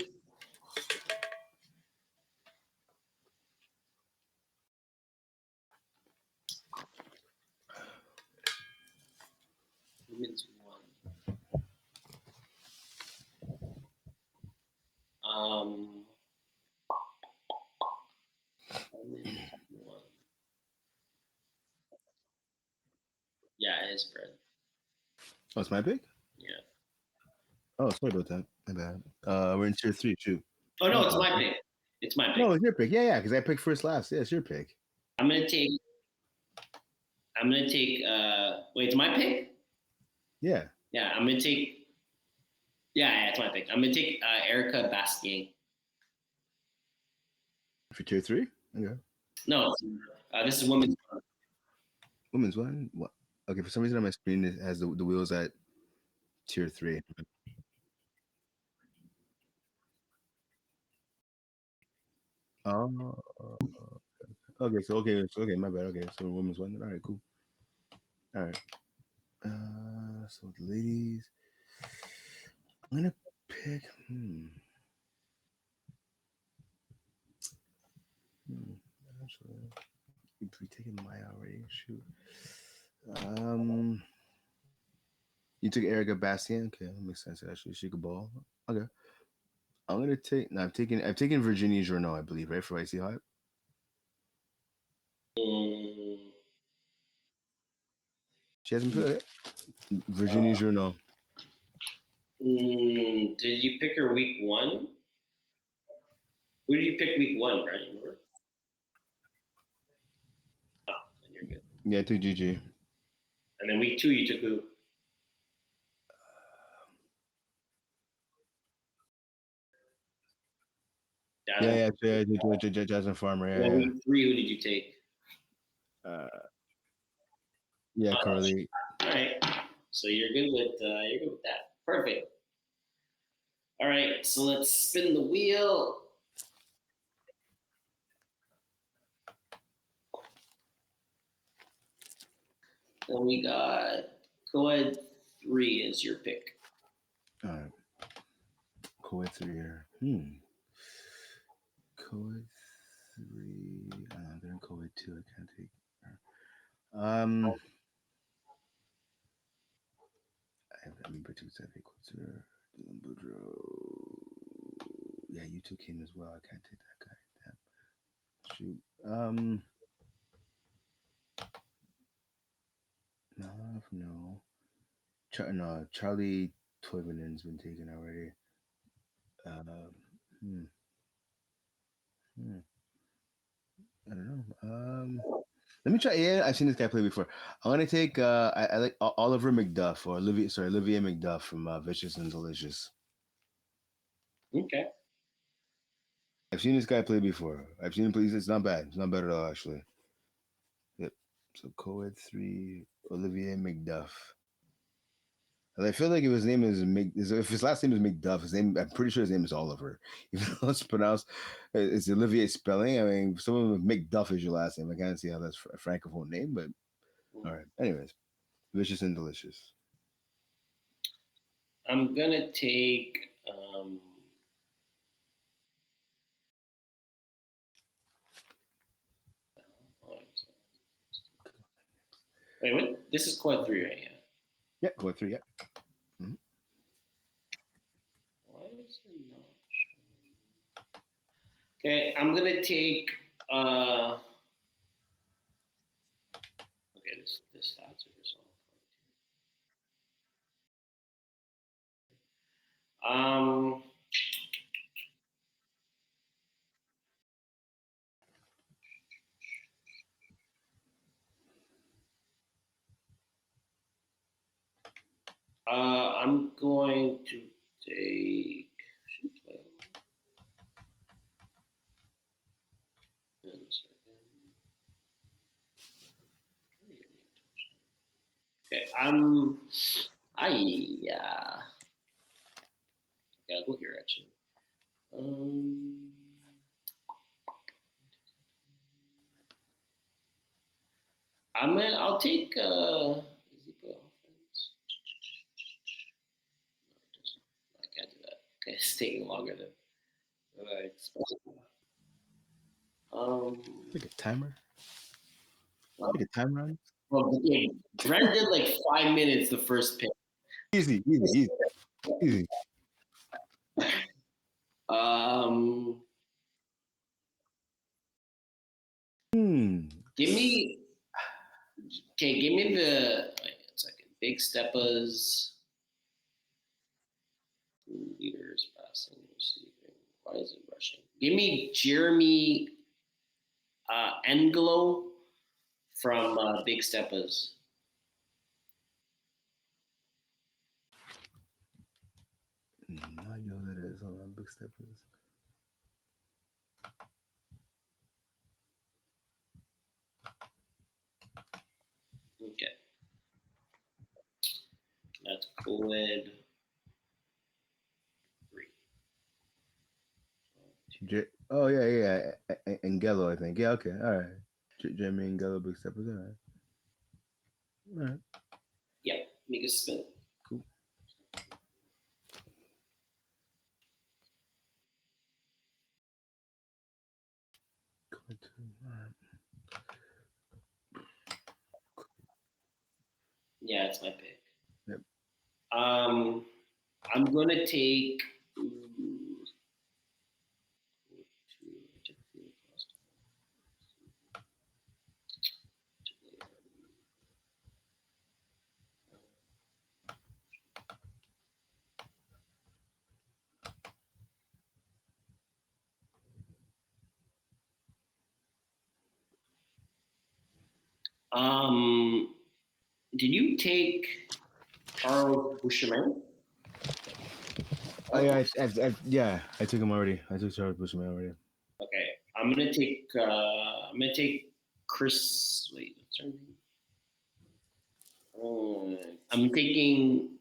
Women's one. Women's one. Yeah, it is Brent. Oh, it's my pick. Yeah. Oh, sorry about that. My bad. We're in tier 3. Shoot. Oh My no, it's my apologies. pick. It's my pick. No, it's your pick. Yeah, because I picked first last. Yeah, it's your pick. I'm gonna take. Wait, it's my pick. Yeah. Yeah, I'm gonna take. Yeah, it's my pick. I'm gonna take Erica Bastien. For tier 3. Okay. No, this is women's. Women's one. What? Okay. For some reason on my screen it has the wheels at tier 3. Oh. Okay. Okay. My bad. Okay. So women's one. All right. Cool. All right. So the ladies. I'm gonna pick. Actually, we taken Maya already. Shoot. Um. You took Erica Bastien. Okay, that makes sense. Actually, she could ball. Okay. I'm gonna take. No, I've taken Virginia Journeau, I believe, right for Icy Hot. Mm, She hasn't put it. Virginia Journeau. did you pick her week one? Who did you pick week one, right? Remember? Oh, then you're good. Yeah, I took GG. And then week two, you took who? Jasmine. Yeah. I took Jasmine Farmer. And then Yeah. week three, who did you take? Uh, yeah, Oh, Carly. all right. So you're good with that. Perfect. All right. So let's spin the wheel. And we got Coed three is your pick. All right. Coed 3 here. Coed 3. They're in Coed 2. I can't take her. I mean, Bertuzzi, I think, what's her? Dylan Boudreaux. Yeah, you took him as well. I can't take that guy. Damn. Shoot. No. No, Charlie Toivonen has been taken already. Hmm. Hmm. I don't know. Let me try. Yeah, I've seen this guy play before. I'm gonna take. I like Oliver McDuff or Olivier McDuff from Vicious and Delicious. Okay. I've seen this guy play before. I've seen him play. It's not bad. It's not bad at all, actually. Yep. So Coed 3, Olivier McDuff. And I feel like if his name is if his last name is McDuff, his name I'm pretty sure his name is Oliver. Even though it's pronounced it's Olivier spelling. I mean, someone with McDuff is your last name. I can't see how that's a francophone name, but all right. Anyways, vicious and delicious. I'm gonna take. Wait, what? This is quad three, right? Yeah. Yeah, Coed 3. Yeah. Mm-hmm. Why is it not showing? Okay, I'm gonna take. Okay, this stats are so. Um, I'm going to take. Okay, I Yeah, I'll go here actually. I'll take Ezekiel offense. No, I can't do that. Okay, it's taking longer than I expected. Like a timer. Like a timer on. Well, okay, Brent did like 5 minutes the first pick. Easy. Um, give me give me the wait a second. Big Steppas, leaders, passing, receiving. Why is it rushing? Give me Jeremy Engelo from Big Steppas. I know that is on Big Steppers. Okay, that's Coed. Oh yeah. Angelo, I think. Yeah, okay, all right. Jeremy Angelo, Big Steppers. All right. Yeah, make a spin. Cool. Yeah, it's my pick. Yep. I'm gonna take. Did you take Charles Busherman? Oh yeah, I took him already. I took Charles Bushman already. Okay, I'm gonna take. I'm gonna take Chris. Wait, what's her name? I'm taking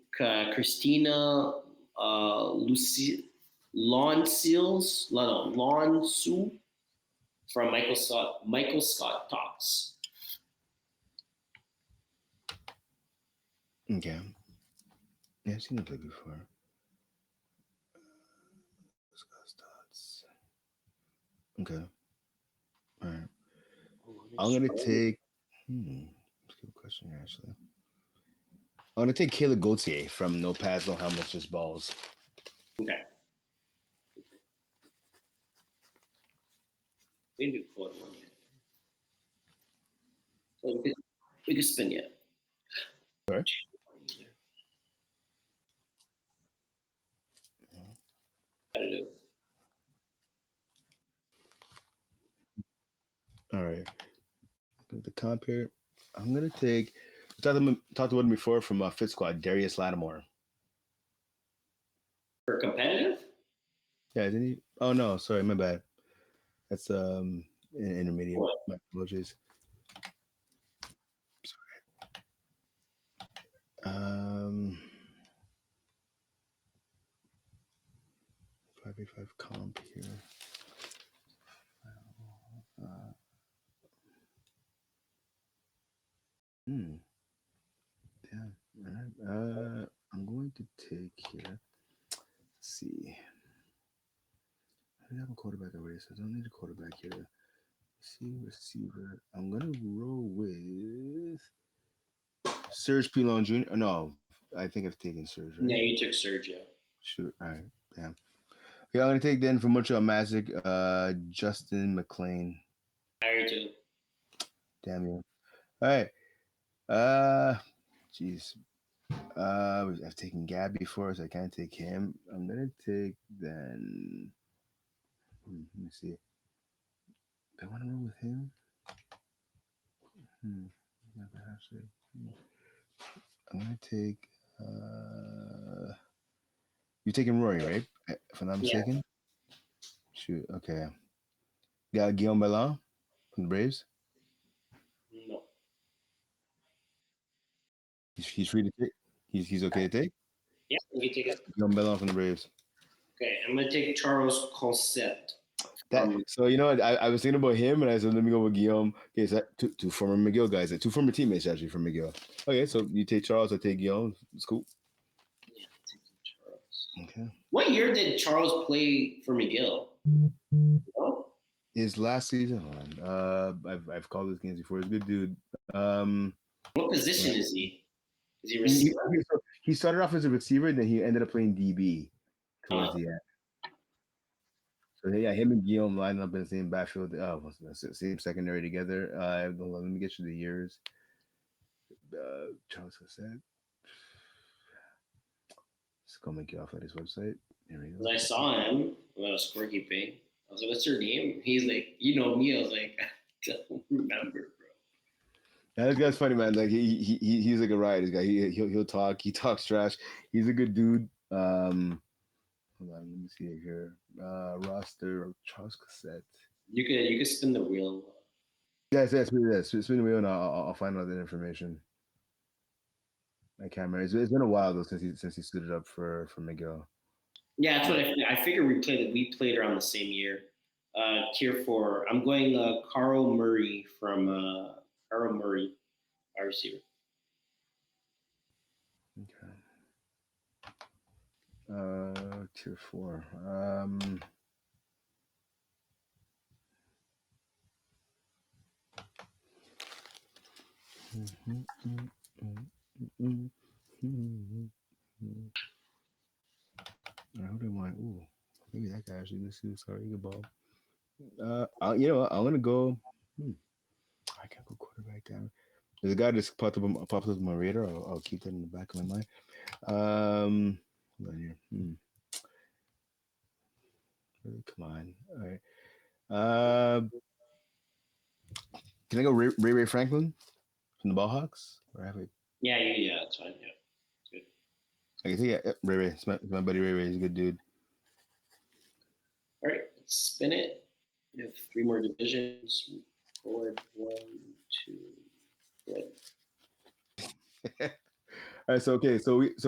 Christina Lucy Lawn Seals. No, Lawn Sue from Michael Scott. Michael Scott Talks. Okay. Yeah, I've seen him play before. Okay. All right. I'm gonna take. That's a good question, actually. I'm gonna take Caleb Gauthier from No Pads, No Helmets, Just Balls. Okay. Maybe one. So we could spin yet. Sorry. All right. The comp here. I'm gonna take. Talked about him before from Fit Squad, Darius Lattimore. For competitive? Yeah, didn't he? Oh no, sorry, my bad. That's intermediate. What? My apologies. Um, 5v5 comp here. Yeah. All right. I'm going to take here. Let's see. I have a quarterback already, so I don't need a quarterback here. See receiver. I'm gonna roll with Serge Pilon Jr. No, I think I've taken Serge. Right? Yeah, you took Sergio. Shoot. All right. Damn. Okay, I'm gonna take then for Montreal Magic, Justin McLean. I too. Damn you. All right. Jeez. I've taken Gab before, so I can't take him. I'm gonna take then. Let me see. Do I want to roll with him? Actually. I'm gonna take. You taking Rory, right? If I'm not mistaken. Yeah. Shoot. Okay. Got Guillaume Ballon from the Braves. No. He's free to take. He's okay to take. Yeah, you can take it. Guillaume Ballon from the Braves. Okay, I'm gonna take Charles Concept. So you know what? I was thinking about him, and I said, let me go with Guillaume. Okay, so two former McGill guys, two former teammates actually from McGill. Okay, so you take Charles, I take Guillaume. It's cool. Yeah, taking Charles. Okay. What year did Charles play for McGill? Oh, His last season, hold on. I've called his games before. He's a good dude. what position is he? Is he he, receiver? he started off as a receiver, then he ended up playing DB Uh, towards the end. So yeah, him and Guillaume lined up in the same backfield, same secondary together. Hold on, let me get you the years. Charles Cassette. Let's go make it off at his website. Here we go. I saw him when I was scorekeeping. I was like, "What's your name?" He's like, "You know me." I was like, "I don't remember, bro." Yeah, this guy's funny, man. Like he's like a riot. This guy, he'll talk. He talks trash. He's a good dude. Hold on, let me see it here. Roster of Charles Cassette. You could spin the wheel. Yes, spin the wheel, and I'll find out that information. I can't remember. It's been a while though since he stood it up for Miguel. Yeah, that's what I figured we played around the same year. Tier 4. I'm going Carl Murray from Carl Murray, our receiver. Okay. Tier 4. Who do I want? Ooh, maybe that guy actually. Let's see. Sorry, good ball. You know what? I'm gonna go. I can't go quarterback down. There's a guy that's popped up on my radar. I'll keep that in the back of my mind. Hold on here. Come on. All right. Can I go Ray Franklin from the Ballhawks? Or have I? Yeah, that's fine. Yeah, good. I can take it. Ray Ray. It's my buddy Ray Ray. He's a good dude. All right, let's spin it. We have 3 more divisions. Forward, 1, 2, good. All right, so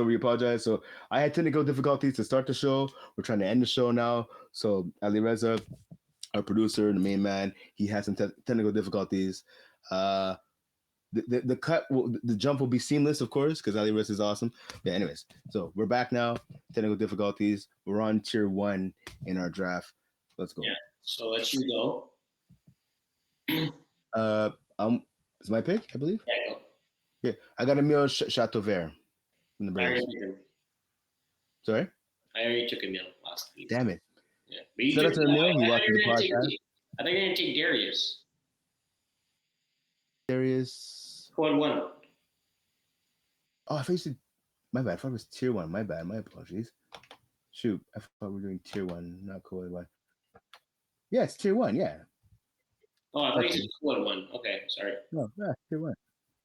we apologize. So I had technical difficulties to start the show. We're trying to end the show now. So Ali Reza, our producer, the main man, he has some technical difficulties. Uh, the cut, the jump will be seamless, of course, because Ali Reza is awesome. But anyways, so we're back now. Technical difficulties. We're on tier 1 in our draft. Let's go. Yeah. So let you go. Uh, it's my pick, I believe. Yeah, go. Yeah, I got Emile Chateauvert from the I Braves. already took him. Sorry. I already took him last week. Damn it. Yeah, but you Shout out took. to Emile. I He thought watches you the were gonna take. podcast. I thought you were gonna take Darius. Darius. Quad 1. Oh, I thought you said. My bad. I thought it was tier 1. My bad. My apologies. Shoot, I thought we were doing tier 1, not code 1. Yeah, it's tier 1. Yeah. Oh, I thought you Okay. said Quad 1. Okay, sorry. No, yeah, tier 1.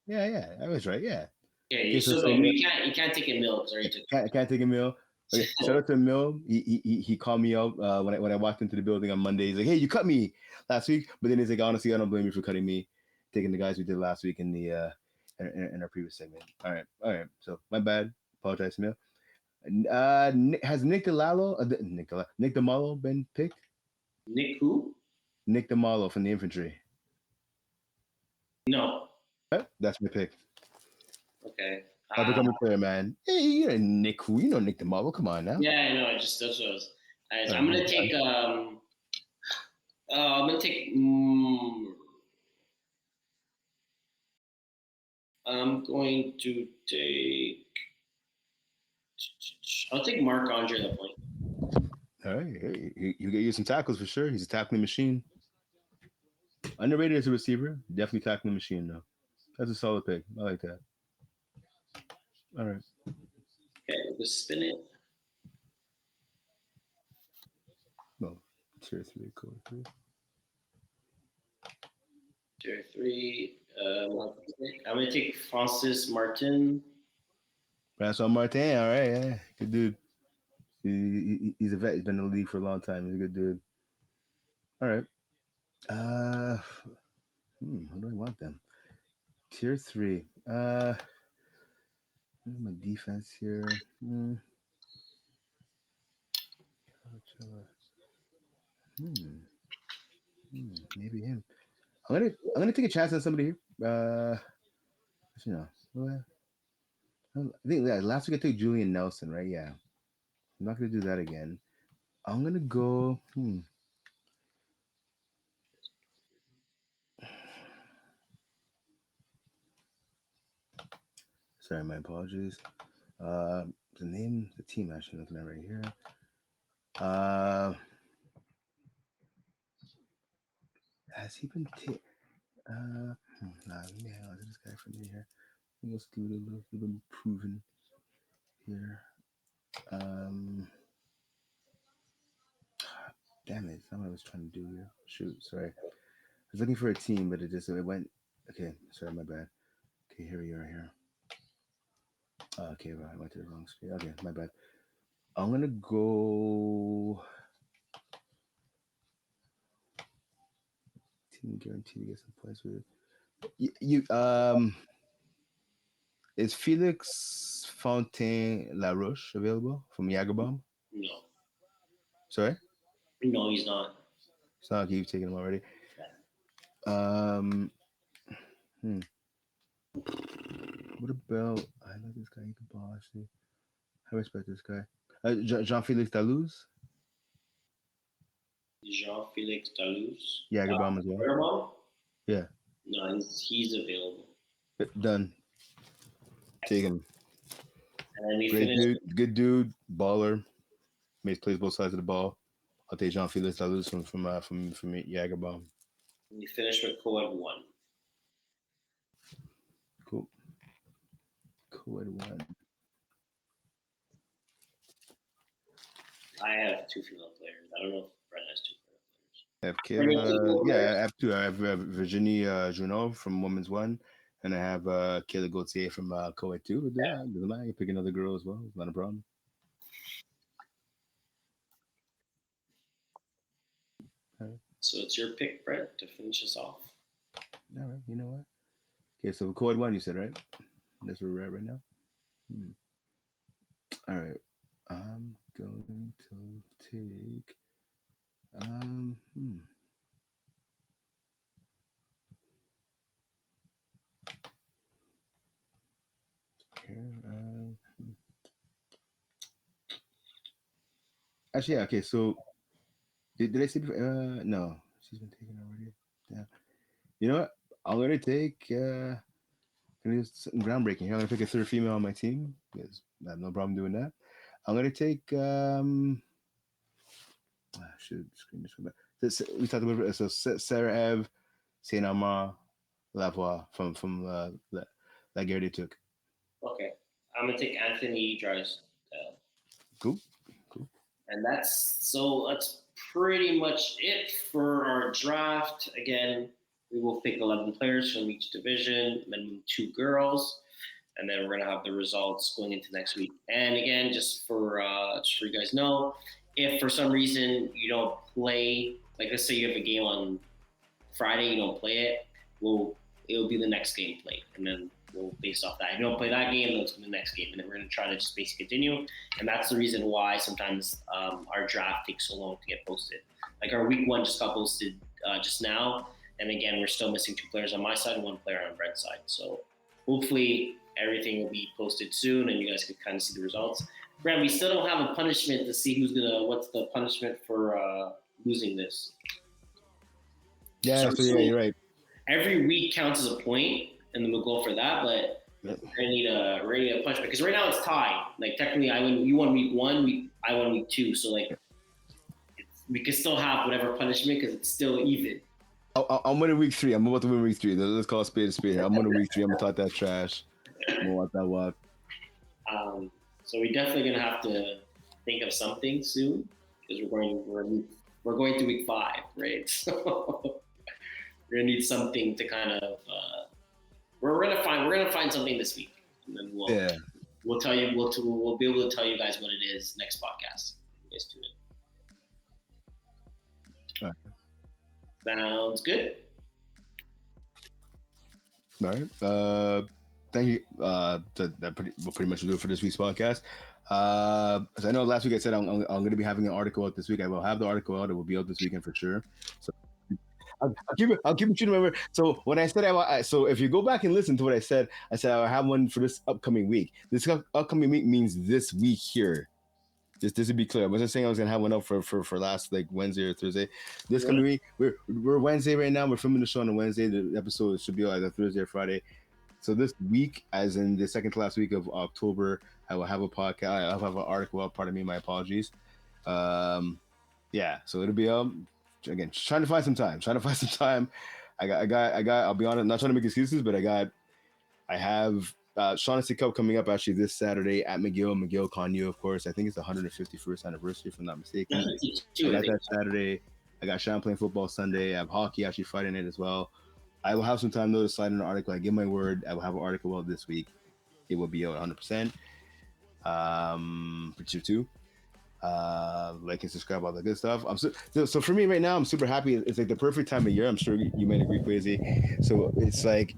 Yeah, I was right. Yeah. Yeah, Okay, you so, still so you can't take Emil because I already took. can't take Emil. Okay, shout out to Emil. He called me out when I walked into the building on Monday. He's like, "Hey, you cut me last week," but then he's like, "Honestly, I don't blame you for cutting me, taking the guys we did last week in the in our previous segment." All right. So my bad. Apologize, Emil. Has Nick DeMalo been picked? Nick who? Nick DeMalo from the infantry. No. That's my pick. Okay. I'll become a player, man. Hey, you know Nick who? You know Nick DeMalo. Come on now. Yeah, I know. I just that's what I was. All I'm right, gonna take. I'm gonna take. I'm going to take. I'll take Mark Andre the point. All right. Hey, you get you some tackles for sure. He's a tackling machine. Underrated as a receiver. Definitely tackling machine, though. That's a solid pick. I like that. All right. Okay, let's spin it. No, tier 3, cool. Tier 3. I'm gonna take Francis Martin. Francois Martin. All right. Yeah. Good dude. He's a vet. He's been in the league for a long time. He's a good dude. All right. Who do I want them? Tier 3. My defense here. Maybe him. I'm gonna take a chance on somebody here. You know, well, I think last week I took Julian Nelson, right? Yeah, I'm not gonna do that again. I'm gonna go. Sorry, my apologies. The team actually looking at right here. Has he been? Nah, let me hang on to this guy for me here. Let's do a little bit proven here. Damn it! That's not what I was trying to do here. Shoot, sorry. I was looking for a team, but it went. Okay, sorry, my bad. Okay, here we are here. Okay, right, I went to the wrong screen. Okay, my bad. I'm gonna go. Team guaranteed to get some points with it. Is Felix Fontaine Laroche available from Jagerbomb? No. Sorry? No, he's not. It's not like you've taken him already. Um, What about? I know this guy. He can ball actually. I respect this guy. Jean-Felix Daluz. Jean-Felix Daluz. Jagerbomb as well. Yeah. No, he's available. Done. Take him. And then we Great finished. dude, good dude, baller. Plays both sides of the ball. I'll take Jean-Felix Daluz from Jagerbomb. We finished with co-ed 1. Cool. Co-ed 1. I have 2 female players. I don't know if Brent has 2 I have Kayla. Yeah, I have 2. I have Virginie Junot from Women's 1, and I have Kayla Gauthier from co-ed 2. But yeah, doesn't matter. You pick another girl as well. It's not a problem. So it's your pick, Brent, to finish us off. All right. You know what? Okay, so co-ed 1, you said, right? That's where we're at right now. All right. I'm going to take. Here, Actually, yeah. Okay, so did I say before? No, she's been taken already. Yeah. You know what? I'm gonna take. Gonna do something groundbreaking here. I'm gonna pick a third female on my team because I have no problem doing that. I'm gonna take. I should screen this one back. We talked about it. So Sarah Eve, Saint Amand, Lavoie from La Guerre des Tucs. Okay. I'm going to take Anthony Drysdale. Cool. And that's pretty much it for our draft. Again, we will pick 11 players from each division, minimum 2 girls, and then we're gonna have the results going into next week. And again, just for you guys know, if for some reason you don't play, like let's say you have a game on Friday, you don't play it, it'll be the next game played, and then we'll base off that. If you don't play that game, then it's the next game, and then we're going to try to just basically continue. And that's the reason why sometimes our draft takes so long to get posted. Like our week 1 just got posted just now, and again, we're still missing 2 players on my side and 1 player on Brent's side. So hopefully everything will be posted soon, and you guys can kind of see the results. Brent, we still don't have a punishment to see what's the punishment for losing this. Yeah, so yeah, you're right. Every week counts as a point, and then we'll go for that. But we're gonna need a punishment because right now it's tied. Like technically, you won week 1, I won week 2. So like, we can still have whatever punishment because it's still even. I'm winning week 3. I'm about to win week 3. Let's call a spade here. I'm winning week 3. I'm gonna talk that trash. I'm gonna let that walk. So we're definitely gonna have to think of something soon because we're going to week 5, right? So we're gonna need something to kind of. We're gonna find something this week, and then we'll tell you. We'll be able to tell you guys what it is next podcast. You guys tune in. All right. Sounds good. All right. thank you. That will pretty much do it for this week's podcast. As I know, last week I said I'm going to be having an article out this week. I will have the article out. It will be out this weekend for sure. So I'll keep it true to my word. So when I said so if you go back and listen to what I said I'll have one for this upcoming week. This upcoming week means this week here. Just to be clear, I wasn't saying I was gonna have one up for last like Wednesday or Thursday. This coming week, we're Wednesday right now. We're filming the show on a Wednesday. The episode should be either Thursday or Friday. So this week, as in the second to last week of October, I will have a podcast. I'll have an article out. Pardon me, my apologies. Yeah. So it'll be again trying to find some time. I got. I'll be honest, not trying to make excuses, but I have Shaughnessy Cup coming up actually this Saturday at McGill Conyo, of course. I think it's the 151st anniversary, if I'm not mistaken. I got that Saturday. I got Champlain football Sunday. I have hockey actually Friday night as well. I will have some time though to slide in an article. I give my word. I will have an article out this week. It will be out 100%. For you too. Like and subscribe, all the good stuff. So for me right now, I'm super happy. It's like the perfect time of year. I'm sure you might agree, Quaysie. So it's like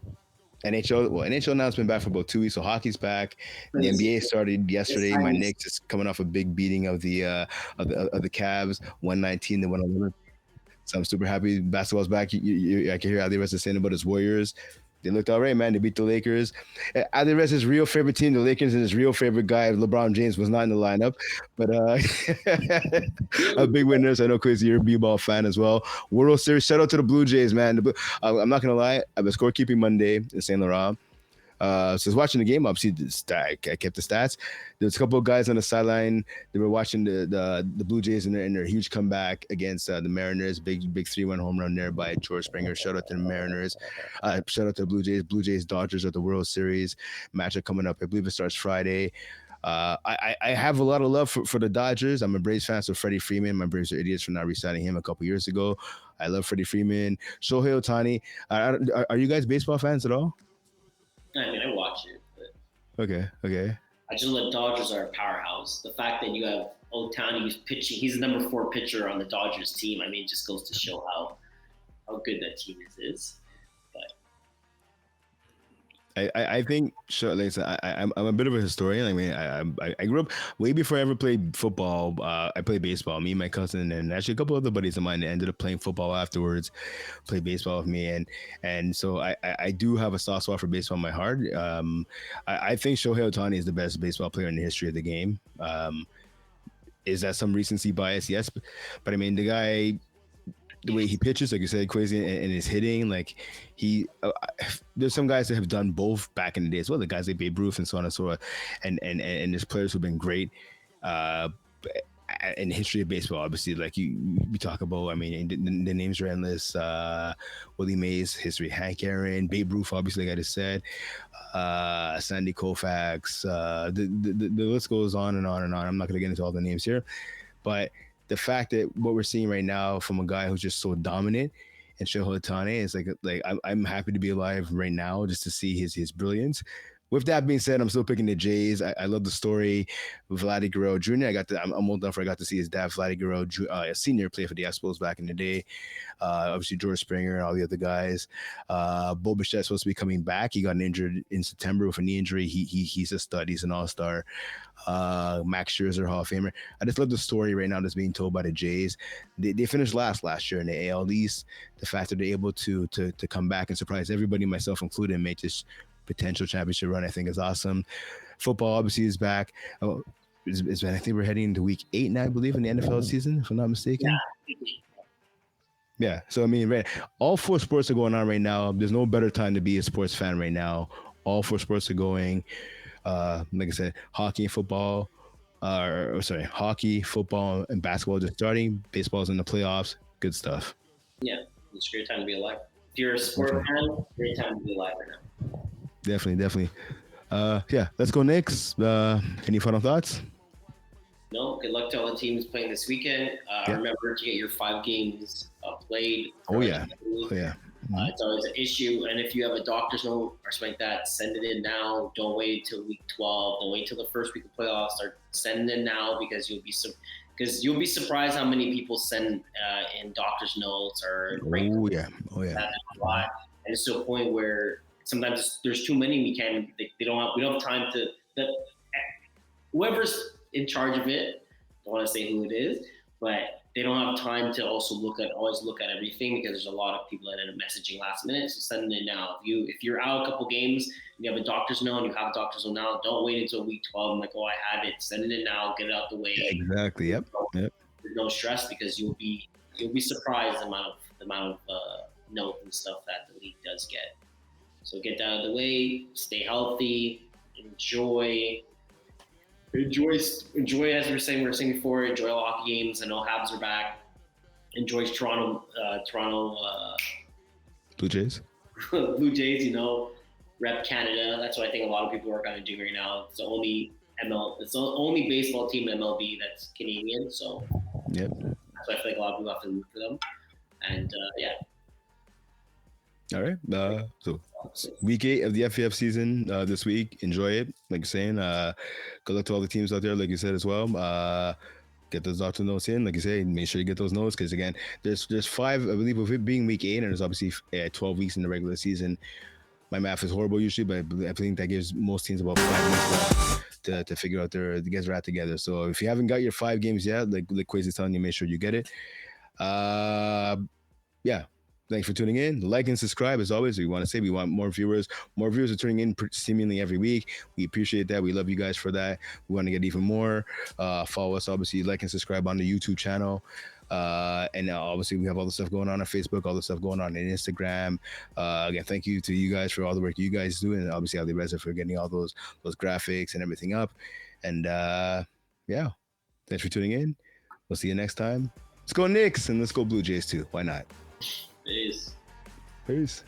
NHL now has been back for about 2 weeks, so hockey's back. The NBA started yesterday. My Knicks is coming off a big beating of the Cavs, 119 to 111. So I'm super happy basketball's back. I can hear Alireza saying about his Warriors. They looked all right, man. They beat the Lakers. Alireza's real favorite team, the Lakers, and his real favorite guy, LeBron James, was not in the lineup. But a big winners. I know, Quaysie, you're a B-ball fan as well. World Series, shout out to the Blue Jays, man. I'm not going to lie. I was scorekeeping Monday in St. Laurent. So I was watching the game. Obviously, I kept the stats. There was a couple of guys on the sideline. They were watching the Blue Jays in their huge comeback against the Mariners. Big 3-1 home run there by George Springer. Shout out to the Mariners. Shout out to the Blue Jays. Blue Jays Dodgers at the World Series matchup coming up. I believe it starts Friday. I have a lot of love for the Dodgers. I'm a Braves fan, so Freddie Freeman. My Braves are idiots for not re-signing him a couple years ago. I love Freddie Freeman. Shohei Ohtani. Are you guys baseball fans at all? I mean, I watch it, but okay. I just know the Dodgers are a powerhouse. The fact that you have Ohtani who's pitching, he's the number 4 pitcher on the Dodgers team. I mean, it just goes to show how good that team is. I think sure. Like I said, I'm a bit of a historian. I mean, I grew up way before I ever played football. I played baseball. Me and my cousin and actually a couple other buddies of mine that ended up playing football afterwards. Played baseball with me, and so I do have a soft spot for baseball in my heart. I think Shohei Ohtani is the best baseball player in the history of the game. Is that some recency bias? Yes, but I mean the guy. The way he pitches, like you said, Quaysie, and his hitting, like there's some guys that have done both back in the day as well. The guys like Babe Ruth and so on and so forth, and there's players who've been great in the history of baseball. Obviously, like you talk about, I mean, the names are endless. Willie Mays, history, Hank Aaron, Babe Ruth, obviously, like I just said, Sandy Koufax. The list goes on and on and on. I'm not going to get into all the names here, but the fact that what we're seeing right now from a guy who's just so dominant and Shohei Ohtani is like I'm happy to be alive right now just to see his brilliance. With that being said, I'm still picking the Jays. I love the story of Vladdy Guerrero Jr. I'm old enough where I got to see his dad, Vladdy Guerrero, a senior, play for the Expos back in the day. Obviously, George Springer and all the other guys. Bo Bichette's supposed to be coming back. He got injured in September with a knee injury. He's a stud. He's an all-star. Max Scherzer, Hall of Famer. I just love the story right now that's being told by the Jays. They finished last year in the AL East. The fact that they're able to come back and surprise everybody, myself included, and make this potential championship run, I think is awesome. Football obviously is back. I think we're heading into week 8 now, I believe, in the NFL season, if I'm not mistaken. Yeah. So I mean, right, all 4 sports are going on right now. There's no better time to be a sports fan right now. All 4 sports are going. Like I said, hockey, football, and basketball just starting. Baseball's in the playoffs. Good stuff. Yeah, it's a great time to be alive. If you're a sport fan, great time to be alive right now. Definitely. Yeah, let's go Knicks. Any final thoughts? No, good luck to all the teams playing this weekend. Remember to get your 5 games played. Oh yeah. It's always an issue. And if you have a doctor's note or something like that, send it in now. Don't wait till week 12. Don't wait till the first week of playoffs. Start sending it in now because you'll be surprised how many people send in doctor's notes or Oh yeah. And it's to a point where sometimes there's too many. We don't have time to. Whoever's in charge of it, don't want to say who it is, but they don't have time to also always look at everything, because there's a lot of people that end up messaging last minute. So send it now. If you're out a couple games, and you have a doctor's note, and you have a doctor's note now, don't wait until week 12. I'm like, oh, I have it. Send it in now. Get it out the way. Exactly. Yep. There's no stress, because you'll be surprised the amount of note and stuff that the league does get. So get that out of the way. Stay healthy. Enjoy, as we were saying before. Enjoy all hockey games. I know Habs are back. Enjoy Toronto Blue Jays. Blue Jays. Rep Canada. That's what I think a lot of people are kind of doing right now. It's the only baseball team in MLB that's Canadian. So yep. That's why I feel like a lot of people have to root for them. And yeah. All right. So week 8 of the FPF season this week. Enjoy it. Like you're saying, good luck to all the teams out there, like you said as well. Get those doctor notes in, like you say. Make sure you get those notes, because again, there's 5, I believe, with it being week 8, and there's obviously 12 weeks in the regular season. My math is horrible usually, but I think that gives most teams about 5 weeks to figure out to get their act together. So if you haven't got your 5 games yet, like Quaysie's telling you, make sure you get it. Yeah. Thanks for tuning in. Like and subscribe. As always, we want to say we want more viewers. More viewers are tuning in seemingly every week. We appreciate that. We love you guys for that. We want to get even more. Follow us, obviously. Like and subscribe on the YouTube channel. And obviously, we have all the stuff going on Facebook, all the stuff going on Instagram. Again, thank you to you guys for all the work you guys do, and obviously Ali Reza for getting all those graphics and everything up. And yeah, thanks for tuning in. We'll see you next time. Let's go Knicks, and let's go Blue Jays too. Why not? Peace. Peace.